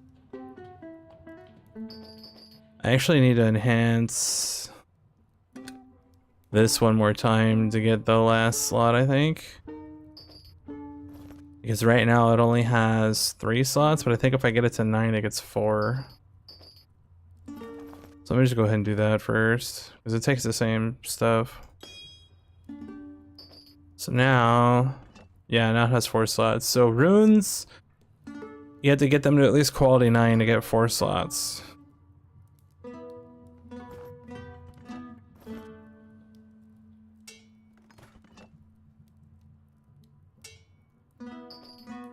I actually need to enhance this one more time to get the last slot, I think. Because right now it only has 3 slots, but I think if I get it to 9, it gets 4. So let me just go ahead and do that first, because it takes the same stuff. So now, yeah, now it has 4 slots. So runes, you have to get them to at least quality 9 to get 4 slots.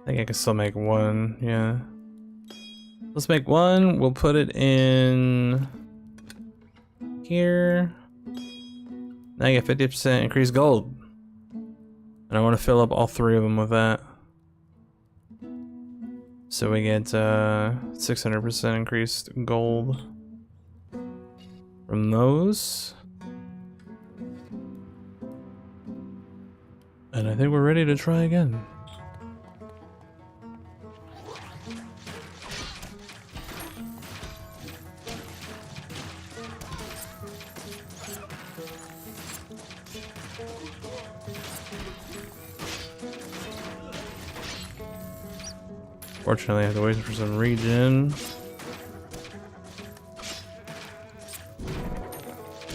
I think I can still make 1, yeah. Let's make 1, we'll put it in here. Now I get 50% increased gold. And I want to fill up all 3 of them with that. So we get 600% increased gold from those. And I think we're ready to try again. Fortunately, I have to wait for some regen.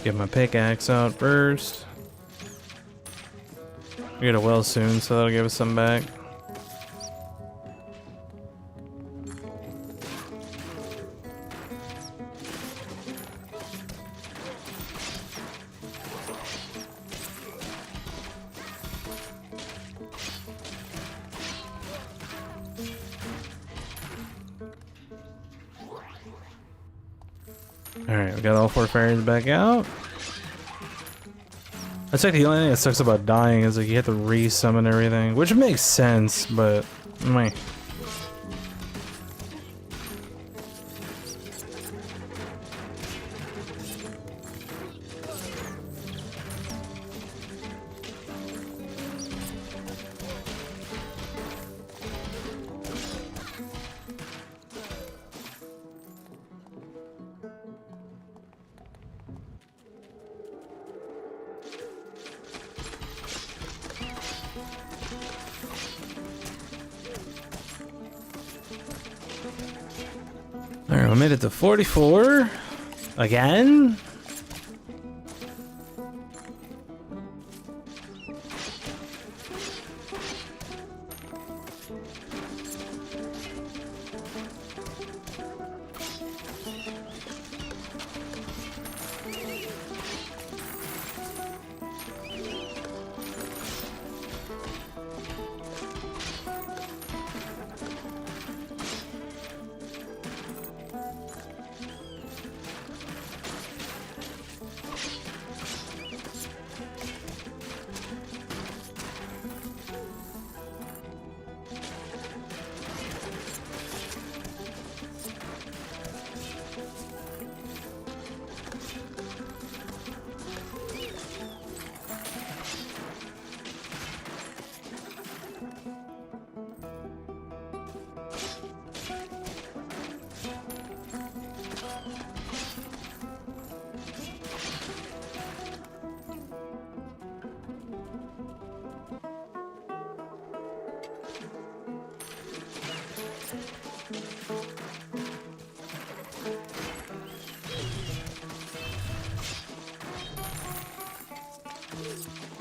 Get my pickaxe out first. We get a well soon, so that'll give us some back. Alright, we got all 4 fairies back out. That's like the only thing that sucks about dying is like you have to re-summon everything, which makes sense, but meh. Alright, we made it to 44. Again?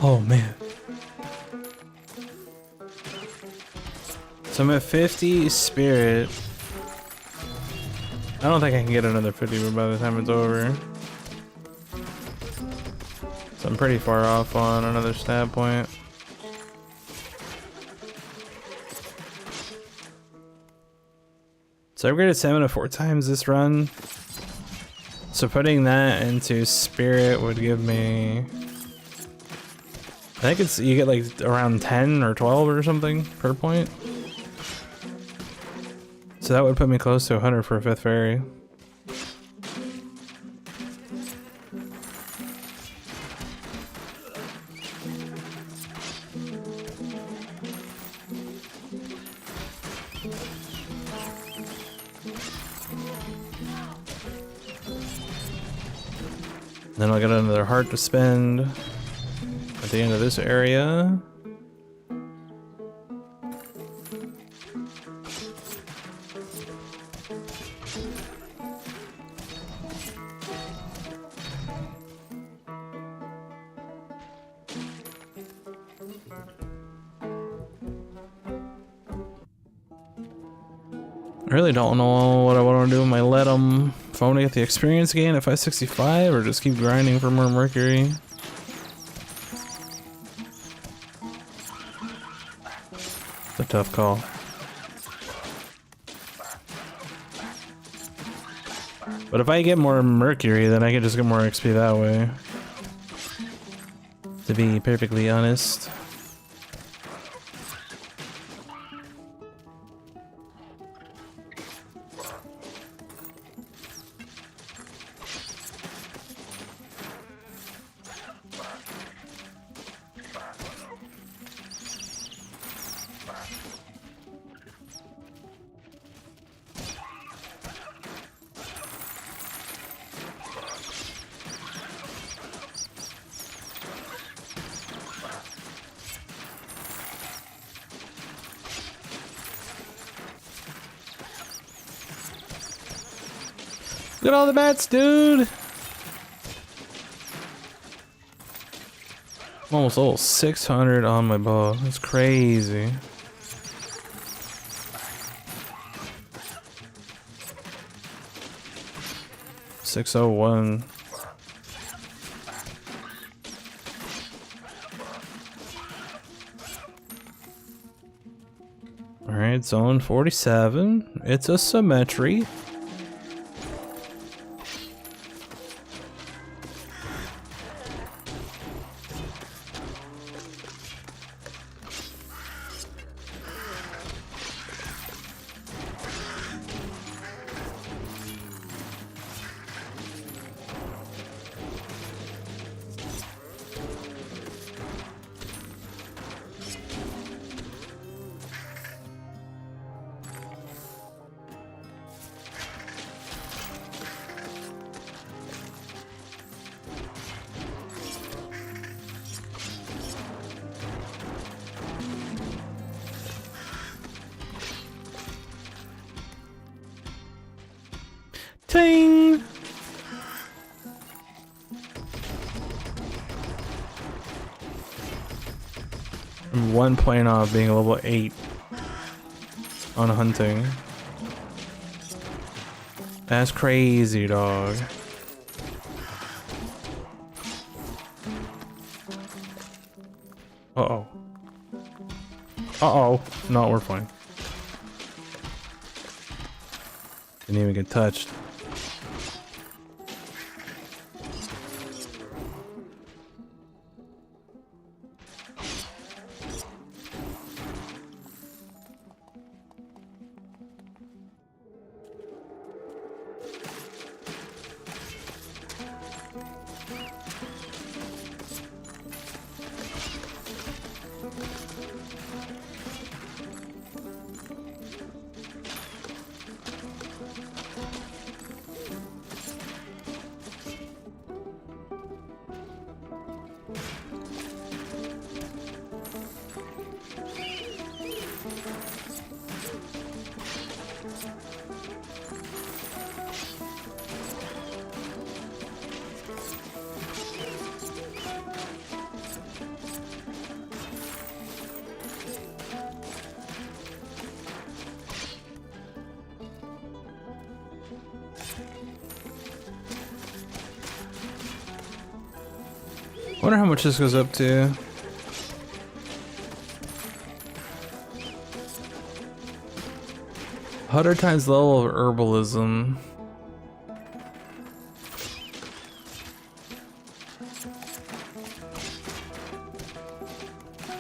Oh man. So I'm at 50 spirit. I don't think I can get another 50 by the time it's over. So I'm pretty far off on another stab point. So I upgraded stamina 4 times this run. So putting that into spirit would give me, I think it's, you get like around 10 or 12 or something per point. So that would put me close to 100 for a 5th fairy. Then I'll get another heart to spend at the end of this area. I really don't know what I want to do with my let 'em. If I want to get the experience gain at 565 or just keep grinding for more mercury. It's a tough call. But if I get more mercury, then I can just get more XP that way. To be perfectly honest. Look at all the bats, dude! I'm almost level 600 on my bow. That's crazy. $601. Alright, zone 47. It's a symmetry. Ting! I'm 1 point off being a level 8 on hunting. That's crazy, dog. Uh-oh. Uh-oh. No, we're fine. Didn't even get touched. Wonder how much this goes up to. $100 times level of herbalism.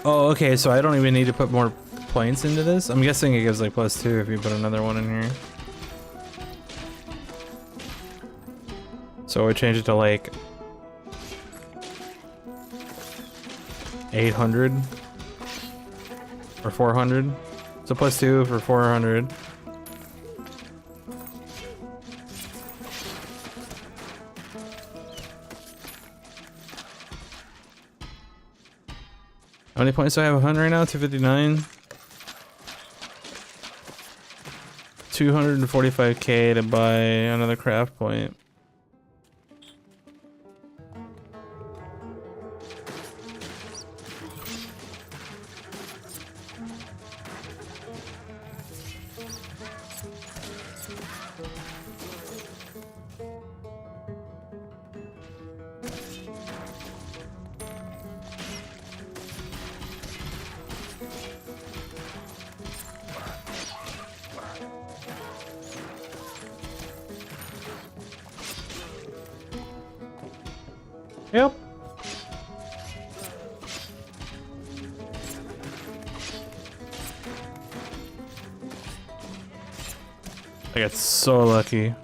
Oh, okay, so I don't even need to put more points into this. I'm guessing it gives like +2 if you put another one in here. So we change it to like 800 or 400. So +2 for 400. How many points do I have? 100 right now? 259. 245k to buy another craft point. Yep. I got so lucky. I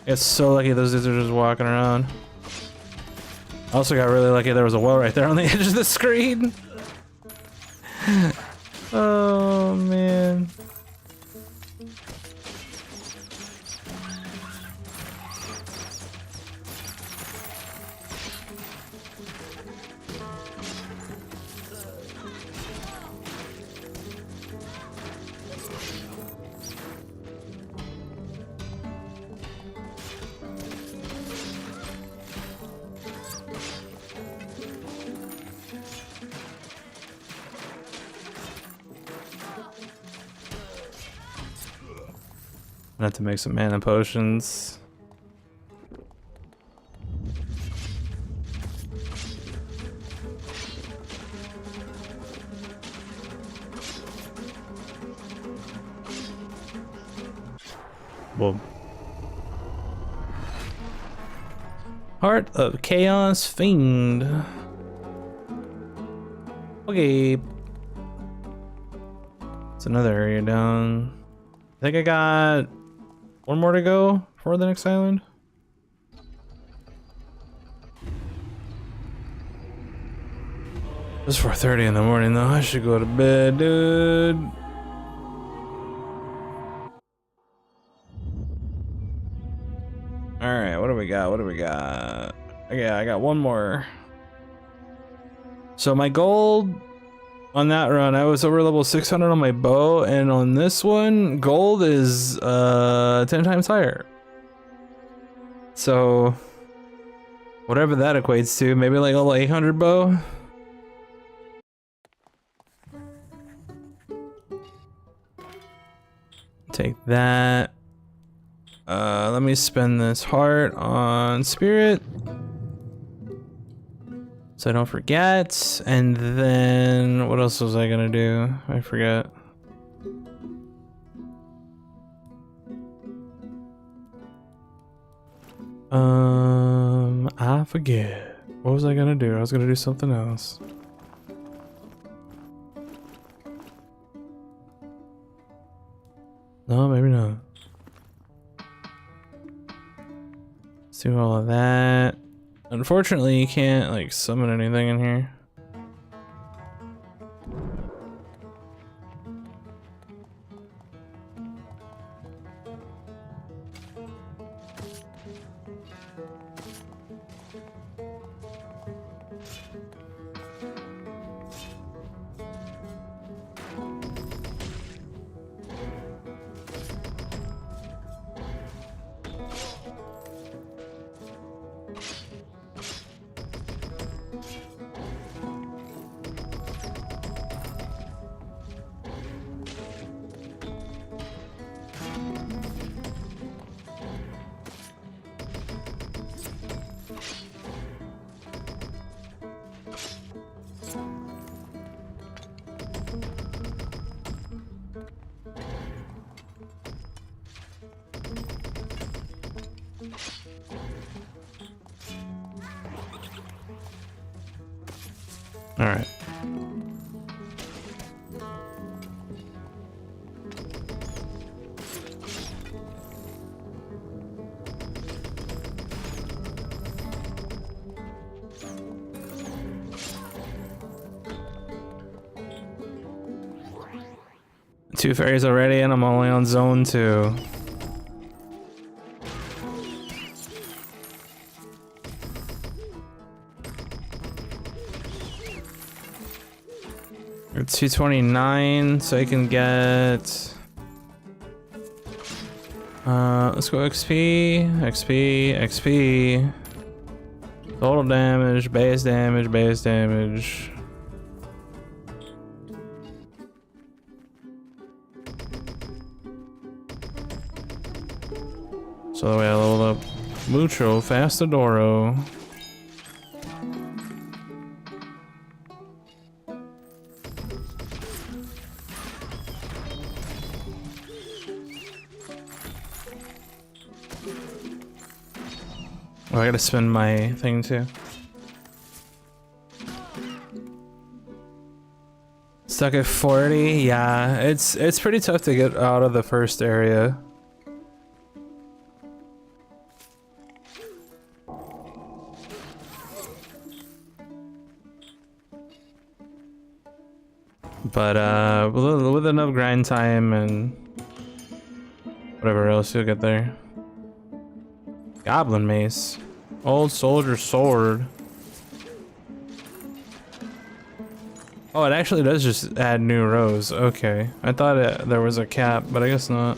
got so lucky those dudes are just walking around. I also got really lucky there was a well right there on the edge of the screen. Oh man. I have to make some mana potions. Boom. Heart of Chaos Fiend. Okay. It's another area down. I think I got one more to go for the next island. It's 4:30 in the morning though. I should go to bed, dude. Alright, what do we got? What do we got? Okay, I got one more. So my gold on that run, I was over level 600 on my bow, and on this one, gold is 10 times higher. So whatever that equates to, maybe like level 800 bow. Take that. Let me spend this heart on spirit so I don't forget. And then what else was I gonna do? I forget. I forget. What was I gonna do? I was gonna do something else. No, maybe not. Let's do all of that. Unfortunately, you can't like summon anything in here. All right. 2 fairies already, and I'm only on zone 2. It's 229, so I can get. Let's go XP, XP, XP. Total damage, base damage, base damage. So I leveled up Mucho Fastadoro. Oh, I gotta spend my thing too. Stuck at 40. Yeah, it's pretty tough to get out of the first area. But with enough grind time and whatever else, you'll get there. Goblin mace. Old soldier sword. Oh, it actually does just add new rows. Okay. I thought there was a cap, but I guess not.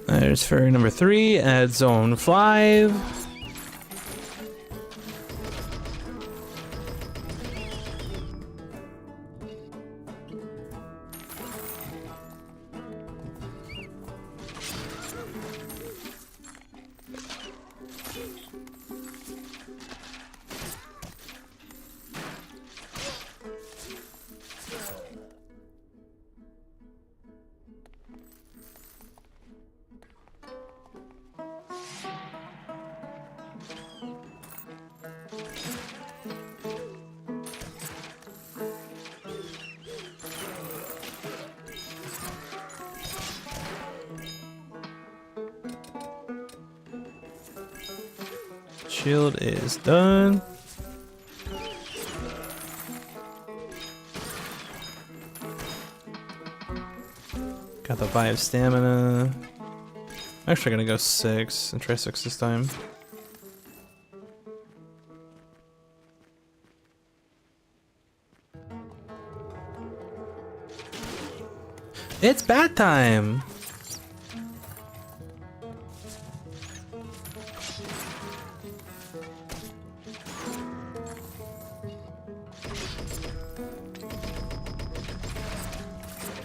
There's fairy number 3 at zone 5. Shield is done. Got the 5 stamina. I'm actually gonna go 6 and try 6 this time. It's bat time!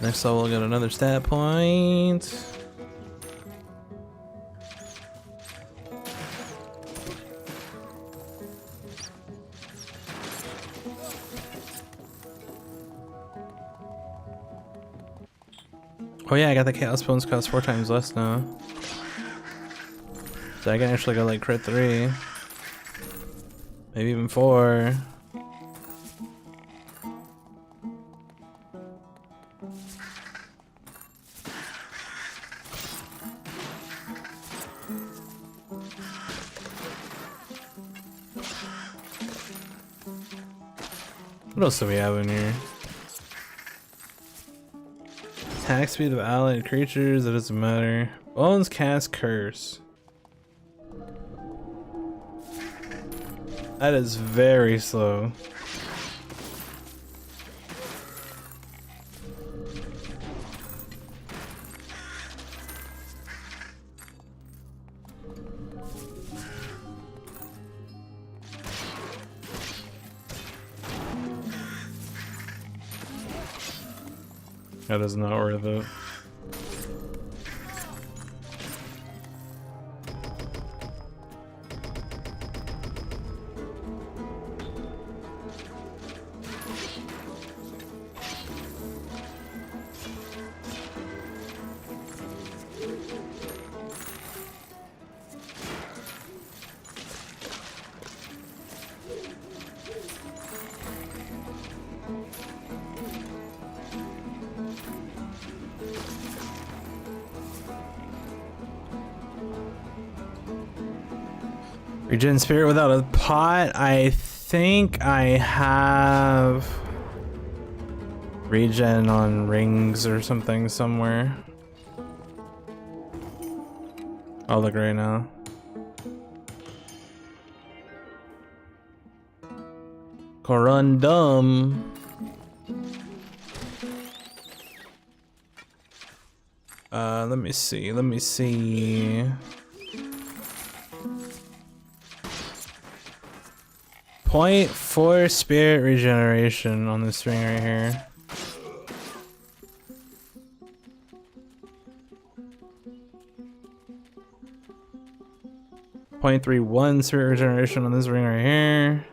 Next level, we'll get another stat point. Oh yeah, I got the chaos bones cost 4 times less now. So I can actually go like crit 3. Maybe even 4. What else do we have in here? Attack speed of allied creatures, it doesn't matter. Bones cast curse. That is very slow. That is not worth it. Regen spirit without a pot. I think I have regen on rings or something somewhere. I'll look right now. Corundum. Let me see. 0.4 spirit regeneration on this ring right here. .31 spirit regeneration on this ring right here.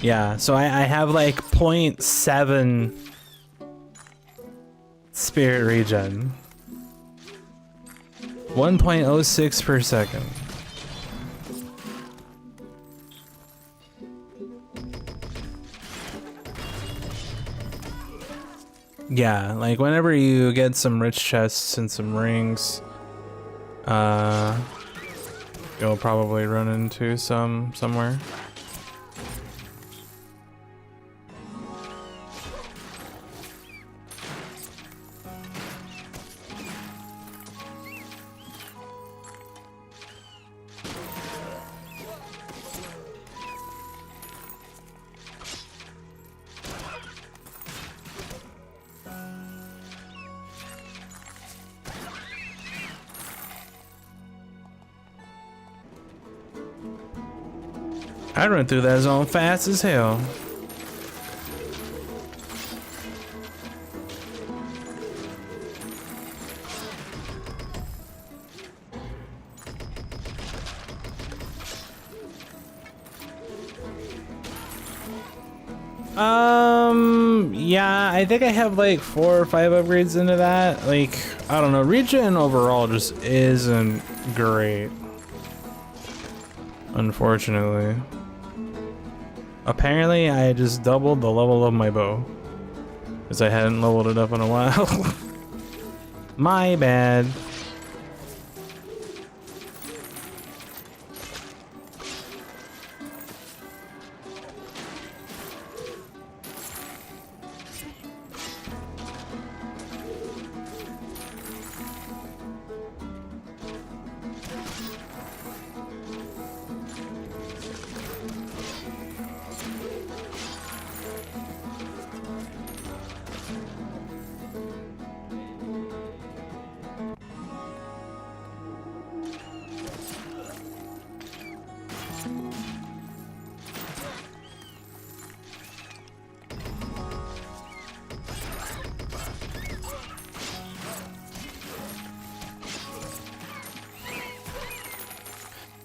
Yeah, so I have like 0.7 spirit regen. 1.06 per second. Yeah, like whenever you get some rich chests and some rings, you'll probably run into somewhere. I run through that zone fast as hell. Yeah, I think I have like 4 or 5 upgrades into that. Like, I don't know, regen overall just isn't great, unfortunately. Apparently, I just doubled the level of my bow, because I hadn't leveled it up in a while. My bad.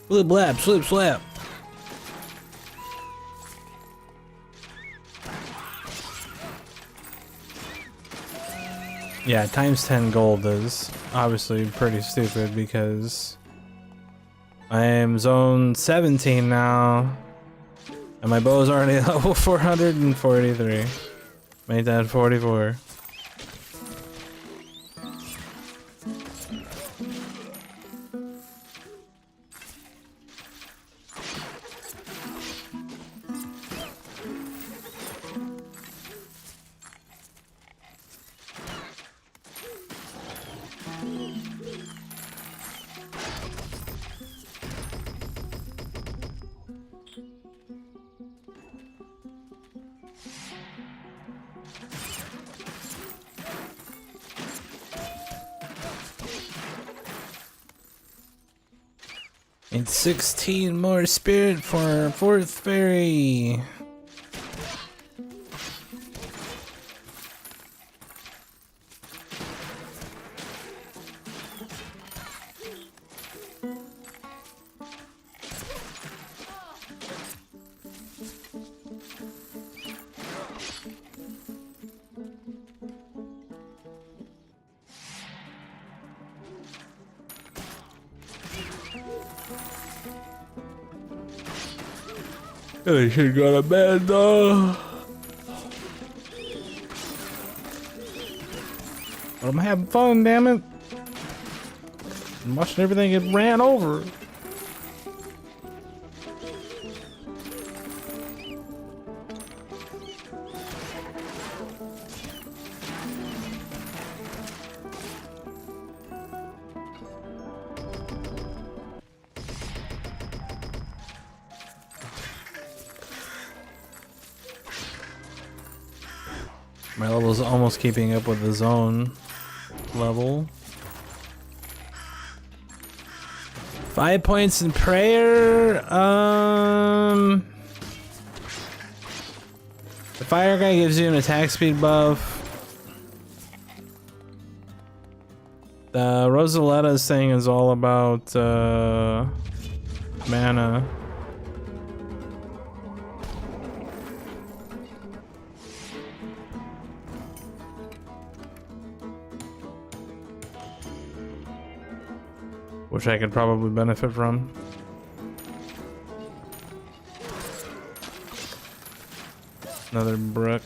Blip blap, slip slap. Yeah, times 10 gold is obviously pretty stupid because I am zone 17 now and my bow is already level 443. Made that 44. Need 16 more spirit for our 4th fairy. I should go to bed though. But I'm having fun, damn it. I'm watching everything get ran over. My level's almost keeping up with the zone level. 5 points in prayer. The fire guy gives you an attack speed buff. The Rosaleta's thing is all about mana. Which I could probably benefit from. Another brook.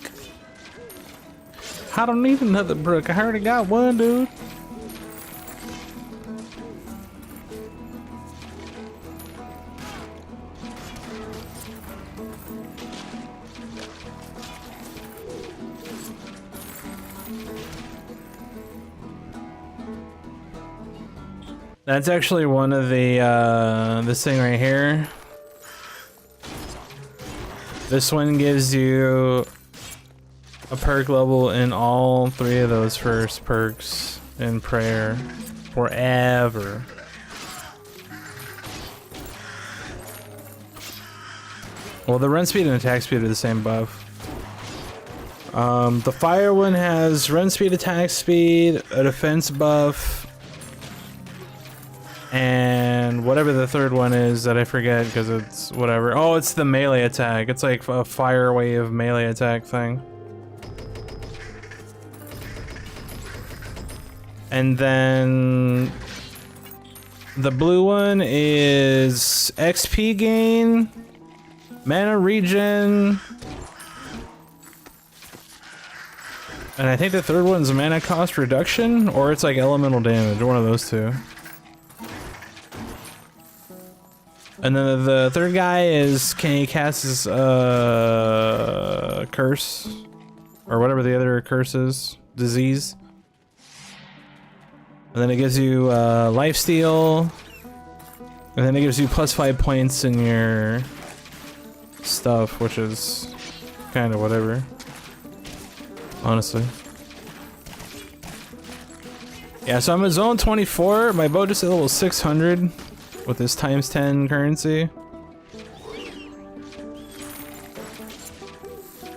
I don't need another brook. I already got one, dude. That's actually one of the, this thing right here. This one gives you a perk level in all 3 of those first perks in prayer forever. Well, the run speed and attack speed are the same buff. The fire one has run speed, attack speed, a defense buff, and whatever the third one is that I forget because it's whatever. Oh, it's the melee attack. It's like a fire wave melee attack thing. And then the blue one is XP gain, mana regen, and I think the third one's mana cost reduction, or it's like elemental damage, one of those two. And then the third guy is, can he cast his curse? Or whatever the other curse is. Disease. And then it gives you lifesteal. And then it gives you plus 5 points in your stuff, which is kind of whatever. Honestly. Yeah, so I'm at zone 24. My bow just hit level 600. With this times 10 currency.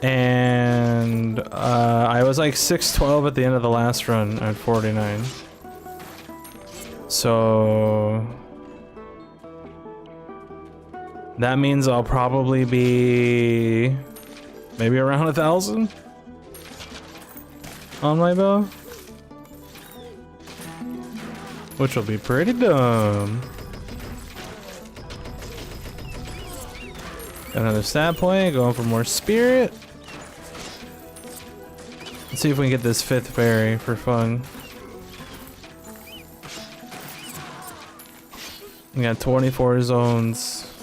And I was like 612 at the end of the last run at 49. So that means I'll probably be maybe around 1,000 on my bow. Which will be pretty dumb. Got another stat point, going for more spirit. Let's see if we can get this 5th fairy for fun. We got 24 zones.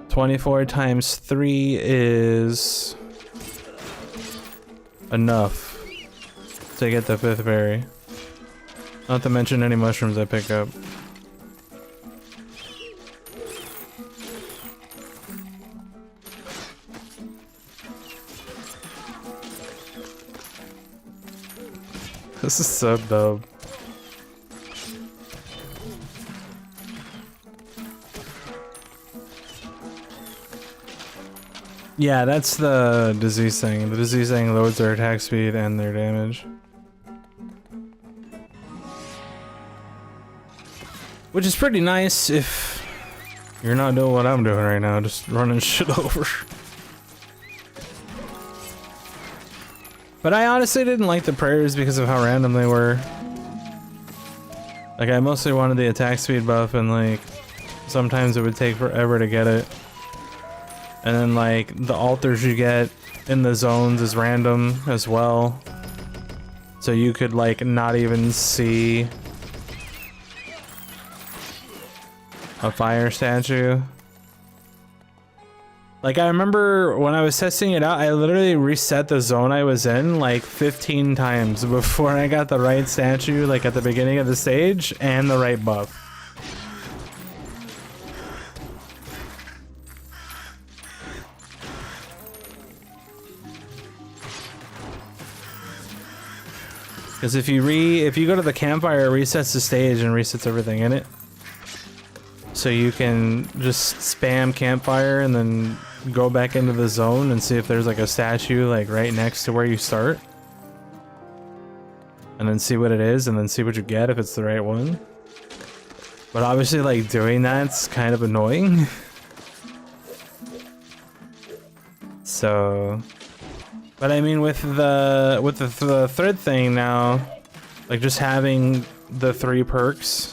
24 times 3 is enough to get the 5th fairy. Not to mention any mushrooms I pick up. This is so dope. Yeah, that's the disease thing. The disease thing lowers their attack speed and their damage. Which is pretty nice if you're not doing what I'm doing right now, just running shit over. But I honestly didn't like the prayers because of how random they were. Like, I mostly wanted the attack speed buff, and like, sometimes it would take forever to get it. And then like, the altars you get in the zones is random as well. So you could like not even see a fire statue. Like I remember when I was testing it out, I literally reset the zone I was in like 15 times before I got the right statue, like at the beginning of the stage, and the right buff. Because if you go to the campfire, it resets the stage and resets everything in it. So you can just spam campfire and then go back into the zone and see if there's like a statue like right next to where you start. And then see what it is and then see what you get if it's the right one. But obviously like doing that's kind of annoying. So, but I mean with the thread thing now, like just having the 3 perks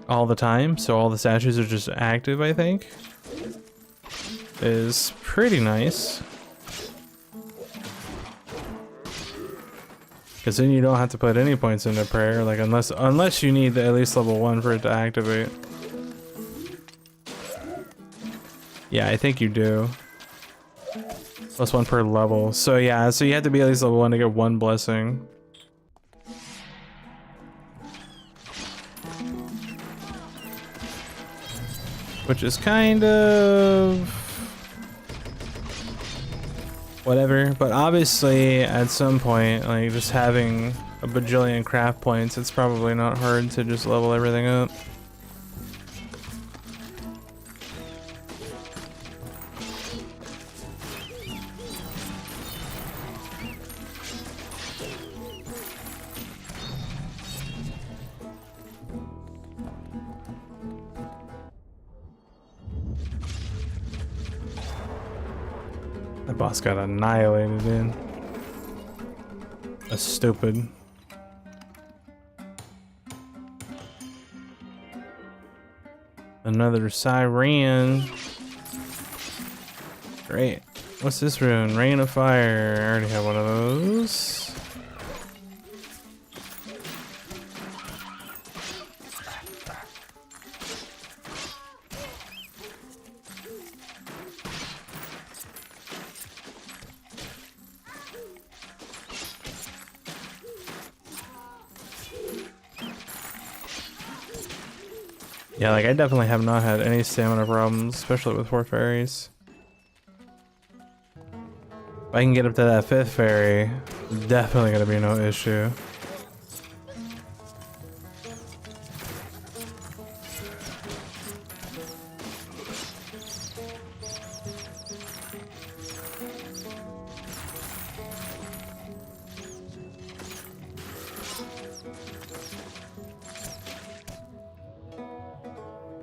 all the time, so all the statues are just active, I think, is pretty nice. Because then you don't have to put any points into prayer, like unless you need at least level 1 for it to activate. Yeah, I think you do. +1 per level. So yeah, so you have to be at least level 1 to get 1 blessing. Which is kind of whatever, but obviously at some point, like just having a bajillion craft points, it's probably not hard to just level everything up. That boss got annihilated, dude. That's stupid. Another siren. Great. What's this rune? Rain of Fire. I already have one of those. Yeah, like I definitely have not had any stamina problems, especially with 4 fairies. If I can get up to that 5th fairy, definitely gonna be no issue.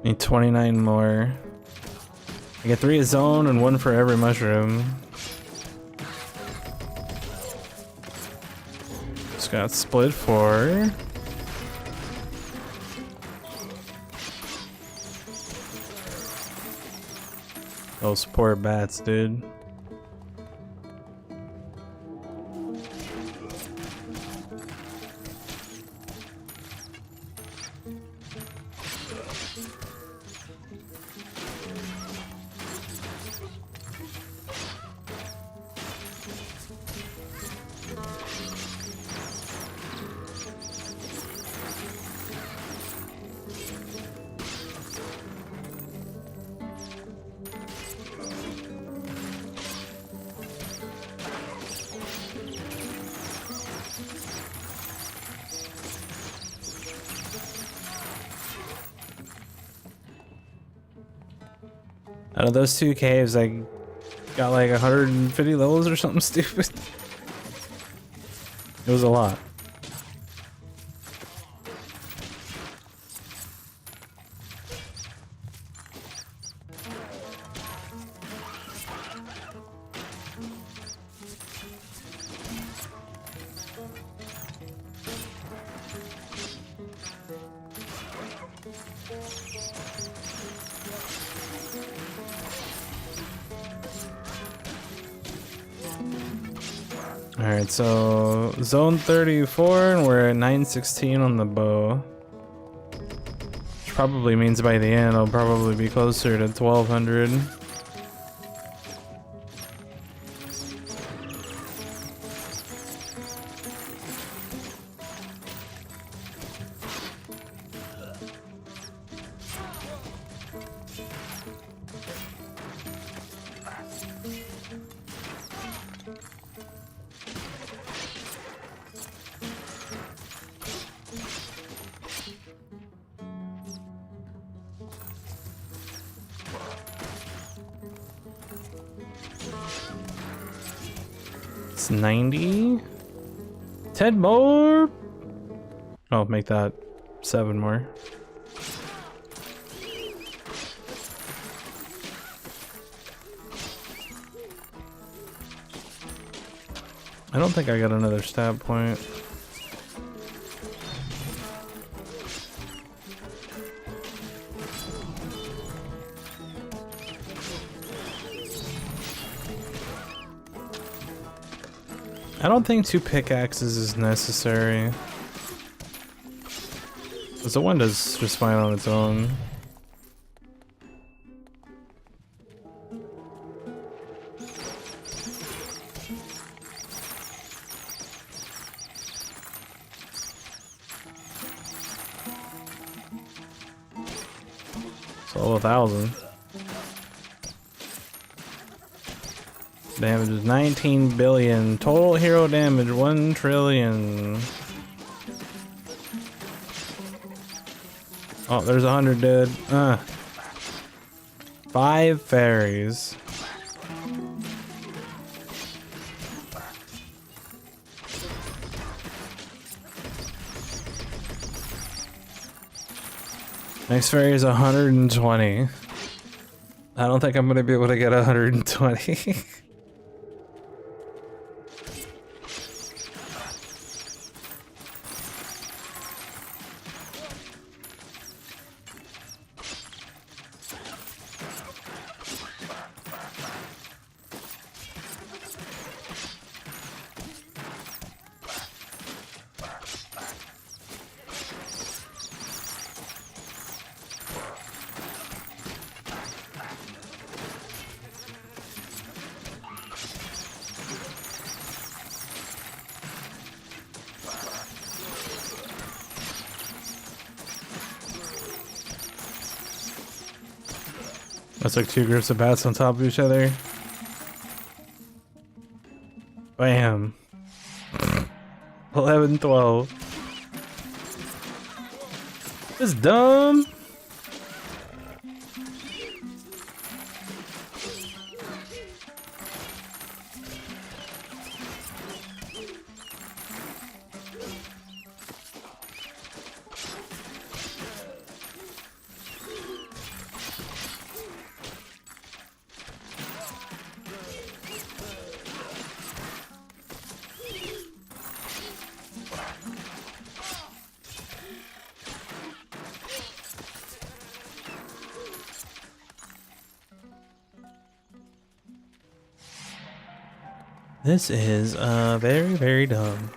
Need 29 more. I get 3 a zone and 1 for every mushroom. Just got split 4. Those poor bats, dude. Out of those 2 caves, I got like 150 levels or something stupid. It was a lot. Alright, so zone 34 and we're at 916 on the bow. Which probably means by the end I'll probably be closer to 1200. It's 90. 10 more. Oh, make that 7 more. I don't think I got another stab point. I don't think 2 pickaxes is necessary. Because the one does just fine on its own. It's all 1,000. Damage is 19 billion. Total hero damage 1 trillion. Oh, there's 100 dead. 5 fairies. Next fairy is 120. I don't think I'm gonna be able to get 120. That's like 2 groups of bats on top of each other. Bam. 11, 12. It's dumb. This is very, very dumb.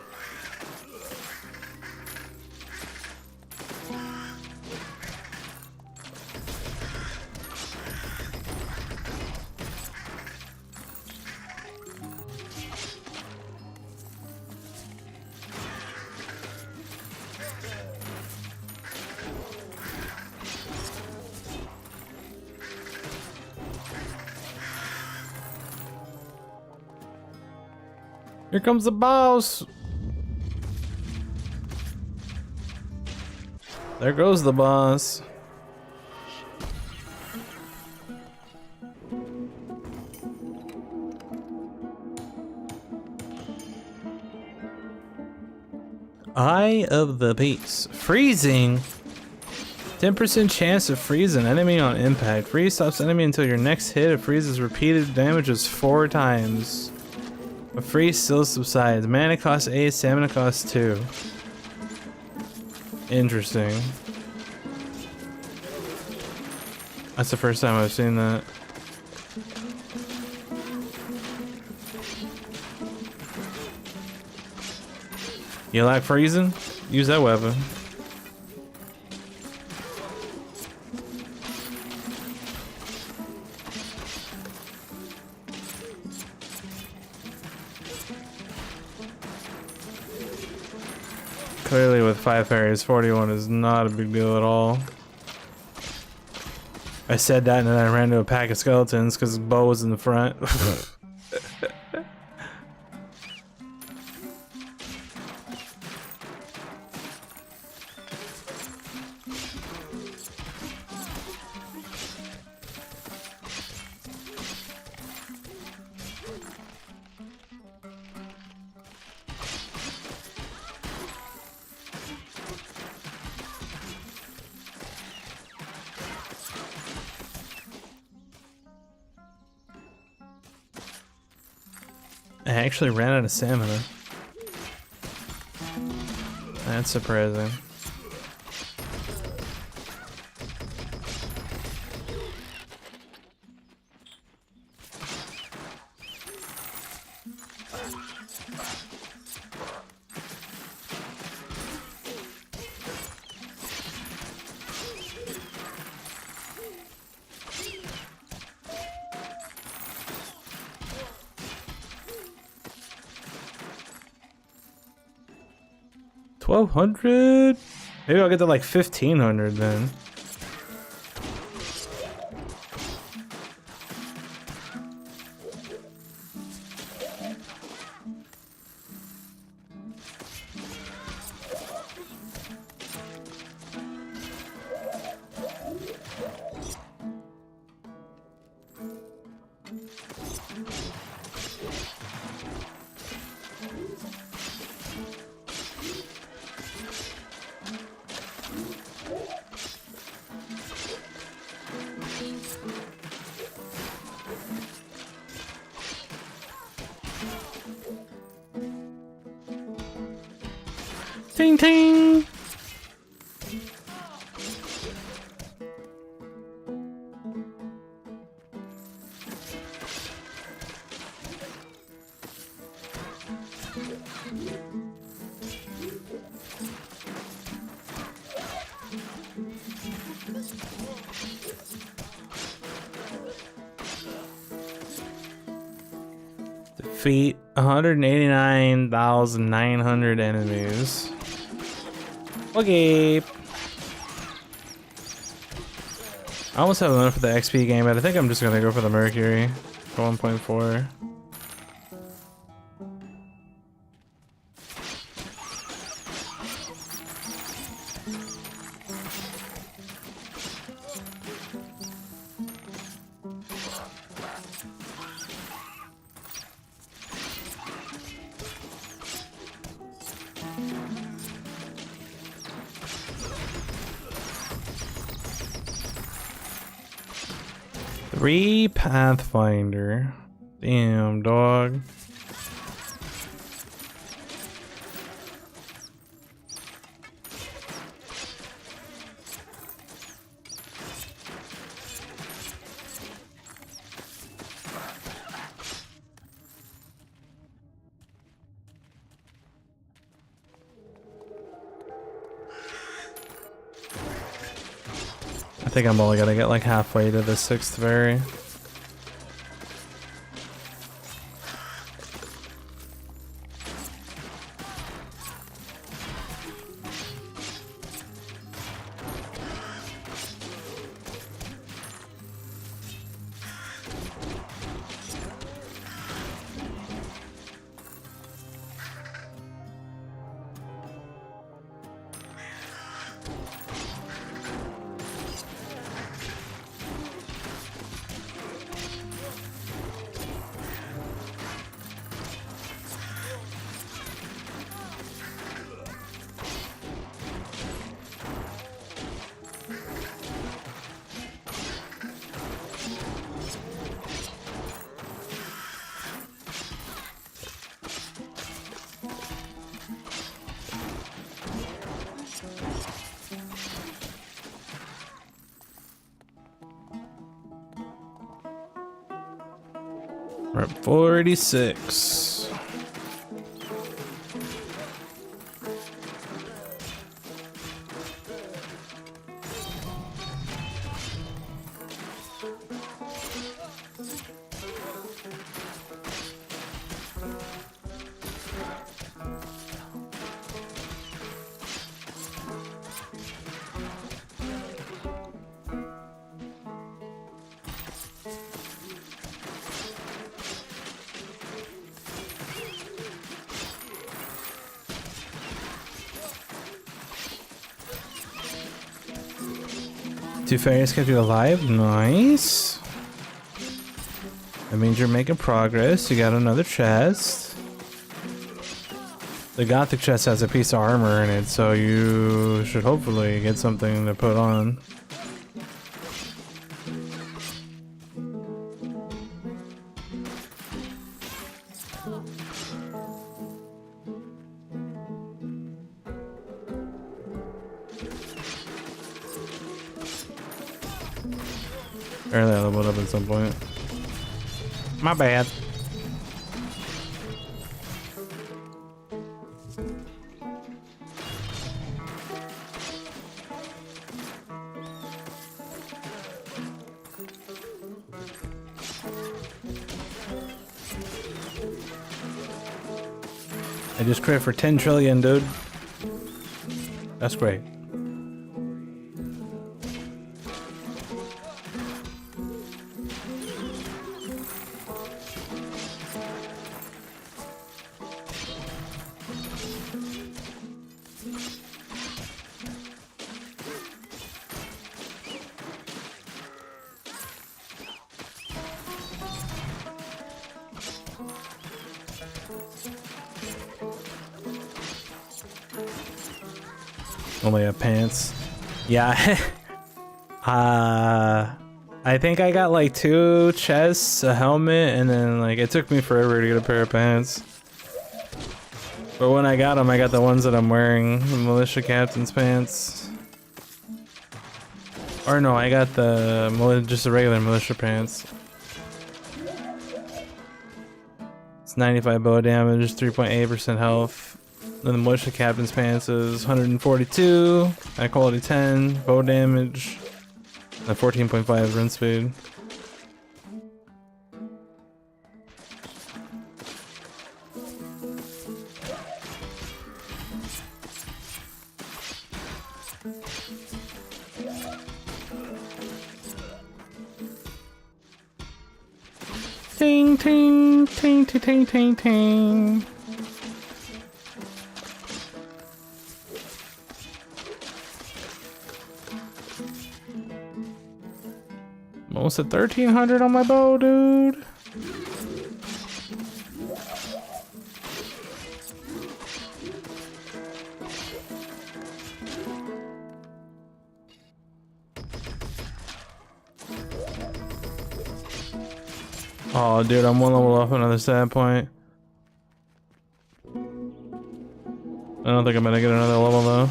Here comes the boss. There goes the boss. Eye of the Beast. Freezing. 10% chance to freeze an enemy on impact. Freeze stops enemy until your next hit. It freezes repeated damages 4 times. A freeze still subsides. Mana costs 8, stamina costs 2. Interesting. That's the first time I've seen that. You like freezing? Use that weapon. Clearly with 5 fairies, 41 is not a big deal at all. I said that and then I ran into a pack of skeletons because Bo was in the front. I actually ran out of stamina. That's surprising. $1,200? Maybe I'll get to like 1,500 then. Ting ting! Defeat 189,900 enemies. Okay. I almost have enough for the XP game, but I think I'm just gonna go for the Mercury for 1.4. Three Pathfinder. Damn, dog. I think I'm only gonna get like halfway to the 6th fairy. We're at 486. 2 fairies kept you alive. Nice. That means you're making progress. You got another chest. The Gothic chest has a piece of armor in it, so you should hopefully get something to put on. Apparently I leveled up at some point. My bad. I just crit for 10 trillion, dude. That's great. Only have pants. Yeah. I think I got like 2 chests, a helmet, and then like it took me forever to get a pair of pants. But when I got them, I got the ones that I'm wearing, the militia captain's pants. Or no, I got the just the regular militia pants. It's 95 bow damage, 3.8% health. Then the militia captain's pants is 142, high quality 10, bow damage, and 14.5 run speed. Ting ting ting ting ting ting ting. Almost at 1300 on my bow, dude. Oh, dude, I'm 1 level off another stat point. I don't think I'm gonna get another level though.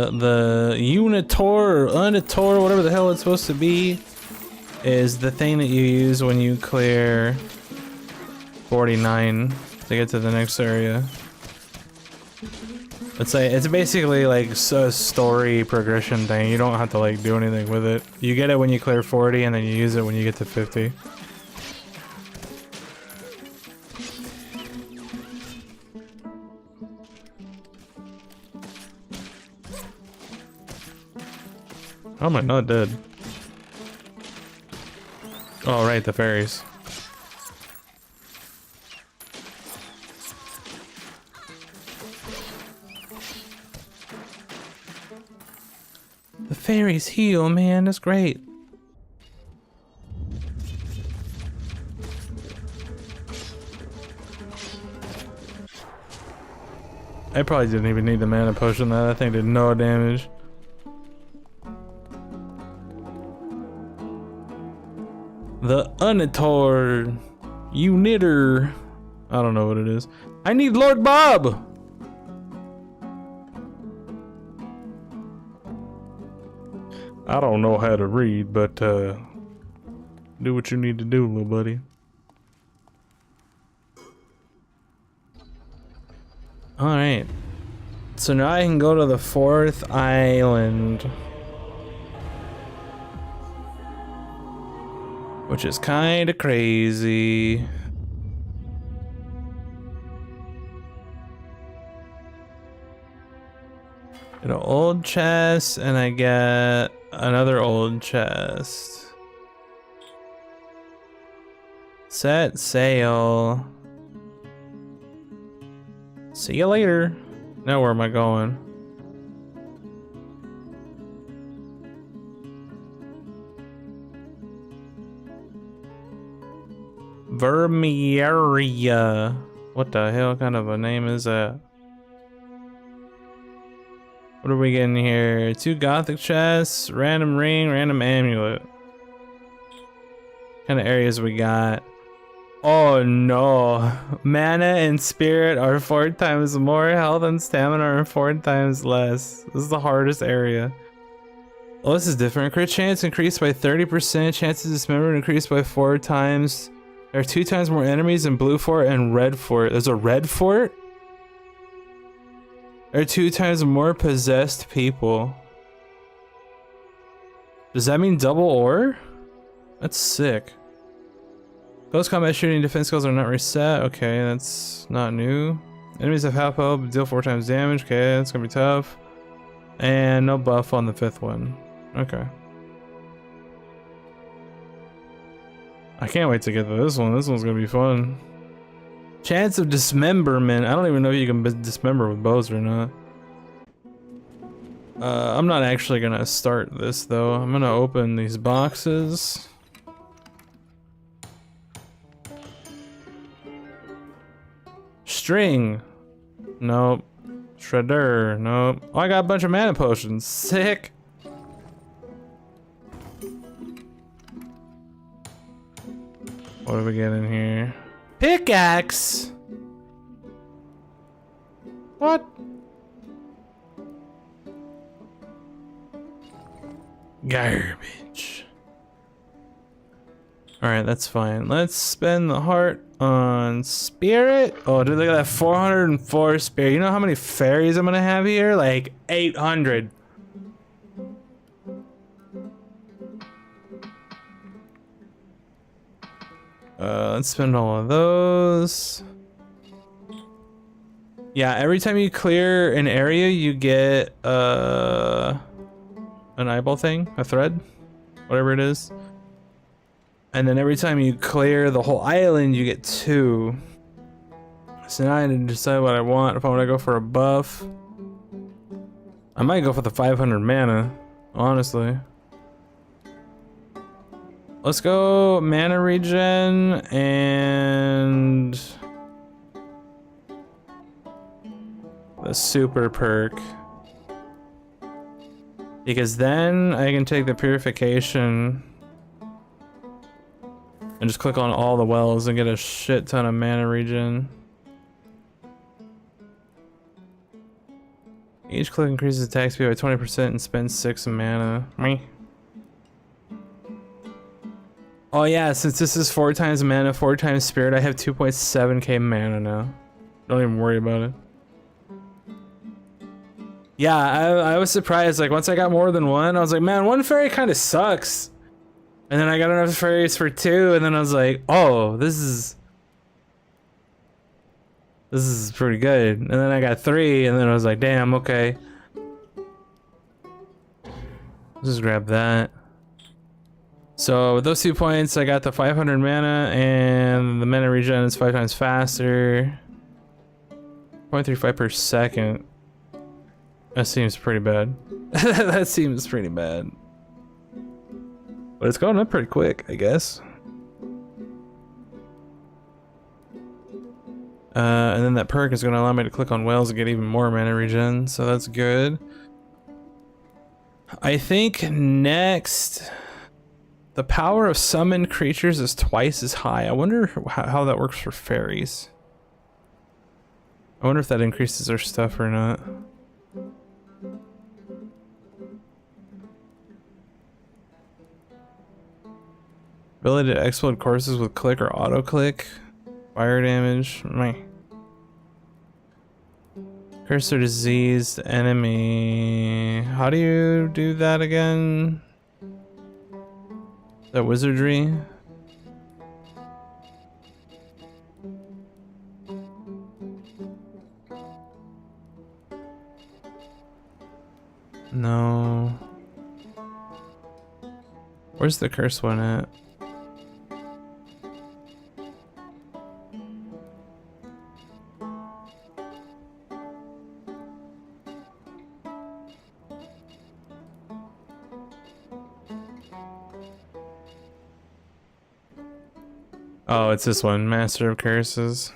The unitor or unitor, whatever the hell it's supposed to be, is the thing that you use when you clear 49 to get to the next area. It's basically like a story progression thing. You don't have to like do anything with it. You get it when you clear 40 and then you use it when you get to 50. How am I not dead? Oh, right, the fairies. The fairies heal, man, that's great. I probably didn't even need the mana potion. That thing did no damage. The Unitor Uniter. I don't know what it is. I need Lord Bob! I don't know how to read, but do what you need to do, little buddy. Alright. So now I can go to the 4th island. Which is kinda crazy. Get an old chest and I get Another old chest. Set sail. See you later. Now where am I going? Vermieria. What the hell kind of a name is that? What are we getting here? 2 Gothic chests, random ring, random amulet. What kind of areas we got? Oh no. Mana and spirit are 4 times more, health and stamina are 4 times less. This is the hardest area. Oh, this is different. Crit chance increased by 30%, chances of dismemberment increased by 4 times. There are 2 times more enemies in Blue Fort and Red Fort. There's a Red Fort? There are 2 times more possessed people. Does that mean double ore? That's sick. Close combat shooting defense skills are not reset. Okay, that's not new. Enemies have half health, deal 4 times damage. Okay, that's gonna be tough. And no buff on the 5th one. Okay. I can't wait to get to this one. This one's gonna be fun. Chance of dismemberment. I don't even know if you can dismember with bows or not. I'm not actually gonna start this though. I'm gonna open these boxes. String. Nope. Shredder. Nope. Oh, I got a bunch of mana potions. Sick. What do we get in here? Pickaxe. What? Garbage. Alright, that's fine. Let's spend the heart on spirit. Oh, dude, look at that 404 spirit. You know how many fairies I'm gonna have here? Like 800. Let's spend all of those. Yeah, every time you clear an area, you get an eyeball thing, a thread, whatever it is. And then every time you clear the whole island, you get 2. So now I need to decide what I want. If I want to go for a buff, I might go for the 500 mana, honestly. Let's go mana regen and the super perk. Because then I can take the purification and just click on all the wells and get a shit ton of mana regen. Each click increases attack speed by 20% and spends 6 mana. Meh. Oh yeah, since this is 4 times mana, 4 times spirit, I have 2.7k mana now. Don't even worry about it. Yeah, I was surprised, like once I got more than one, I was like, man, 1 fairy kind of sucks. And then I got enough fairies for 2, and then I was like, oh, this is pretty good. And then I got 3, and then I was like, damn, okay. Let's just grab that. So with those 2 points, I got the 500 mana, and the mana regen is 5 times faster. 0.35 per second. That seems pretty bad. That seems pretty bad. But it's going up pretty quick, I guess. And then that perk is going to allow me to click on wells and get even more mana regen, so that's good. I think next, the power of summoned creatures is twice as high. I wonder how that works for fairies. I wonder if that increases their stuff or not. Ability to explode courses with click or auto click. Fire damage. Meh. Curse or diseased enemy. How do you do that again? Is that wizardry? No. Where's the curse one at? Oh, it's this one, Master of Curses.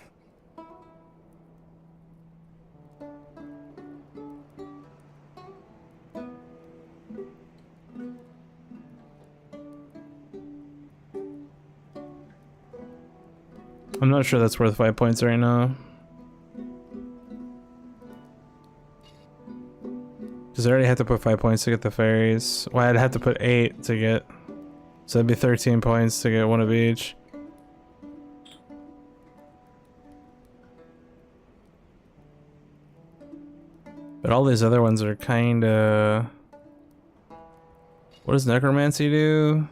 I'm not sure that's worth 5 points right now. Because I already had to put 5 points to get the fairies. Well, I'd have to put 8 to get... So that'd be 13 points to get one of each. But all these other ones are kinda... What does Necromancy do?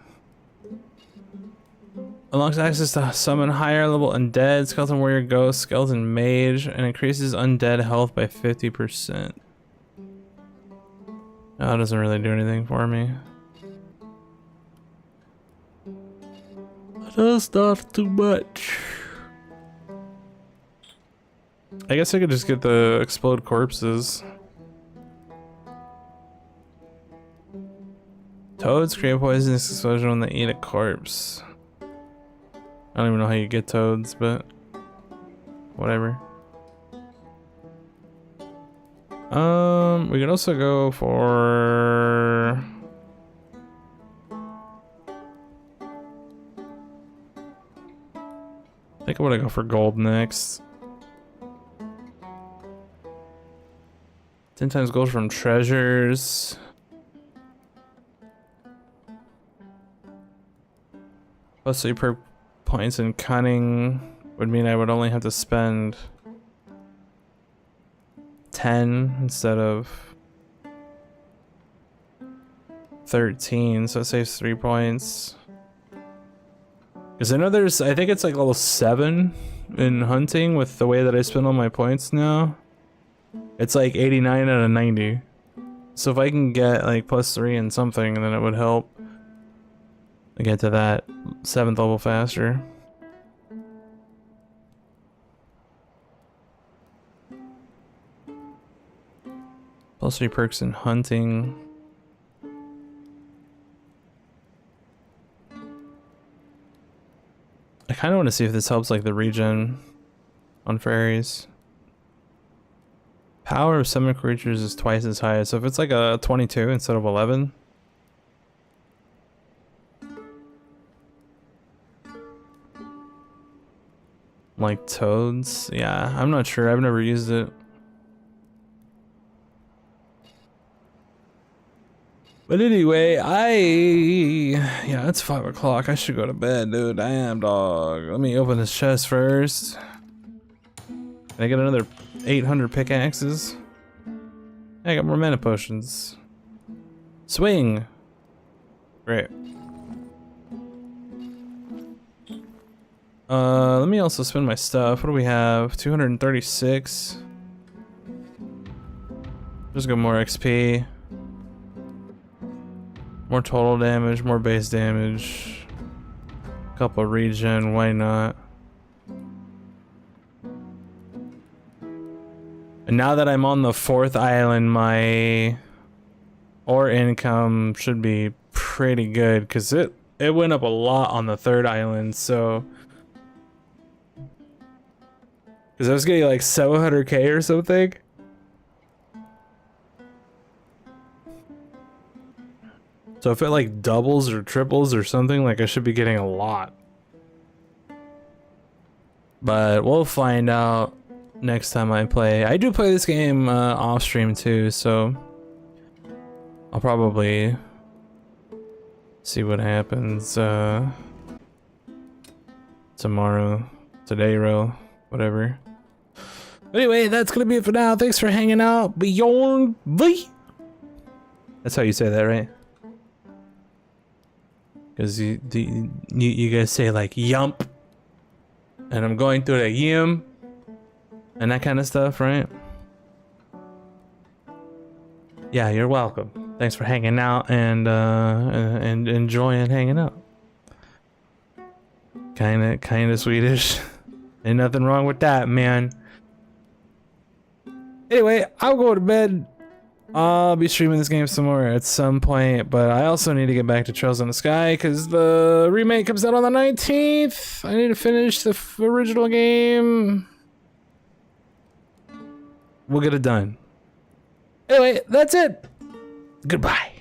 Unlocks access to summon higher level undead, skeleton warrior, ghost, skeleton mage, and increases undead health by 50%. Oh, it doesn't really do anything for me. That's not too much. I guess I could just get the explode corpses. Toads create poisonous explosion when they eat a corpse. I don't even know how you get toads, but whatever. We could also go for... I think I want to go for gold next. 10 times gold from treasures. Plus 3 per points in cunning would mean I would only have to spend 10 instead of 13, so it saves 3 points. Because I know there's, I think it's like level 7 in hunting with the way that I spend all my points now. It's like 89 out of 90. So if I can get like plus 3 in something, then it would help I get to that 7th level faster. Plus 3 perks in hunting. I kind of want to see if this helps like the regen on fairies. Power of summon creatures is twice as high, so if it's like a 22 instead of 11. Like toads? Yeah, I'm not sure. I've never used it. But anyway, yeah, it's 5 o'clock. I should go to bed, dude. Damn, dog. Let me open this chest first. Can I get another 800 pickaxes? I got more mana potions. Swing! Great. Let me also spend my stuff. What do we have? 236. Just got more XP. More total damage, more base damage. Couple regen, why not? And now that I'm on the 4th island, my ore income should be pretty good because it went up a lot on the 3rd island, so because I was getting like 700k or something. So if it like doubles or triples or something, like I should be getting a lot. But we'll find out next time I play. I do play this game off stream too, so I'll probably see what happens tomorrow, today, whatever. Anyway, that's gonna be it for now. Thanks for hanging out. Beyond V. That's how you say that, right? Because you guys say like yump, and I'm going through the yum and that kind of stuff, right? Yeah, you're welcome. Thanks for hanging out and enjoying hanging out. Kinda Swedish. Ain't nothing wrong with that, man. Anyway, I'll go to bed. I'll be streaming this game some more at some point, but I also need to get back to Trails in the Sky because the remake comes out on the 19th. I need to finish the original game. We'll get it done. Anyway, that's it. Goodbye.